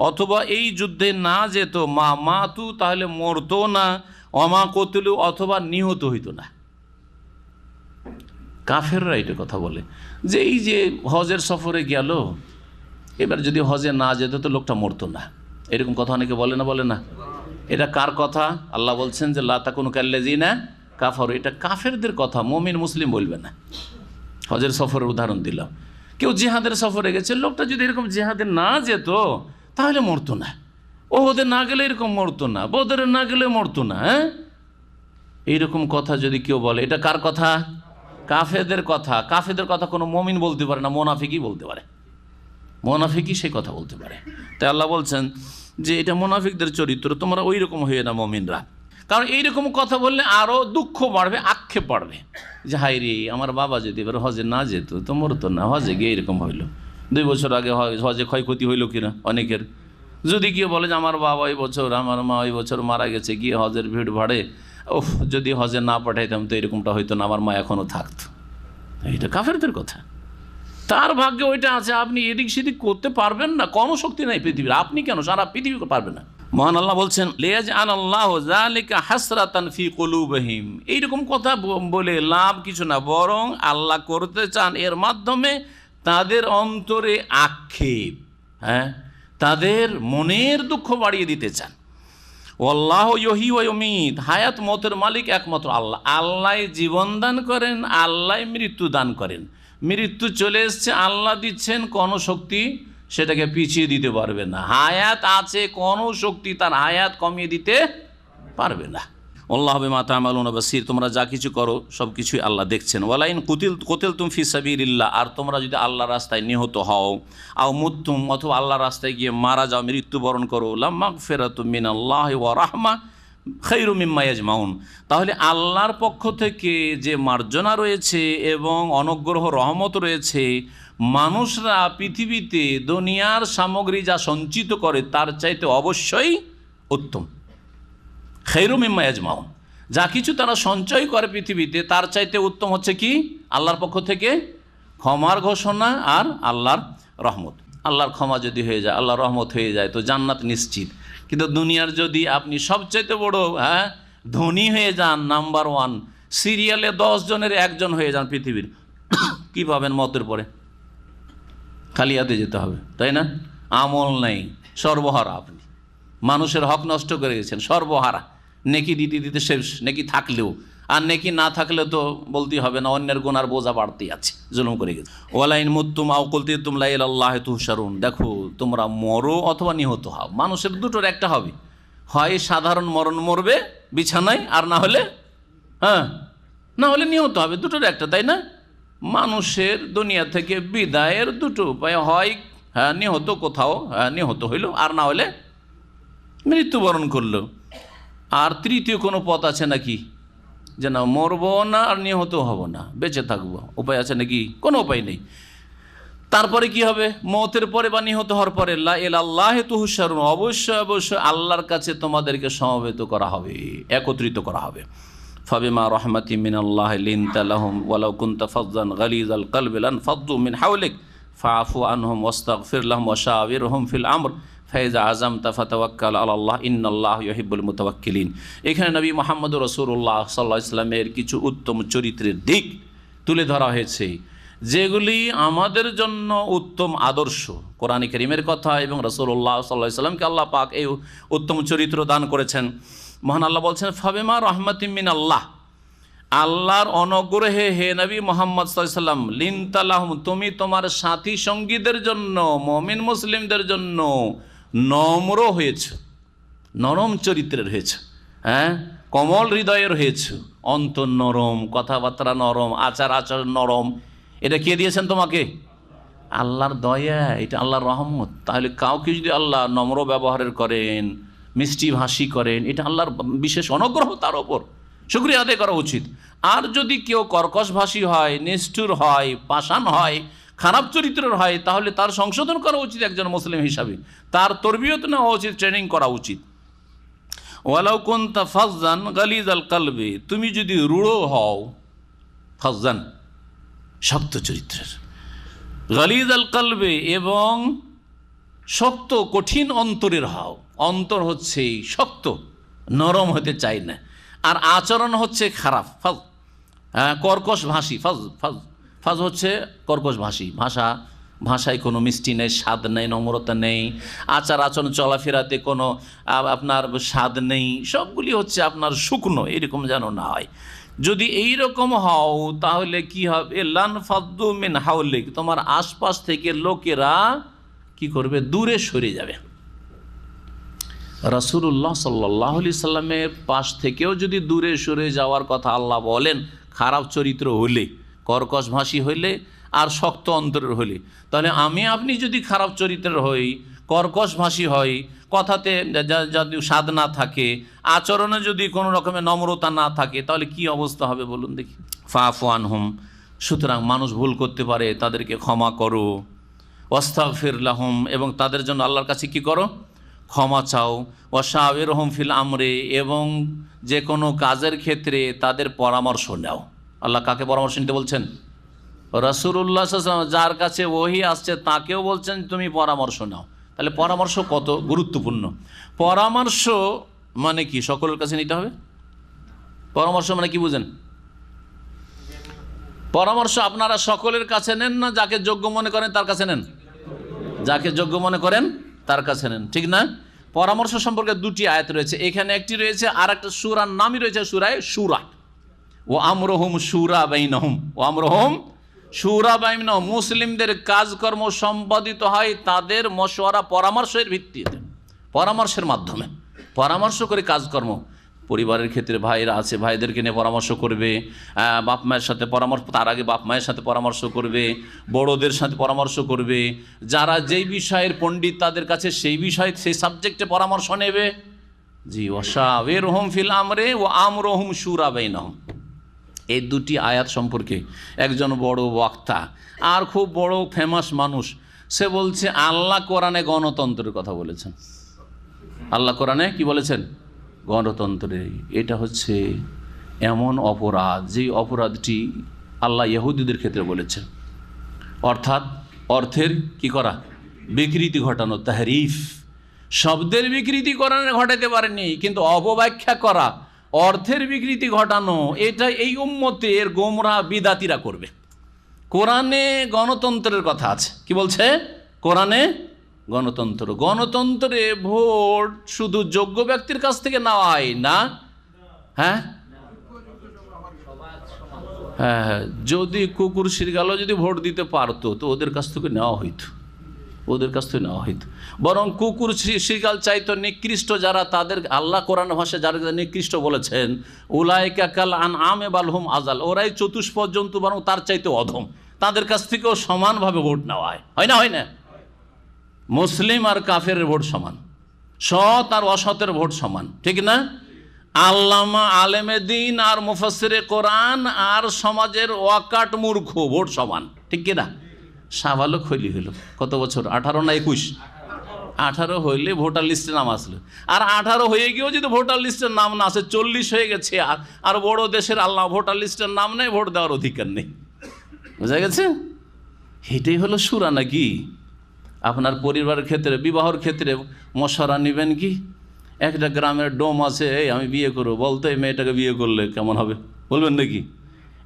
অথবা এই যুদ্ধে না যেত, মা মাতু, তাহলে মরতো না, অমা কতুলু, অথবা নিহত হইতো না। কাফেররা এটা কথা বলে যে এই যে হজের সফরে গেল, এবার যদি হজে না যেত তো লোকটা মরতো না, এরকম কথা অনেকে বলে না, বলে না? এটা কার কথা? আল্লাহ বলছেন যে লা তাকুনু কাল্লাযীনা কাফারু, এটা কাফেরদের কথা, মুমিন মুসলিম বলবে না। হজের সফরের উদাহরণ দিলাম, কেউ জিহাদের সফরে গেছে, লোকটা যদি এরকম জিহাদে না যেত তাহলে মরতো না, ওহদে না গেলে এরকম মরতো না, বদরে না গেলে মরতো না। এইরকম কথা যদি কেউ বলে, এটা কার কথা? কাফেরদের কথা। কাফেরদের কথা কোনো মুমিন বলতে পারে না, মুনাফিকই বলতে পারে, মুনাফিকই সেই কথা বলতে পারে। তাই আল্লাহ বলছেন যে এটা মুনাফিকদের চরিত্র, তোমরা ওই রকম হয়ে না মুমিনরা। কারণ এইরকম কথা বললে আরও দুঃখ বাড়বে, আক্ষেপ বাড়বে, যে হাই রে আমার বাবা যদি এবার হজে না যেত তো মরতো না, হজে গিয়ে এরকম হইল, 2 বছর আগে হজে ক্ষয়ক্ষতি হইল কিনা অনেকের। যদি কেউ বলে যে আমার বাবা এই বছর, আমার মা ওই বছর মারা গেছে, গিয়ে হজের ভিড় ভাড়ে, ওহ যদি হজে না পাঠাইতাম তো এরকমটা হইতো না, আমার মা এখনও থাকতো। এটা কাফেরদের কথা। তার ভাগ্যে ওইটা আছে, আপনি এদিক সেদিক করতে পারবেন না, কোনো শক্তি নাই পৃথিবীর, আপনি কেন সারা পৃথিবী পারবে না। মহান আল্লাহ বলছেন, লিয়াজআলাল্লাহু যালিকা হাসরাতান ফি কুলুবিহিম, এইরকম কথা বলে লাভ কিছু না, বরং আল্লাহ করতে চান এর মাধ্যমে তাদের অন্তরে আক্ষেপ, তাদের মনের দুঃখ বাড়িয়ে দিতে চান। আল্লাহ ইউহয়ী ওয়া ইউমীত, হায়াত মতের মালিক একমাত্র আল্লাহ, আল্লাহ জীবন দান করেন, আল্লাহ মৃত্যু দান করেন। মৃত্যু চলে এসছে, আল্লাহ দিচ্ছেন, কোনো শক্তি সেটাকে পিছিয়ে দিতে পারবে না। হায়াত আছে, কোনো শক্তি তার হায়াত কমিয়ে দিতে পারবে না। আল্লাহ বিমা তা'মালুনা বাসীর, তোমরা যা কিছু করো সব কিছুই আল্লাহ দেখছেন। ওয়ালাইন কুতিলতুম ফি সাবিলিল্লাহ, আর তোমরা যদি আল্লাহর রাস্তায় নিহত হও, আও মুতুম, অথবা আল্লাহর রাস্তায় গিয়ে মারা যাও, মৃত্যুবরণ করো, লামাগফিরাতুম মিনাল্লাহি ওয়া রাহমা খায়রু মিম্মা ইয়াজমাউন, তাহলে আল্লাহর পক্ষ থেকে যে মার্জনা রয়েছে এবং অনুগ্রহ রহমত রয়েছে, মানুষরা পৃথিবীতে দুনিয়ার সামগ্রী যা সঞ্চিত করে তার চাইতে অবশ্যই উত্তম। খায়রু মিম্মা ইয়াজমাউন, যা কিছু তারা সঞ্চয় করে পৃথিবীতে তার চাইতে উত্তম হচ্ছে কি? আল্লাহর পক্ষ থেকে ক্ষমার ঘোষণা আর আল্লাহর রহমত। আল্লাহর ক্ষমা যদি হয়ে যায়, আল্লাহর রহমত হয়ে যায় তো জান্নাত নিশ্চিত। কিন্তু দুনিয়ার যদি আপনি সবচাইতে বড় ধনী হয়ে যান, নাম্বার 1, সিরিয়ালে 10 জনের 1 জন হয়ে যান পৃথিবীর, কি পাবেন মতের পরে? খালি হাতে যেতে হবে, তাই না? আমল নেই, সর্বহারা, আপনি মানুষের হক নষ্ট করে গেছেন, সর্বহারা। নেকি দিতে দিতে শেষ, নেকি থাকলেও, আর নেকি না থাকলে তো বলতেই হবে না, অন্যের গুনার বোঝা বাড়তেই আছে, জুলুম করে গেছে। ওয়ালাইন মুতুম আও কুলতুম লা ইলাল্লাহি তুহশারুন, দেখো তোমরা মরো অথবা নিহত হও, মানুষের দুটোর একটা হবে, হয় সাধারণ মরণ মরবে বিছানায়, আর না হলে না হলে নিহত হবে, দুটোর একটা, তাই না? মানুষের দুনিয়া থেকে বিদায়ের দুটো উপায়, হয় নিহত, কোথাও নিহত হইল, আর না হলে মৃত্যুবরণ করলো। আর তৃতীয় কোনো পথ আছে নাকি যে না মরবো না আর নিহত হব না, বেঁচে থাকবো, উপায় আছে নাকি? কোনো উপায় নেই। তারপরে কি হবে? মওতের পরে বা নিহত হওয়ার পরে লা ইলাল্লাহি তুহশারুন, অবশ্যই অবশ্যই আল্লাহর কাছে তোমাদেরকে সমবেত করা হবে, একত্রিত করা হবে। ফাবিমা রাহমাতিম মিনাল্লাহি লিনতা লাহুম ওয়ালাউ কুনতা ফাযযান গালিযাল কলবি লানফাদ্দু মিন হাওলিক ফাআফু আনহুম ওয়াস্তাগফির লাহুম ওয়াশাওিরহুম ফিল আমর ফাইজা আযামতা ফাতাওয়াক্কাল আলাল্লাহ ইন্নাল্লাহা ইউহিব্বুল মুতাওয়াক্কিলিন। এখানে নবী মুহাম্মদ রাসূলুল্লাহ সাল্লাল্লাহু আলাইহি ওয়াসাল্লামের কিছু উত্তম চরিত্রের দিক তুলে ধরা হয়েছে, যেগুলি আমাদের জন্য উত্তম আদর্শ। কোরআনে কারীমের কথা এবং রাসূলুল্লাহ সাল্লাল্লাহু আলাইহি ওয়াসাল্লামকে আল্লাহ পাক এই উত্তম চরিত্র দান করেছেন। মহান আল্লাহ বলছেন, ফাবিমা রাহমাতিম মিনাল্লাহ, আল্লাহর অনুগ্রহে হে নবী মুহাম্মদ সাল্লাল্লাহু আলাইহি ওয়াসাল্লাম, লিনতা লাহুম, তুমি তোমার সাথী সঙ্গীদের জন্য, মুমিন মুসলিমদের জন্য নম্র হয়েছে, নরম চরিত্রের হয়েছে, হ্যাঁ, কোমল হৃদয়ের হয়েছে, অন্তর নরম, কথাবার্তা নরম, আচার আচরণ নরম। এটা কে দিয়েছেন তোমাকে? আল্লাহর দয়া, এটা আল্লাহর রহমত। তাহলে কাউকে যদি আল্লাহ নম্র ব্যবহারের করেন, মিষ্টি ভাষী করেন, এটা আল্লাহর বিশেষ অনুগ্রহ, তার ওপর শুকরিয়া আদায় করা উচিত। আর যদি কেউ কর্কশভাষী হয়, নিষ্ঠুর হয়, পাষাণ হয়, খারাপ চরিত্রের হয়, তাহলে তার সংশোধন করা উচিত একজন মুসলিম হিসাবে, তার তরবিয়ত নেওয়া উচিত, ট্রেনিং করা উচিত। ওয়ালাউ কুনতা ফাযযান গালিযাল কলবি, তুমি যদি রূঢ় হও, ফাযযান শক্ত চরিত্রের, গালিযাল কলবি এবং শক্ত কঠিন অন্তরের হও। অন্তর হচ্ছে শক্ত, নরম হতে চাই না, আর আচরণ হচ্ছে খারাপ, ফাজ, কর্কশ ভাষী। ফাজ হচ্ছে কর্কশ ভাষী, ভাষায় কোনো মিষ্টি নেই, স্বাদ নেই, নম্রতা নেই, আচার আচরণ চলাফেরাতে কোনো আপনার স্বাদ নেই, সবগুলি হচ্ছে আপনার শুকনো, এরকম যেন না হয়। যদি এই রকম হও তাহলে কি হবে? লানফাদ্দু মিন হাওলিক, তোমার আশপাশ থেকে লোকেরা কি করবে? দূরে সরে যাবে। রাসূলুল্লাহ সাল্লাল্লাহু আলাইহি সাল্লামের পাশ থেকেও যদি দূরে সরে যাওয়ার কথা আল্লাহ বলেন, খারাপ চরিত্র হলে, কর্কশ ভাষী হইলে আর শক্ত অন্তরের হলে, তাহলে আমি আপনি যদি খারাপ চরিত্রের হই, কর্কশ ভাষী হই, কথাতে যদি স্বাদ না থাকে, আচরণে যদি কোনো রকমের নম্রতা না থাকে, তাহলে কি অবস্থা হবে বলুন দেখি। ফাআফু আনহুম, সুতরাং মানুষ ভুল করতে পারে, তাদেরকে ক্ষমা করো। ওয়াস্তাগফির লাহুম, এবং তাদের জন্য আল্লাহর কাছে কি করো? ক্ষমা চাও। ওয়াশাওিরহুম ফিল আমরে, এবং যে কোনো কাজের ক্ষেত্রে তাদের পরামর্শ নাও। আল্লাহ কাকে পরামর্শ নিতে বলছেন? রাসূলুল্লাহ সাল্লাল্লাহু আলাইহি ওয়াসাল্লাম, যার কাছে ওহী আসছে তাকেও বলছেন তুমি পরামর্শ নাও। তাহলে পরামর্শ কত গুরুত্বপূর্ণ। পরামর্শ মানে কি? সকলের কাছে নিতে হবে? পরামর্শ মানে কি বুঝেন? পরামর্শ আপনারা সকলের কাছে নেন না, যাকে যোগ্য মনে করেন তার কাছে নেন? যাকে যোগ্য মনে করেন তার কাছে নেন, ঠিক না? পরামর্শ সম্পর্কে দুটি আয়াত রয়েছে, এখানে একটি রয়েছে, আর একটা সূরার নামই রয়েছে সূরায়ে শূরা। ও আমরুহুম শূরা বাইনহুম, ও আমরুহুম শূরা বাইনহুম, মুসলিমদের কাজকর্ম সম্পাদিত হয় তাদের মশওয়ারা, পরামর্শের ভিত্তিতে, পরামর্শের মাধ্যমে, পরামর্শ করে কাজকর্ম। পরিবারের ক্ষেত্রে ভাইরা আছে, ভাইদেরকে নিয়ে পরামর্শ করবে, বাপ মায়ের সাথে পরামর্শ, তার আগে বাপ মায়ের সাথে পরামর্শ করবে, বড়োদের সাথে পরামর্শ করবে, যারা যেই বিষয়ের পণ্ডিত তাদের কাছে সেই বিষয়, সেই সাবজেক্টে পরামর্শ নেবে। জি, ওয়াশাওিরহুম ফিল আমরে ওয়া আমরুহুম শূরা বাইনহুম। এই দুটি আয়াত সম্পর্কে একজন বড় বক্তা আর খুব বড় ফেমাস মানুষ, সে বলছে আল্লাহ কোরআনে গণতন্ত্রের কথা বলেছেন। আল্লাহ কোরআনে কি বলেছেন? গণতন্ত্রে। এটা হচ্ছে এমন অপরাধ, যে অপরাধটি আল্লাহ ইহুদিদের ক্ষেত্রে বলেছেন, অর্থাৎ অর্থের কি করা? বিকৃতি ঘটানো, তাহরিফ, শব্দের বিকৃতি ঘটাতে পারেনি, কিন্তু অপব্যাখ্যা করা, অর্থের বিকৃতি ঘটানো, এটা এই উম্মতের গোমরা বিদাতিরা করবে। কোরআনে গণতন্ত্রের কথা আছে, কি বলছে? কোরআনে গণতন্ত্র, গণতন্ত্রে ভোট শুধু যোগ্য ব্যক্তির কাছ থেকে নেওয়া হয় না। হ্যাঁ হ্যাঁ, যদি কুকুর শিরগালও যদি ভোট দিতে পারতো তো ওদের কাছ থেকে নেওয়া হইতো, ওদের কাছ থেকে নেওয়া হইতো। বরং কুকুর শিরগাল চাইতো নিকৃষ্ট যারা, তাদের আল্লাহ কোরআন ভাষায় যারা নিকৃষ্ট বলেছেন, উলাইকা কাল আনআমি বাল হুম আযাল, ওরাই চতুষ্পদ জন্তু, বরং তার চাইতে অধম, তাদের কাছ থেকেও সমানভাবে ভোট নেওয়া হয়। হয় না? হয় না? মুসলিম আর কাফের ভোট সমান, সৎ আর অসতের ভোট সমান, ঠিক না? আল্লামা আলেমে দিন আর মুফাসসিরে কোরআন আর সমাজের ওয়াকাট মূর্খ ভোট সমান, ঠিক কিনা? শাহবালক হইলি হলো কত বছর? 18 না 21? 18 হইলে ভোটার লিস্টে নাম আসলো, আর 18 হয়ে গিয়েও যদি ভোটার লিস্টের নাম না আসে, 40 হয়ে গেছে, আর বড় দেশের আল্লাহ ভোটার লিস্টের নাম নেই, ভোট দেওয়ার অধিকার নেই। বুঝা গেছে? এটাই হলো সূরা নাকি? আপনার পরিবারের ক্ষেত্রে, বিবাহর ক্ষেত্রে মশারা নেবেন কি? একটা গ্রামের ডোম আছে, এই আমি বিয়ে করবো, বলতো এই মেয়েটাকে বিয়ে করলে কেমন হবে, বলবেন নাকি?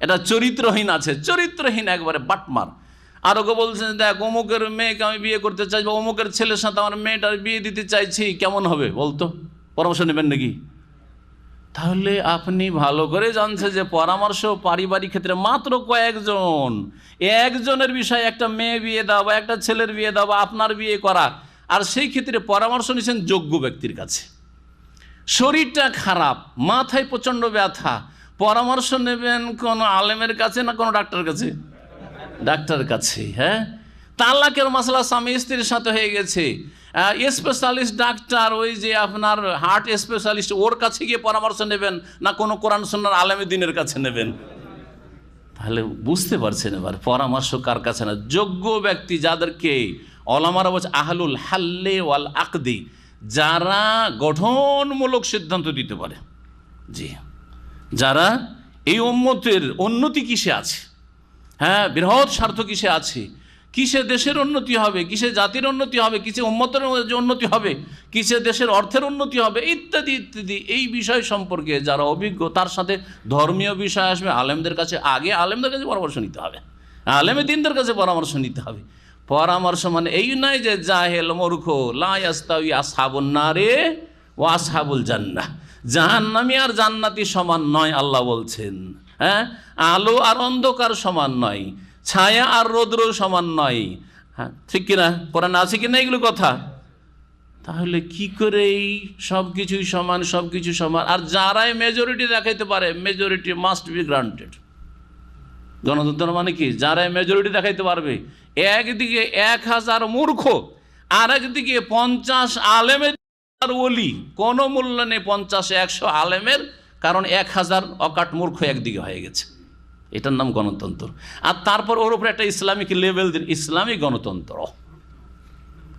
এটা চরিত্রহীন আছে, চরিত্রহীন একবারে বাটমার। আর ওকে বলছেন, দেখ অমুকের মেয়েকে আমি বিয়ে করতে চাইছি, বা অমুকের ছেলের সাথে আমার মেয়েটার বিয়ে দিতে চাইছি, কেমন হবে বলতো? পরামর্শ নেবেন নাকি? তাহলে আপনি ভালো করে জানছেন যে পরামর্শ পারিবারিক ক্ষেত্রে মাত্র কয়েকজন, একজনের বিষয়ে একটা মেয়ে বিয়ে দেওয়া বা একটা ছেলের বিয়ে দেওয়া বা আপনার বিয়ে করা, আর সেই ক্ষেত্রে পরামর্শ নিচ্ছেন যোগ্য ব্যক্তির কাছে। শরীরটা খারাপ, মাথায় প্রচণ্ড ব্যথা, পরামর্শ নেবেন কোনো আলেমের কাছে না কোনো ডাক্তারের কাছে? ডাক্তারের কাছে। হ্যাঁ, তালাকের মাসলা স্বামী স্ত্রীর সাথে হয়ে গেছে, স্পেশালিস্ট ডাক্তার, ওই যে আপনার হার্ট স্পেশালিস্ট, ওর কাছে গিয়ে পরামর্শ নেবেন না কোনো কোরআন সুন্নাহর আলেমে দ্বীনের কাছে নেবেন? তাহলে বুঝতে পারছেন এবার পরামর্শ কার কাছে না, যোগ্য ব্যক্তি, যাদেরকে ওলামারা বলছে আহলুল হাল্লে ওয়াল আকদি, যারা গঠনমূলক সিদ্ধান্ত দিতে পারে। জি, যারা এই উম্মতের উন্নতি কিসে আছে, হ্যাঁ বৃহৎ স্বার্থ কিসে আছে, কিসে দেশের উন্নতি হবে, কিসে জাতির উন্নতি হবে, কিসে উম্মতের উন্নতি হবে, কিসে দেশের অর্থের উন্নতি হবে, ইত্যাদি ইত্যাদি, এই বিষয় সম্পর্কে যারা অভিজ্ঞ, তার সাথে ধর্মীয় বিষয় আসবে, আলেমদের কাছে, আগে আলেমদের কাছে পরামর্শ নিতে হবে, আলেমে দ্বীনদের কাছে পরামর্শ নিতে হবে। পরামর্শ মানে এই নয় যে জাহেল মূর্খ, লা ইয়াস্তাউই আসহাবুন নারে ওয়া আসহাবুল জান্নাহ, জাহান্নামী আর জান্নাতি সমান নয় আল্লাহ বলছেন। হ্যাঁ, আলো আর অন্ধকার সমান নয়, ছায়া আর রৌদ্র সমান নয়। হ্যাঁ, ঠিক কিনা? কোরআনে আছে কিনা এগুলো কথা? তাহলে কি করে এই সব কিছুই সমান, সব কিছু সমান? আর যারাই মেজরিটি দেখাইতে পারে, মেজরিটি মাস্ট বি গ্রান্টেড। গণতন্ত্র মানে কি? যারাই মেজরিটি দেখাইতে পারবে, একদিকে 1000 মূর্খ, আর একদিকে 50 আলেমের ওলি, কোনো মূল্য নেই 50-100 আলেমের, কারণ 1000 অকাট মূর্খ একদিকে হয়ে গেছে। এটার নাম গণতন্ত্র। আর তারপর ওর উপরে একটা ইসলামিক লেভেল দিন, ইসলামী গণতন্ত্র।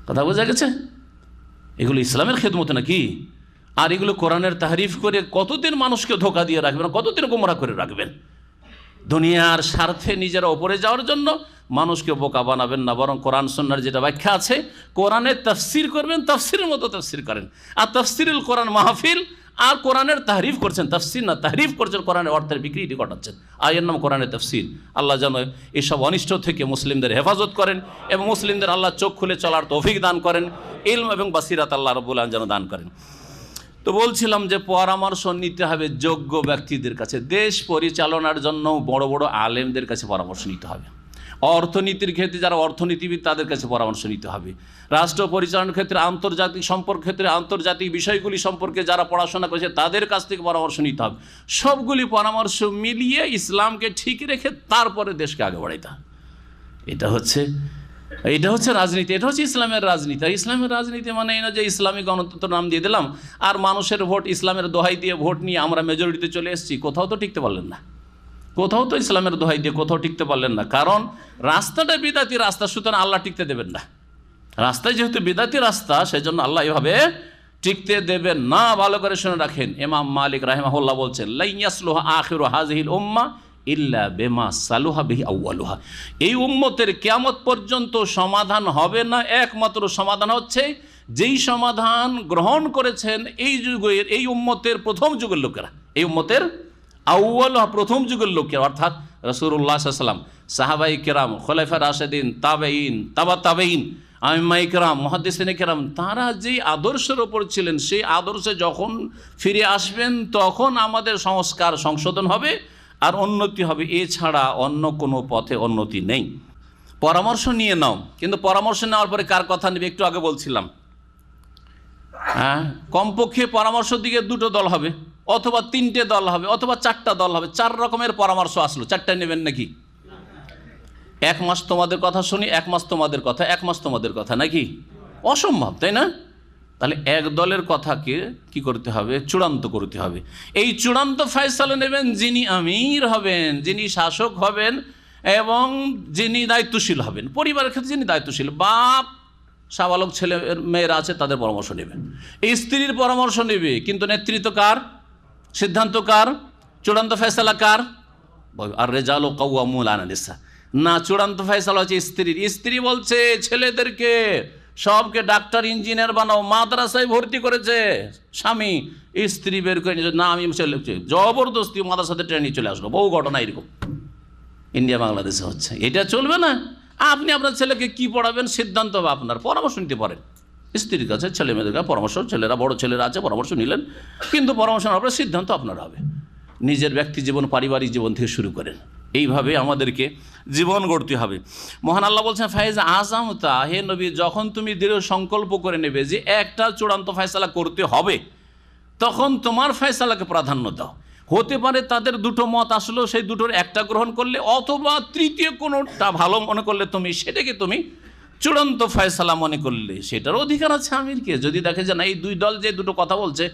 কথা বোঝা গেছে? এগুলো ইসলামের খেদমত নাকি? আর এগুলো কোরআনের তাহরিফ করে কতদিন মানুষকে ধোকা দিয়ে রাখবেন, কতদিন গোমরা করে রাখবেন? দুনিয়ার স্বার্থে নিজেরা ওপরে যাওয়ার জন্য মানুষকে বোকা বানাবেন না, বরং কোরআন সুন্নাহর যেটা ব্যাখ্যা আছে, কোরআনের তাফসির করবেন, তাফসিরের মতো তাফসির করেন। আর তাফসিরুল কোরআন মাহফিল, আর কোরআনের তাহরিফ করছেন, তাফসির না তাহরিফ করছেন, কোরআনের অর্থের বিকৃতি ঘটাচ্ছেন, আয়ের নাম কোরআনের তাফসির। আল্লাহ যেন এসব অনিষ্ট থেকে মুসলিমদের হেফাজত করেন এবং মুসলিমদের আল্লাহ চোখ খুলে চলার তৌফিক দান করেন, ইলম এবং বাসিরাত আল্লাহ রাব্বুল আলামিন যেন দান করেন। তো বলছিলাম যে পরামর্শ নিতে হবে যোগ্য ব্যক্তিদের কাছে, দেশ পরিচালনার জন্য বড় বড় আলেমদের কাছে পরামর্শ নিতে হবে, অর্থনীতির ক্ষেত্রে যারা অর্থনীতিবিদ তাদের কাছে পরামর্শ নিতে হবে, রাষ্ট্র পরিচালনার ক্ষেত্রে, আন্তর্জাতিক সম্পর্ক ক্ষেত্রে, আন্তর্জাতিক বিষয়গুলি সম্পর্কে যারা পড়াশোনা করেছে তাদের কাছ থেকে পরামর্শ নিতে হবে। সবগুলি পরামর্শ মিলিয়ে ইসলামকে ঠিক রেখে তারপরে দেশকে আগে বাড়াইতে হবে। এটা হচ্ছে রাজনীতি, এটা হচ্ছে ইসলামের রাজনীতি। আর ইসলামের রাজনীতি মানে এই না যে ইসলামী গণতন্ত্র নাম দিয়ে দিলাম আর মানুষের ভোট, ইসলামের দোহাই দিয়ে ভোট নিয়ে আমরা মেজরিটিতে চলে এসেছি। কোথাও তো টিকতে পারলেন না, কোথাও তো ইসলামের দোহাই দিয়ে কোথাও টিকতে পারলেন না, কারণ রাস্তাটা বিদাতি রাস্তা, সুতরাং আল্লাহ টিকতে দেবেন না। রাস্তায় যেহেতু বিদাতি রাস্তা, সেই জন্য আল্লাহ এভাবে টিকতে দেবেন না। ভালো করে শুনে রাখেন, ইমাম মালিক রাহিমাহুল্লাহ বলছেন, লা ইয়াসলুহা আখিরু হাযিহিল উম্মাহ ইল্লা বিমা সালুহা বিহি আউয়ালুহা। এই উম্মতের কিয়ামত পর্যন্ত সমাধান হবে না, একমাত্র সমাধান হচ্ছে যেই সমাধান গ্রহণ করেছেন এই যুগের, এই উম্মতের প্রথম যুগের লোকেরা, এই উম্মতের আউয়ালুহা প্রথম যুগের লোকেরা, অর্থাৎ রাসূলুল্লাহ সাল্লাল্লাহু আলাইহি ওয়াসাল্লাম, সাহাবায়ে কেরাম, খোলাফায়ে রাশেদিন, তাবেঈন, তাবেঈন, আইম্মায়ে কেরাম, মুহাদ্দিসিনে কেরাম, তারা যেই আদর্শের ওপর ছিলেন সেই আদর্শে যখন ফিরে আসবেন তখন আমাদের সংস্কার সংশোধন হবে আর উন্নতি হবে, এছাড়া অন্য কোনো পথে উন্নতি নেই। পরামর্শ নিয়ে নাও, কিন্তু পরামর্শ নেওয়ার পরে কার কথা নেবে একটু আগে বলছিলাম, হ্যাঁ কমপক্ষে পরামর্শ দিকে 2টো দল হবে, অথবা 3টে দল হবে, অথবা 4টা দল হবে। 4 রকমের পরামর্শ আসলো, 4টা নেবেন নাকি? 1 মাস তোমাদের কথা শুনি, 1 মাস তোমাদের কথা, 1 মাস তোমাদের কথা, নাকি? অসম্ভব, তাই না? তাহলে এক দলের কথাকে কি করতে হবে? চূড়ান্ত করতে হবে। এই চূড়ান্ত ফয়সালা নেবেন যিনি আমির হবেন, যিনি শাসক হবেন এবং যিনি দায়িত্বশীল হবেন। পরিবারের ক্ষেত্রে যিনি দায়িত্বশীল, বাপ সাবালক ছেলে মেয়েরা আছে তাদের পরামর্শ নেবে, স্ত্রীর পরামর্শ নেবে, কিন্তু নেতৃত্ব কার, সিদ্ধান্ত কার, চূড়ান্ত ফয়সালা কার? আর রেজাল ও কাওয়ামুন আলা নিসা, না, চূড়ান্ত ফয়সালা হচ্ছে স্ত্রীর। স্ত্রী বলছে ছেলেদেরকে সবকে ডাক্তার ইঞ্জিনিয়ার বানাও, মাদ্রাসায় ভর্তি করেছে স্বামী, স্ত্রী বের করে নিয়েছে, না আমি ছেলে জবরদস্তি মাদ্রাসাতে ট্রেনে চলে আসলো। বহু ঘটনা এরকম ইন্ডিয়া বাংলাদেশে হচ্ছে। এটা চলবে না। আপনি আপনার ছেলেকে কি পড়াবেন সিদ্ধান্ত হবে আপনার, পরামর্শ নিতে পারেন স্ত্রীর কাছে, ছেলে মেয়েদের কাছে পরামর্শ, ছেলেরা বড় ছেলেরা আছে পরামর্শ নিলেন, কিন্তু পরামর্শ নেওয়ার পরে সিদ্ধান্ত আপনার হবে। নিজের ব্যক্তি জীবন, পারিবারিক জীবন থেকে শুরু করেন, এইভাবে আমাদেরকে জীবন গড়তে হবে। মহান আল্লাহ বলছেন ফাইজ আযামতা, হে নবী যখন তুমি দৃঢ় সংকল্প করে নেবে যে একটা চূড়ান্ত ফয়সালা করতে হবে, তখন তোমার ফয়সালাকে প্রাধান্য দাও। হতে পারে তাদের দুটো মত আসলেও সেই দুটোর একটা গ্রহণ করলে, অথবা তৃতীয় কোনোটা ভালো মনে করলে তুমি সেটাকে তুমি চূড়ান্ত ফয়সালা মনে করলে, সেটার অধিকার আছে আমিরকে। যদি দেখে যে না এই দুই দল যে দুটো কথা বলছে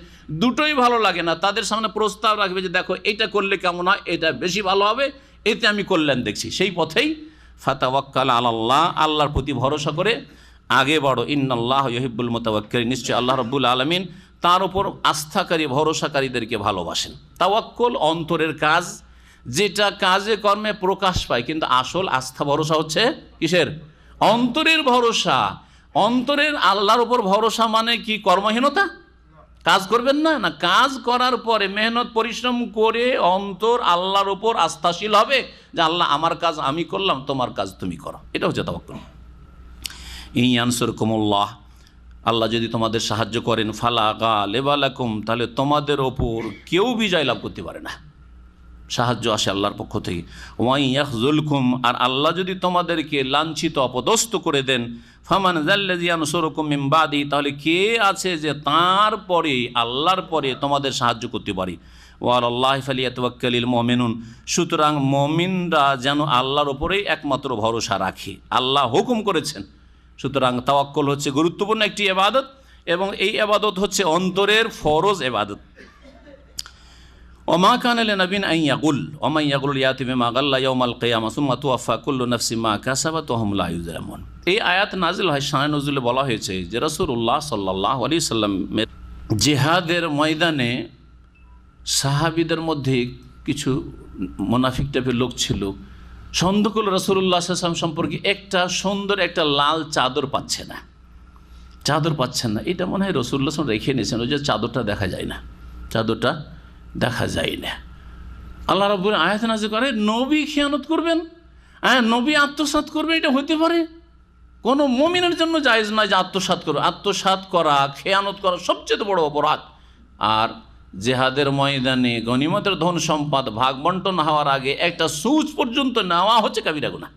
দুটোই ভালো লাগে না, তাদের সামনে প্রস্তাব রাখবে যে দেখো এটা করলে কেমন হয়, এটা বেশি ভালো হবে, এতে আমি কল্যাণ দেখছি, সেই পথেই ফাতাওয়াক্কাল আলাল্লাহ, আল্লাহর প্রতি ভরসা করে আগে বাড়ো। ইন্নাল্লাহ ইউহিব্বুল মুতাওয়াক্কিলিন, নিশ্চয় আল্লাহ রাব্বুল আলামিন তার উপর আস্থাকারী ভরসাকারীদেরকে ভালোবাসেন। তাওয়াক্কুল অন্তরের কাজ, যেটা কাজে কর্মে প্রকাশ পায়, কিন্তু আসল আস্থা ভরসা হচ্ছে কিসের? অন্তরের ভরসা। অন্তরের আল্লাহর উপর ভরসা মানে কি কর্মহীনতা? কাজ করবেন না, না, কাজ করার পরে মেহনত পরিশ্রম করে অন্তর আল্লাহর উপর আস্থাশীল হবে যে আল্লাহ আমার কাজ আমি করলাম, তোমার কাজ তুমি করো। এটা হচ্ছে তাওয়াক্কুল। ইয়ানসুরকুমুল্লাহ, আল্লাহ যদি তোমাদের সাহায্য করেন, ফালা গালিবা লাকুম, তাহলে তোমাদের ওপর কেউ বিজয় লাভ করতে পারে না। সাহায্য আসে আল্লাহর পক্ষ থেকে। ওয়াই ইয়াখযুলকুম, আর আল্লাহ যদি তোমাদেরকে লাঞ্ছিত অপদস্থ করে দেন, ফামান যাল্লাযী ইয়ানসুরুকুম মিন বাদি, তাহলে কে আছে যে তার পরে, আল্লাহর পরে তোমাদের সাহায্য করতে পারে। ওয়া আলাল্লাহি ফালিয়াতাওয়াক্কালিল মুমিনুন, সুতরাং মুমিনরা যেন আল্লাহর উপরেই একমাত্র ভরসা রাখে। আল্লাহ হুকুম করেছেন, সুতরাং তাওয়াক্কুল হচ্ছে গুরুত্বপূর্ণ একটি ইবাদত, এবং এই ইবাদত হচ্ছে অন্তরের ফরজ ইবাদত। ওমা কানা লিনাবিয়্যিন আন ইয়াগুল ওয়া মান ইয়াগুল ইয়াতি বিমা গাল্লা ইয়াউমাল কিয়ামা সুম্মা তুওয়াফা কুল্লু নাফসিন মা কাসাবাত ওয়া হুম লা ইউযলামুন। এই আয়াত নাজিল হয়, শানে নজুলে বলা হয়েছে যে রাসূলুল্লাহ সাল্লাল্লাহু আলাইহি সাল্লামের জিহাদের ময়দানে সাহাবীদের মধ্যে কিছু মুনাফিক টাইপের লোক ছিল, সন্দেহ করল রাসূলুল্লাহ সাল্লাল্লাহু আলাইহি ওয়াসাল্লাম সম্পর্কে একটা সুন্দর একটা লাল চাদর পাচ্ছেন না। এটা মনে হয় রাসূলুল্লাহ সাল্লাল্লাহু রেখে নিয়েছেন, ওই যে চাদরটা দেখা যায় না, চাদরটা দেখা যায় না। আল্লাহ রাব্বুল আয়াত নাযিল করে নবী খেয়ানত করবেন, নবী আত্মসাৎ করবে, এটা হতে পারে? কোনো মুমিনের জন্য জায়েজ নয় যে আত্মসাৎ করবে। আত্মসাৎ করা, খেয়ানত করা সবচেয়ে বড় অপরাধ। আর জেহাদের ময়দানে গনিমতের ধন সম্পদ ভাগ বন্টন হওয়ার আগে একটা সুচ পর্যন্ত নেওয়া হচ্ছে কাবিরা গুনাহ,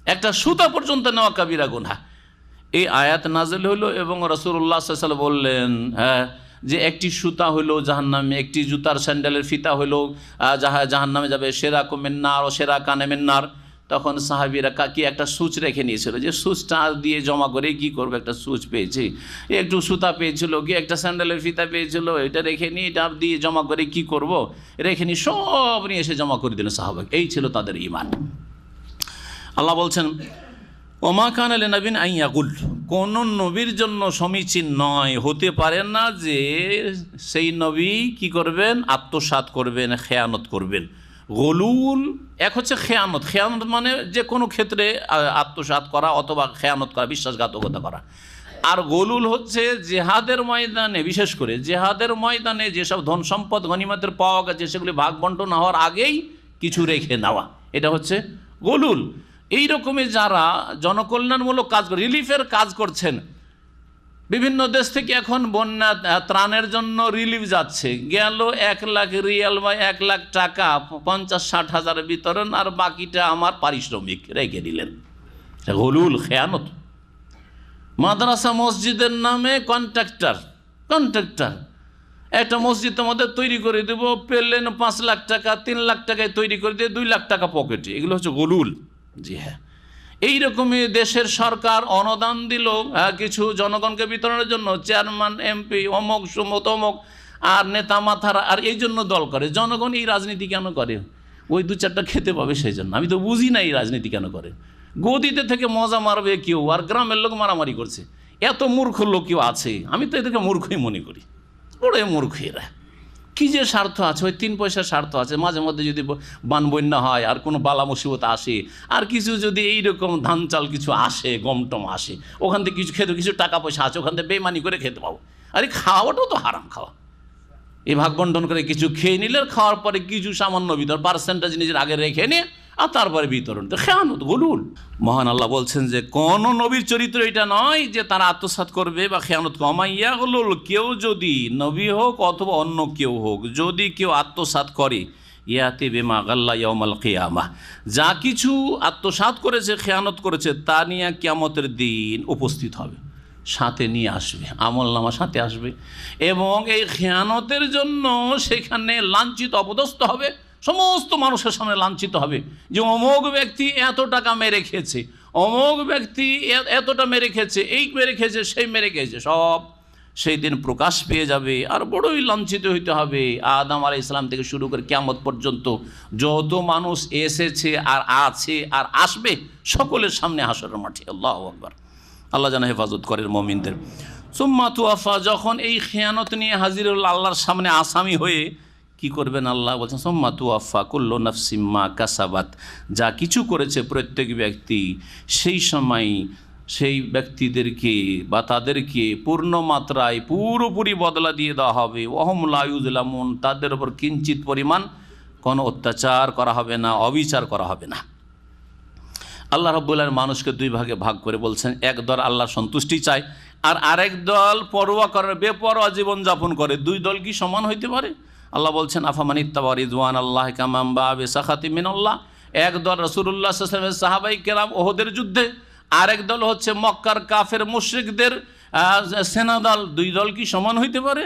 একটা সুতা পর্যন্ত নেওয়া কাবিরা গুনাহ। এই আয়াত নাজিল হলো এবং রাসূলুল্লাহ সাল্লাল্লাহু আলাইহি ওয়াসাল্লাম বললেন যে একটি সুতা হইল জাহান্নামে, একটি জুতার স্যান্ডেলের ফিতা হইল জাহান্নামে যাবে, সেরা কুমিন্নার ও সেরা কানে মিন্নার। তখন সাহাবীরা কি একটা সুচ রেখে নিয়েছিল, যে সুচটা দিয়ে জমা করে কি করবে, একটা সুচ পেয়েছি, একটু সুতা পেয়েছিল, কি একটা স্যান্ডেলের ফিতা পেয়েছিল, এটা রেখে নিয়ে এটা দিয়ে জমা করে কি করব, রেখে নিয়ে সব নিয়ে এসে জমা করে দিলেন সাহাবা। এই ছিল তাদের ঈমান। আল্লাহ বলছেন ওমা কানা লিনাবিয়্যিন আন ইয়াগুল, কোন নবীর জন্য সমীচীন নয়, হতে পারে না যে সেই নবী কি করবেন, আত্মসাৎ করবেন, খেয়ানত করবেন। গলুল এক হচ্ছে খেয়ানত, খেয়ানত মানে যে কোনো ক্ষেত্রে আত্মসাৎ করা অথবা খেয়ানত করা, বিশ্বাসঘাতকতা করা। আর গলুল হচ্ছে জেহাদের ময়দানে, বিশেষ করে জেহাদের ময়দানে যেসব ধন সম্পদ গনিমতের পাওয়া গেছে সেগুলি ভাগ বন্টন হওয়ার আগেই কিছু রেখে নেওয়া, এটা হচ্ছে গলুল। এই রকমের যারা জনকল্যাণমূলক কাজ করে, রিলিফের কাজ করছেন, বিভিন্ন দেশ থেকে এখন বন্যা ত্রাণের জন্য রিলিফ যাচ্ছে, গেল 1 লাখ রিয়াল বা 1 লাখ টাকা 50-60 হাজার বিতরণ, আর বাকিটা আমার পারিশ্রমিক রেখে দিলেন। গলুল, খেয়ানত। মাদ্রাসা মসজিদের নামে কন্ট্রাক্টর একটা মসজিদ তোমাদের তৈরি করে দেবো, পেলেন 5 লাখ টাকা, 3 লাখ টাকায় তৈরি করে দিয়ে 2 লাখ টাকা পকেটে, এগুলো হচ্ছে গলুল। জি হ্যাঁ, এইরকমই দেশের সরকার অনুদান দিল কিছু জনগণকে বিতরণের জন্য, চেয়ারম্যান, এমপি, অমুক সুমুক তমুক, আর নেতা মাথারা, আর এই জন্য দল করে। জনগণ এই রাজনীতি কেন করে? ওই 2-4টা খেতে পাবে সেই জন্য। আমি তো বুঝি না এই রাজনীতি কেন করে। গদিতে থেকে মজা মারবে কেউ, আর গ্রামের লোক মারামারি করছে। এত মূর্খ লোক কেউ আছে? আমি তো এদেরকে মূর্খই মনে করি, বড় মূর্খ এরা। কী যে স্বার্থ আছে, ওই 3 পয়সার স্বার্থ আছে। মাঝে মধ্যে যদি বানবন্যা হয় আর কোনো বালা মুসিবত আসে, আর কিছু যদি এইরকম ধান চাল কিছু আসে, গমটম আসে, ওখান থেকে কিছু খেতে, কিছু টাকা পয়সা আছে, ওখান থেকে বেমানি করে খেতে পাবো। আরে খাওয়াটাও তো হারাম খাওয়া। এই ভাগ বন্টন করে কিছু খেয়ে নিলে, খাওয়ার পরে কিছু সামান্য বিতরণ, পার্সেন্টেজ নিজের আগে রেখে নিয়ে আর তারপরে বিতরণ, তো খেয়ানত, গলুল। মহান আল্লাহ বলছেন যে কোন নবীর চরিত্র এটা নয় যে তারা আত্মসাৎ করবে বা খেয়ানত। কমাইয়া গলুল, কেউ যদি নবী হোক অথবা অন্য কেউ হোক, যদি কেউ আত্মসাৎ করে, ইয়াতে বেমা গাল্লা ইয়াউমাল কিয়ামাহ, যা কিছু আত্মসাৎ করেছে, খেয়ানত করেছে, তা নিয়ে কিয়ামতের দিন উপস্থিত হবে, সাথে নিয়ে আসবে, আমলনামা সাথে আসবে, এবং এই খেয়ানতের জন্য সেখানে লাঞ্ছিত, অপদস্থ হবে, সমস্ত মানুষের সামনে লাঞ্ছিত হবে যে অমোক ব্যক্তি এত টাকা মেরে খেয়েছে, অমোক ব্যক্তি এতটা মেরে খেয়েছে, এই মেরে খেয়েছে, সেই মেরে খেয়েছে, সব সেই দিন প্রকাশ পেয়ে যাবে। আর বড়ই লাঞ্ছিত হইতে হবে। আদম আলাইহিস সালাম থেকে শুরু করে কিয়ামত পর্যন্ত যত মানুষ এসেছে আর আছে আর আসবে, সকলের সামনে হাসরের মাঠে। আল্লাহু আকবার। আল্লাহ যেন হেফাজত করেন মুমিনদের। সুম্মা তুওয়াফা, যখন এই খেয়ানত নিয়ে হাজির হল আল্লাহর সামনে আসামি হয়ে, কি করবেন আল্লাহ বলছেন, সুম্মা তুওয়াফা কুল্লু নাফসিম মা কাসাবাত, যা কিছু করেছে প্রত্যেক ব্যক্তি, সেই সময় সেই ব্যক্তিদেরকে বা তাদেরকে পূর্ণ মাত্রায় পুরোপুরি বদলা দিয়ে দেওয়া হবে। ওহম লা ইউযলামুন, তাদের ওপর কিঞ্চিত পরিমাণ কোনো অত্যাচার করা হবে না, অবিচার করা হবে না। আল্লাহ রাব্বুল আলামিন মানুষকে 2 ভাগে ভাগ করে বলছেন, এক দল আল্লাহর সন্তুষ্টি চায়, আর আরেক দল পরোয়া করে, বেপরোয়া জীবনযাপন করে। 2 দল কি সমান হইতে পারে? আল্লাহ বলছেন, আফামান ইত্তাবা রিদওয়ান আল্লাহ কামান বাআ বিসাখাতি মিনাল্লাহ। এক দল রাসূলুল্লাহ সাল্লাল্লাহু আলাইহি ওয়াসাল্লামের সাহাবায়ে কেরাম ওহদের যুদ্ধে, আরেক দল হচ্ছে মক্কার কাফের মুশরিকদের সেনাদল। 2 দল কি সমান হইতে পারে?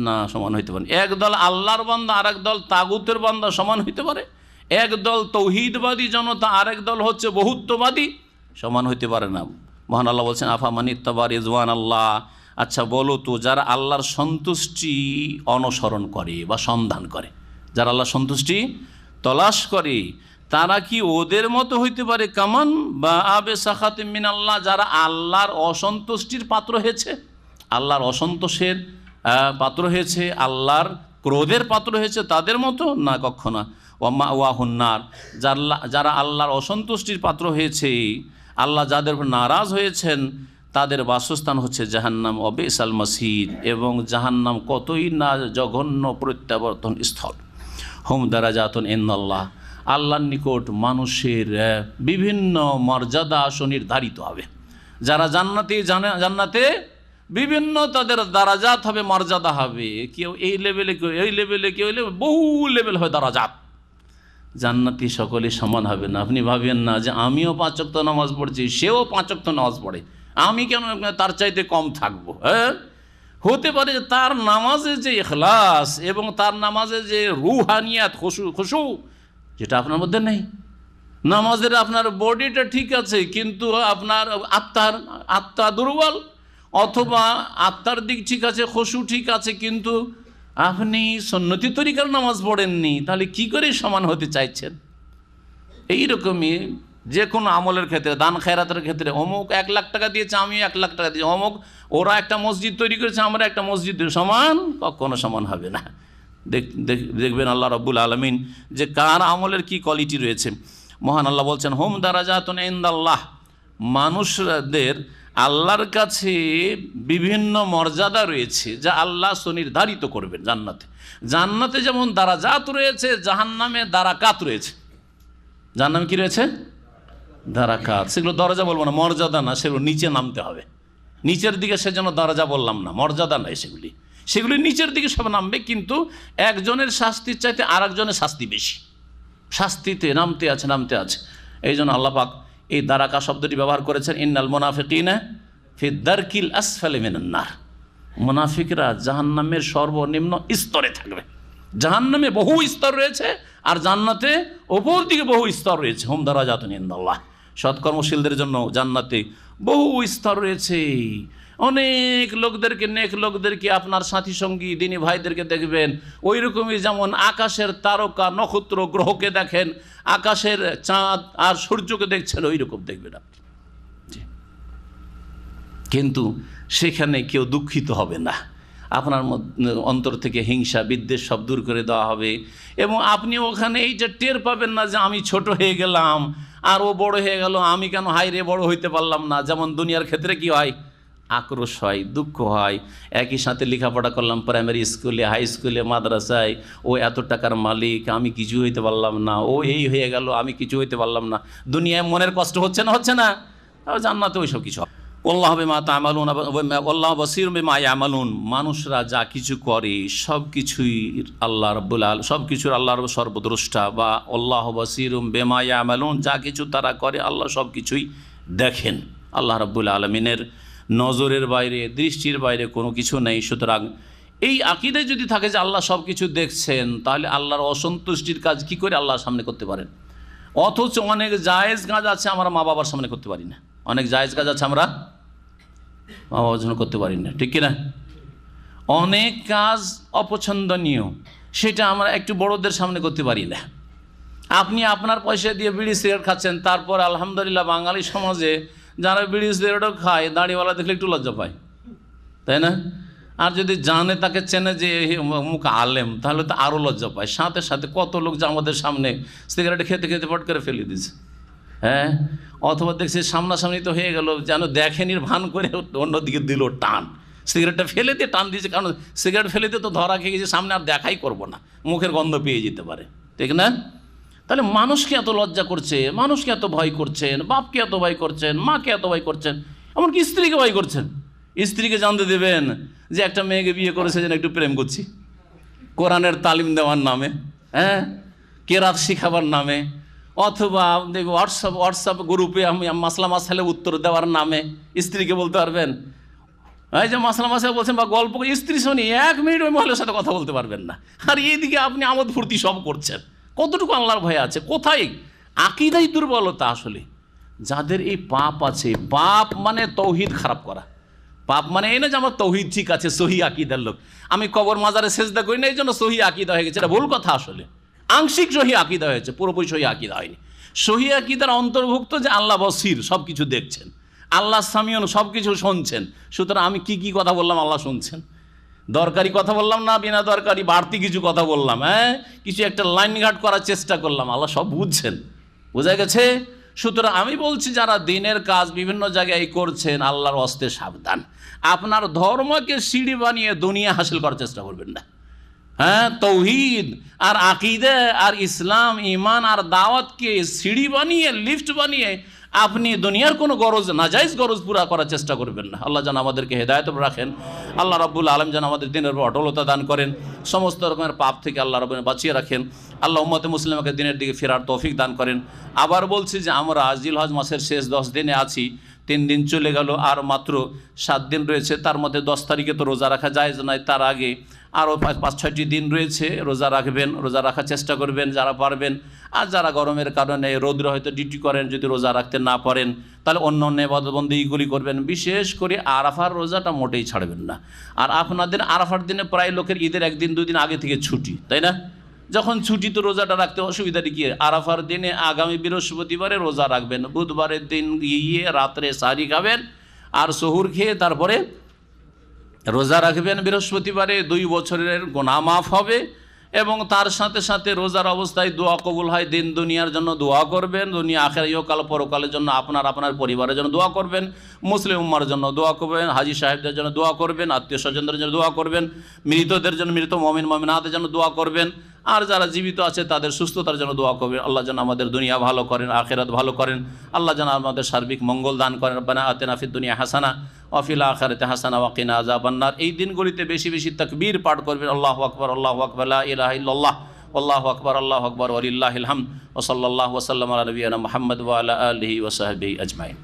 না, সমান হইতে পারে। এক দল আল্লাহর বান্দা, আরেক দল তাগুতের বান্দা, সমান হইতে পারে? এক দল তৌহিদবাদী জনতা, আরেক দল হচ্ছে বহুত্ববাদী, সমান হইতে পারে না। মহান আল্লাহ বলছেন, আফামান ইত্তাবা রিদওয়ান আল্লাহ, আচ্ছা বলো তো, যারা আল্লাহর সন্তুষ্টি অনুসরণ করে বা সন্ধান করে, যারা আল্লাহর সন্তুষ্টি তলাশ করে, তারা কি ওদের মতো হইতে পারে কামান বা আবে সাখাতিম মিনাল্লাহ, যারা আল্লাহর অসন্তুষ্টির পাত্র হয়েছে, আল্লাহর অসন্তোষের পাত্র হয়েছে, আল্লাহর ক্রোধের পাত্র হয়েছে, তাদের মতো? না, কখনো। ওয়াম্মা ওয়াহুন্নার, যারা আল্লাহর অসন্তুষ্টির পাত্র হয়েছে, আল্লাহ যাদের উপর নারাজ হয়েছেন, তাদের বাসস্থান হচ্ছে জাহান্নাম, অবিসাল মাসির, এবং জাহান্নাম কতই না জঘন্য প্রত্যাবর্তন স্থল। হুম দারাজাতুন ইনদাল্লাহ, আল্লাহর নিকট মানুষের বিভিন্ন মর্যাদা সুনির্ধারিত হবে। যারা জান্নাতে বিভিন্ন তাদের দারাজাত হবে, মর্যাদা হবে। কেউ এই লেভেলে, কেউ এই লেভেলে, কেউ এই লেভেলে, বহু লেভেল হয় দারাজাত। জান্নাতি সকলে সমান হবে না। আপনি ভাবেন না যে আমিও 5 ওয়াক্ত নামাজ পড়ছি, সেও 5 ওয়াক্ত নামাজ পড়ে, আমি কেন তার চাইতে কম থাকবো? হ্যাঁ, হতে পারে যে তার নামাজে যে ইখলাস এবং তার নামাজে যে রুহানিয়াত, খুশু, যেটা আপনার মধ্যে নেই। নামাজের আপনার বডিটা ঠিক আছে, কিন্তু আপনার আত্মা দুর্বল, অথবা আত্মার দিক ঠিক আছে, খুশু ঠিক আছে, কিন্তু আপনি সুন্নতি তরিকার নামাজ পড়েননি, তাহলে কি করে সমান হতে চাইছেন? এইরকমই যে কোনো আমলের ক্ষেত্রে, দান খেরাতের ক্ষেত্রে, অমুক 1 লাখ টাকা দিয়েছে, আমিও 1 লাখ টাকা দিয়েছি, অমুক ওরা একটা মসজিদ তৈরি করেছে, আমরা একটা মসজিদ, সমান কখনো সমান হবে না। দেখবেন আল্লাহ রাব্বুল আলামিন যে কার আমলের কি কোয়ালিটি রয়েছে। মহান আল্লাহ বলছেন, হুম দারাজাতুন ইনদাল্লাহ, মানুষদের আল্লাহর কাছে বিভিন্ন মর্যাদা রয়েছে যা আল্লাহ সুনির্ধারিত করবেন। জান্নাতে যেমন দারাজাত রয়েছে, জাহান্নামে দারাকাত রয়েছে। জাহান্নামে কি রয়েছে? দারাকাত। সেগুলো দরজা বলবো না, মর্যাদা না, সেগুলো নিচে নামতে হবে। নিচের দিকে সেজন্য দরজা বললাম না, মর্যাদা নয় সেগুলি নিচের দিকে সব নামবে, কিন্তু একজনের শাস্তির চাইতে আরেকজনের শাস্তি বেশি, শাস্তিতে নামতে আছে। এই জন্য আল্লাহ পাক এই দারাকা শব্দটি ব্যবহার করেছেন, ইন্নাল মুনাফিকিনা ফি দারকিল আসফালি মিনান নার। মুনাফিকরা জাহান্নামের সর্বনিম্ন স্তরে থাকবে। জাহান্নামে বহু স্তর রয়েছে, আর জান্নাতে ওপর দিকে বহু স্তর রয়েছে। হুম দারাজাতুন ইনদাল্লাহ, সৎকর্মশীলদের জন্য জান্নাতে বহু স্তর রয়েছে, অনেক লোকদেরকে, নেক লোকদেরকে, আপনার সাথী সঙ্গী দিনী ভাইদেরকে দেখবেন ওই রকমই, যেমন আকাশের তারকা নক্ষত্র গ্রহকে দেখেন, আকাশের চাঁদ আর সূর্যকে দেখছেন, ওই রকম দেখবেন আপনি। কিন্তু সেখানে কেউ দুঃখিত হবে না, আপনার অন্তর থেকে হিংসা বিদ্বেষ সব দূর করে দেওয়া হবে, এবং আপনি ওখানে এই যে টের পাবেন না যে আমি ছোট হয়ে গেলাম আর ও বড় হয়ে গেল, আমি কেন হাইরে বড় হইতে পারলাম না। যেমন দুনিয়ার ক্ষেত্রে কি হয়, আক্রোশ হয়, দুঃখ হয়, একই সাথে লেখাপড়া করলাম প্রাইমারি স্কুলে, হাই স্কুলে, মাদ্রাসায়, ও এত টাকার মালিক, আমি কিছু হইতে পারলাম না, ও এই হয়ে গেল, আমি কিছু হইতে পারলাম না। দুনিয়ায় মনের কষ্ট হচ্ছে না, হচ্ছে না? জান্নাতে ওই সব কিছু হবে। আল্লাহ বিমা তা'মালুন, আল্লাহ বসীর বিমা ইয়ামালুন। মানুষরা যা কিছু করে সব কিছুই আল্লাহ রাব্বুল আলামিন, সব কিছুর আল্লাহর সর্বদ্রষ্টা, বা আল্লাহ বসীরুম বিমা ইয়ামালুন, যা কিছু তারা করে আল্লাহ সব কিছুই দেখেন। আল্লাহ রাব্বুল আলামিনের নজরের বাইরে, দৃষ্টির বাইরে কোনো কিছু নেই। সুতরাং এই আকীদায় যদি থাকে যে আল্লাহ সব কিছু দেখছেন, তাহলে আল্লাহর অসন্তুষ্টির কাজ কি করে আল্লাহর সামনে করতে পারেন? অথচ অনেক জায়েজ কাজ আছে আমরা মা বাবার সামনে করতে পারি না, অনেক জায়েজ কাজ আছে আমরা মা বাবার জন্য করতে পারি না, ঠিক কিনা? অনেক কাজ অপছন্দনীয়, সেটা আমরা একটু বড়দের সামনে করতে পারি না। আপনি আপনার পয়সা দিয়ে বিড়ি সিগারেট খাচ্ছেন, তারপর আলহামদুলিল্লাহ বাঙালি সমাজে যারা বিড়ি সিগারেটও খায়, দাড়িওয়ালা দেখলে একটু লজ্জা পায়, তাই না? আর যদি জানে, তাকে চেনে যে মুখ আলেম, তাহলে তো আরও লজ্জা পায়। সাথে সাথে কত লোক যে আমাদের সামনে সিগারেট খেতে খেতে পট করে ফেলে দিয়েছে, হ্যাঁ, অথবা দেখছি সামনাসামনি তো হয়ে গেল, যেন দেখেনির ভান করে অন্যদিকে দিল টান, সিগারেটটা ফেলে দিয়ে টান দিয়েছে, কারণ সিগারেট ফেলে দিয়ে তো ধরা খেয়ে গেছে, সামনে আর দেখাই করবো না, মুখের গন্ধ পেয়ে যেতে পারে, ঠিক না? তাহলে মানুষকে এত লজ্জা করছে, মানুষকে এত ভয় করছেন, বাপকে এত ভয় করছেন, মাকে এত ভয় করছেন, এমনকি স্ত্রীকে ভয় করছেন। স্ত্রীকে জানতে দেবেন যে একটা মেয়েকে বিয়ে করেছে যেন একটু প্রেম করছি, কোরআনের তালিম দেওয়ার নামে, হ্যাঁ, কেরাত শিখাবার নামে, অথবা হোয়াটসঅ্যাপ গ্রুপে আমি মাসলা মাসালে উত্তর দেওয়ার নামে স্ত্রীকে বলতে পারবেন? এই যে মাসলা মাসালে বলছেন বা গল্প, স্ত্রী শুনি 1 মিনিট ওই মহলের সাথে কথা বলতে পারবেন না, আর এইদিকে আপনি আমোদ ফুর্তি সব করছেন। কতটুকু আল্লাহর ভয় আছে? কোথায়? আকীদাই দুর্বলতা। আসলে যাদের এই পাপ আছে, পাপ মানে তৌহিদ খারাপ করা, পাপ মানে এই না যে আমার তৌহিদ ঠিক আছে, সহি আকীদার লোক, আমি কবর মাজারে সেজদা করি না এই জন্য সহি আকীদা হয়ে গেছে, এটা ভুল কথা। আসলে আংশিক সহি আকীদা হয়েছে, পুরোপুরি সহি আকীদা হয়নি। সহি আকীদার অন্তর্ভুক্ত যে আল্লাহ বসির, সব কিছু দেখছেন, আল্লাহ সামিউন, সব কিছু শুনছেন। সুতরাং আমি কি কথা বললাম আল্লাহ শুনছেন, দরকারি কথা বললাম না বিনা দরকারি বাড়তি কিছু কথা বললাম, হ্যাঁ, কিছু একটা লাইন ঘাট করার চেষ্টা করলাম, আল্লাহ সব বুঝছেন, বোঝা গেছে? সুতরাং আমি বলছি যারা দিনের কাজ বিভিন্ন জায়গায় করছেন, আল্লাহর হস্তে সাবধান। আপনার ধর্মকে সিঁড়ি বানিয়ে দুনিয়া হাসিল করার চেষ্টা করবেন না। হ্যাঁ, তৌহিদ আর আকীদা আর ইসলাম, ঈমান আর দাওয়াতকে সিঁড়ি বানিয়ে, লিফট বানিয়ে আপনি দুনিয়ার কোনো গরজ, নাজাইজ গরজ পুরা করার চেষ্টা করবেন না। আল্লাহ যেন আমাদেরকে হেদায়েত রাখেন, আল্লাহ রাব্বুল আলামিন যেন আমাদের দিনের উপর অটলতা দান করেন, সমস্ত রকমের পাপ থেকে আল্লাহ রাব্বুল বাঁচিয়ে রাখেন। আল্লাহ উম্মতে মুসলিমাকে দিনের দিকে ফেরার তৌফিক দান করেন। আবার বলছি যে আমরা জিলহজ মাসের শেষ 10 দিনে আছি, 3 দিন চলে গেল, আর মাত্র 7 দিন রয়েছে। তার মধ্যে 10 তারিখে তো রোজা রাখা জায়েজ নয়, তার আগে আরও 5-6টি দিন রয়েছে, রোজা রাখবেন, রোজা রাখার চেষ্টা করবেন যারা পারবেন। আর যারা গরমের কারণে রৌদ্র হয়তো ডিউটি করেন, যদি রোজা রাখতে না পারেন তাহলে অন্য অন্য ইবাদতবন্দিগুলি করবেন। বিশেষ করে আরাফার রোজাটা মোটেই ছাড়বেন না। আর আপনাদের আরাফার দিনে প্রায় লোকের ঈদের 1 দিন 2 দিন আগে থেকে ছুটি, তাই না? যখন ছুটি তো রোজাটা রাখতে অসুবিধাটি কি? আরাফার দিনে আগামী বৃহস্পতিবারে রোজা রাখবেন, বুধবারের দিন গিয়ে রাত্রে সাহরি খাবেন আর সহুর খেয়ে তারপরে রোজা রাখবেন। বৃহস্পতিবারে 2 বছরের গুনাহ মাফ হবে, এবং তার সাথে সাথে রোজার অবস্থায় দোয়া কবুল হয়। দিন দুনিয়ার জন্য দোয়া করবেন, দুনিয়া আখিরাত ইহকাল পরকালের জন্য, আপনার পরিবারের জন্য দোয়া করবেন, মুসলিম উম্মার জন্য দোয়া করবেন, হাজী সাহেবদের জন্য দোয়া করবেন, আত্মীয় স্বজনদের জন্য দোয়া করবেন, মৃতদের জন্য, মৃত মুমিন মুমিনাতের জন্য দোয়া করবেন, আর যারা জীবিত আছে তাদের সুস্থতার জন্য দোয়া করবেন। আল্লাহ যেন আমাদের দুনিয়া ভালো করেন, আখিরাত ভালো করেন। আল্লাহ যেন আমাদের সার্বিক মঙ্গল দান করেন। রব্বানা আতিনা ফিদ দুনিয়া হাসানা ওয়া ফিল আখিরাতি হাসানা ওয়া কিনা আযাবান নার। এই দিনগুলিতে বেশি বেশি তাকবীর পাঠ করবেন, আল্লাহু আকবার, আল্লাহু আকবার, লা ইলাহা ইল্লাল্লাহ, আল্লাহু আকবার, আল্লাহু আকবার, ওয়া লিল্লাহিল হামদ, ওয়া সাল্লাল্লাহু ওয়া সাল্লাম আলা নবিয়িনা মুহাম্মদ ওয়া আলা আলিহি ওয়া সাহবিহি আজমাইন।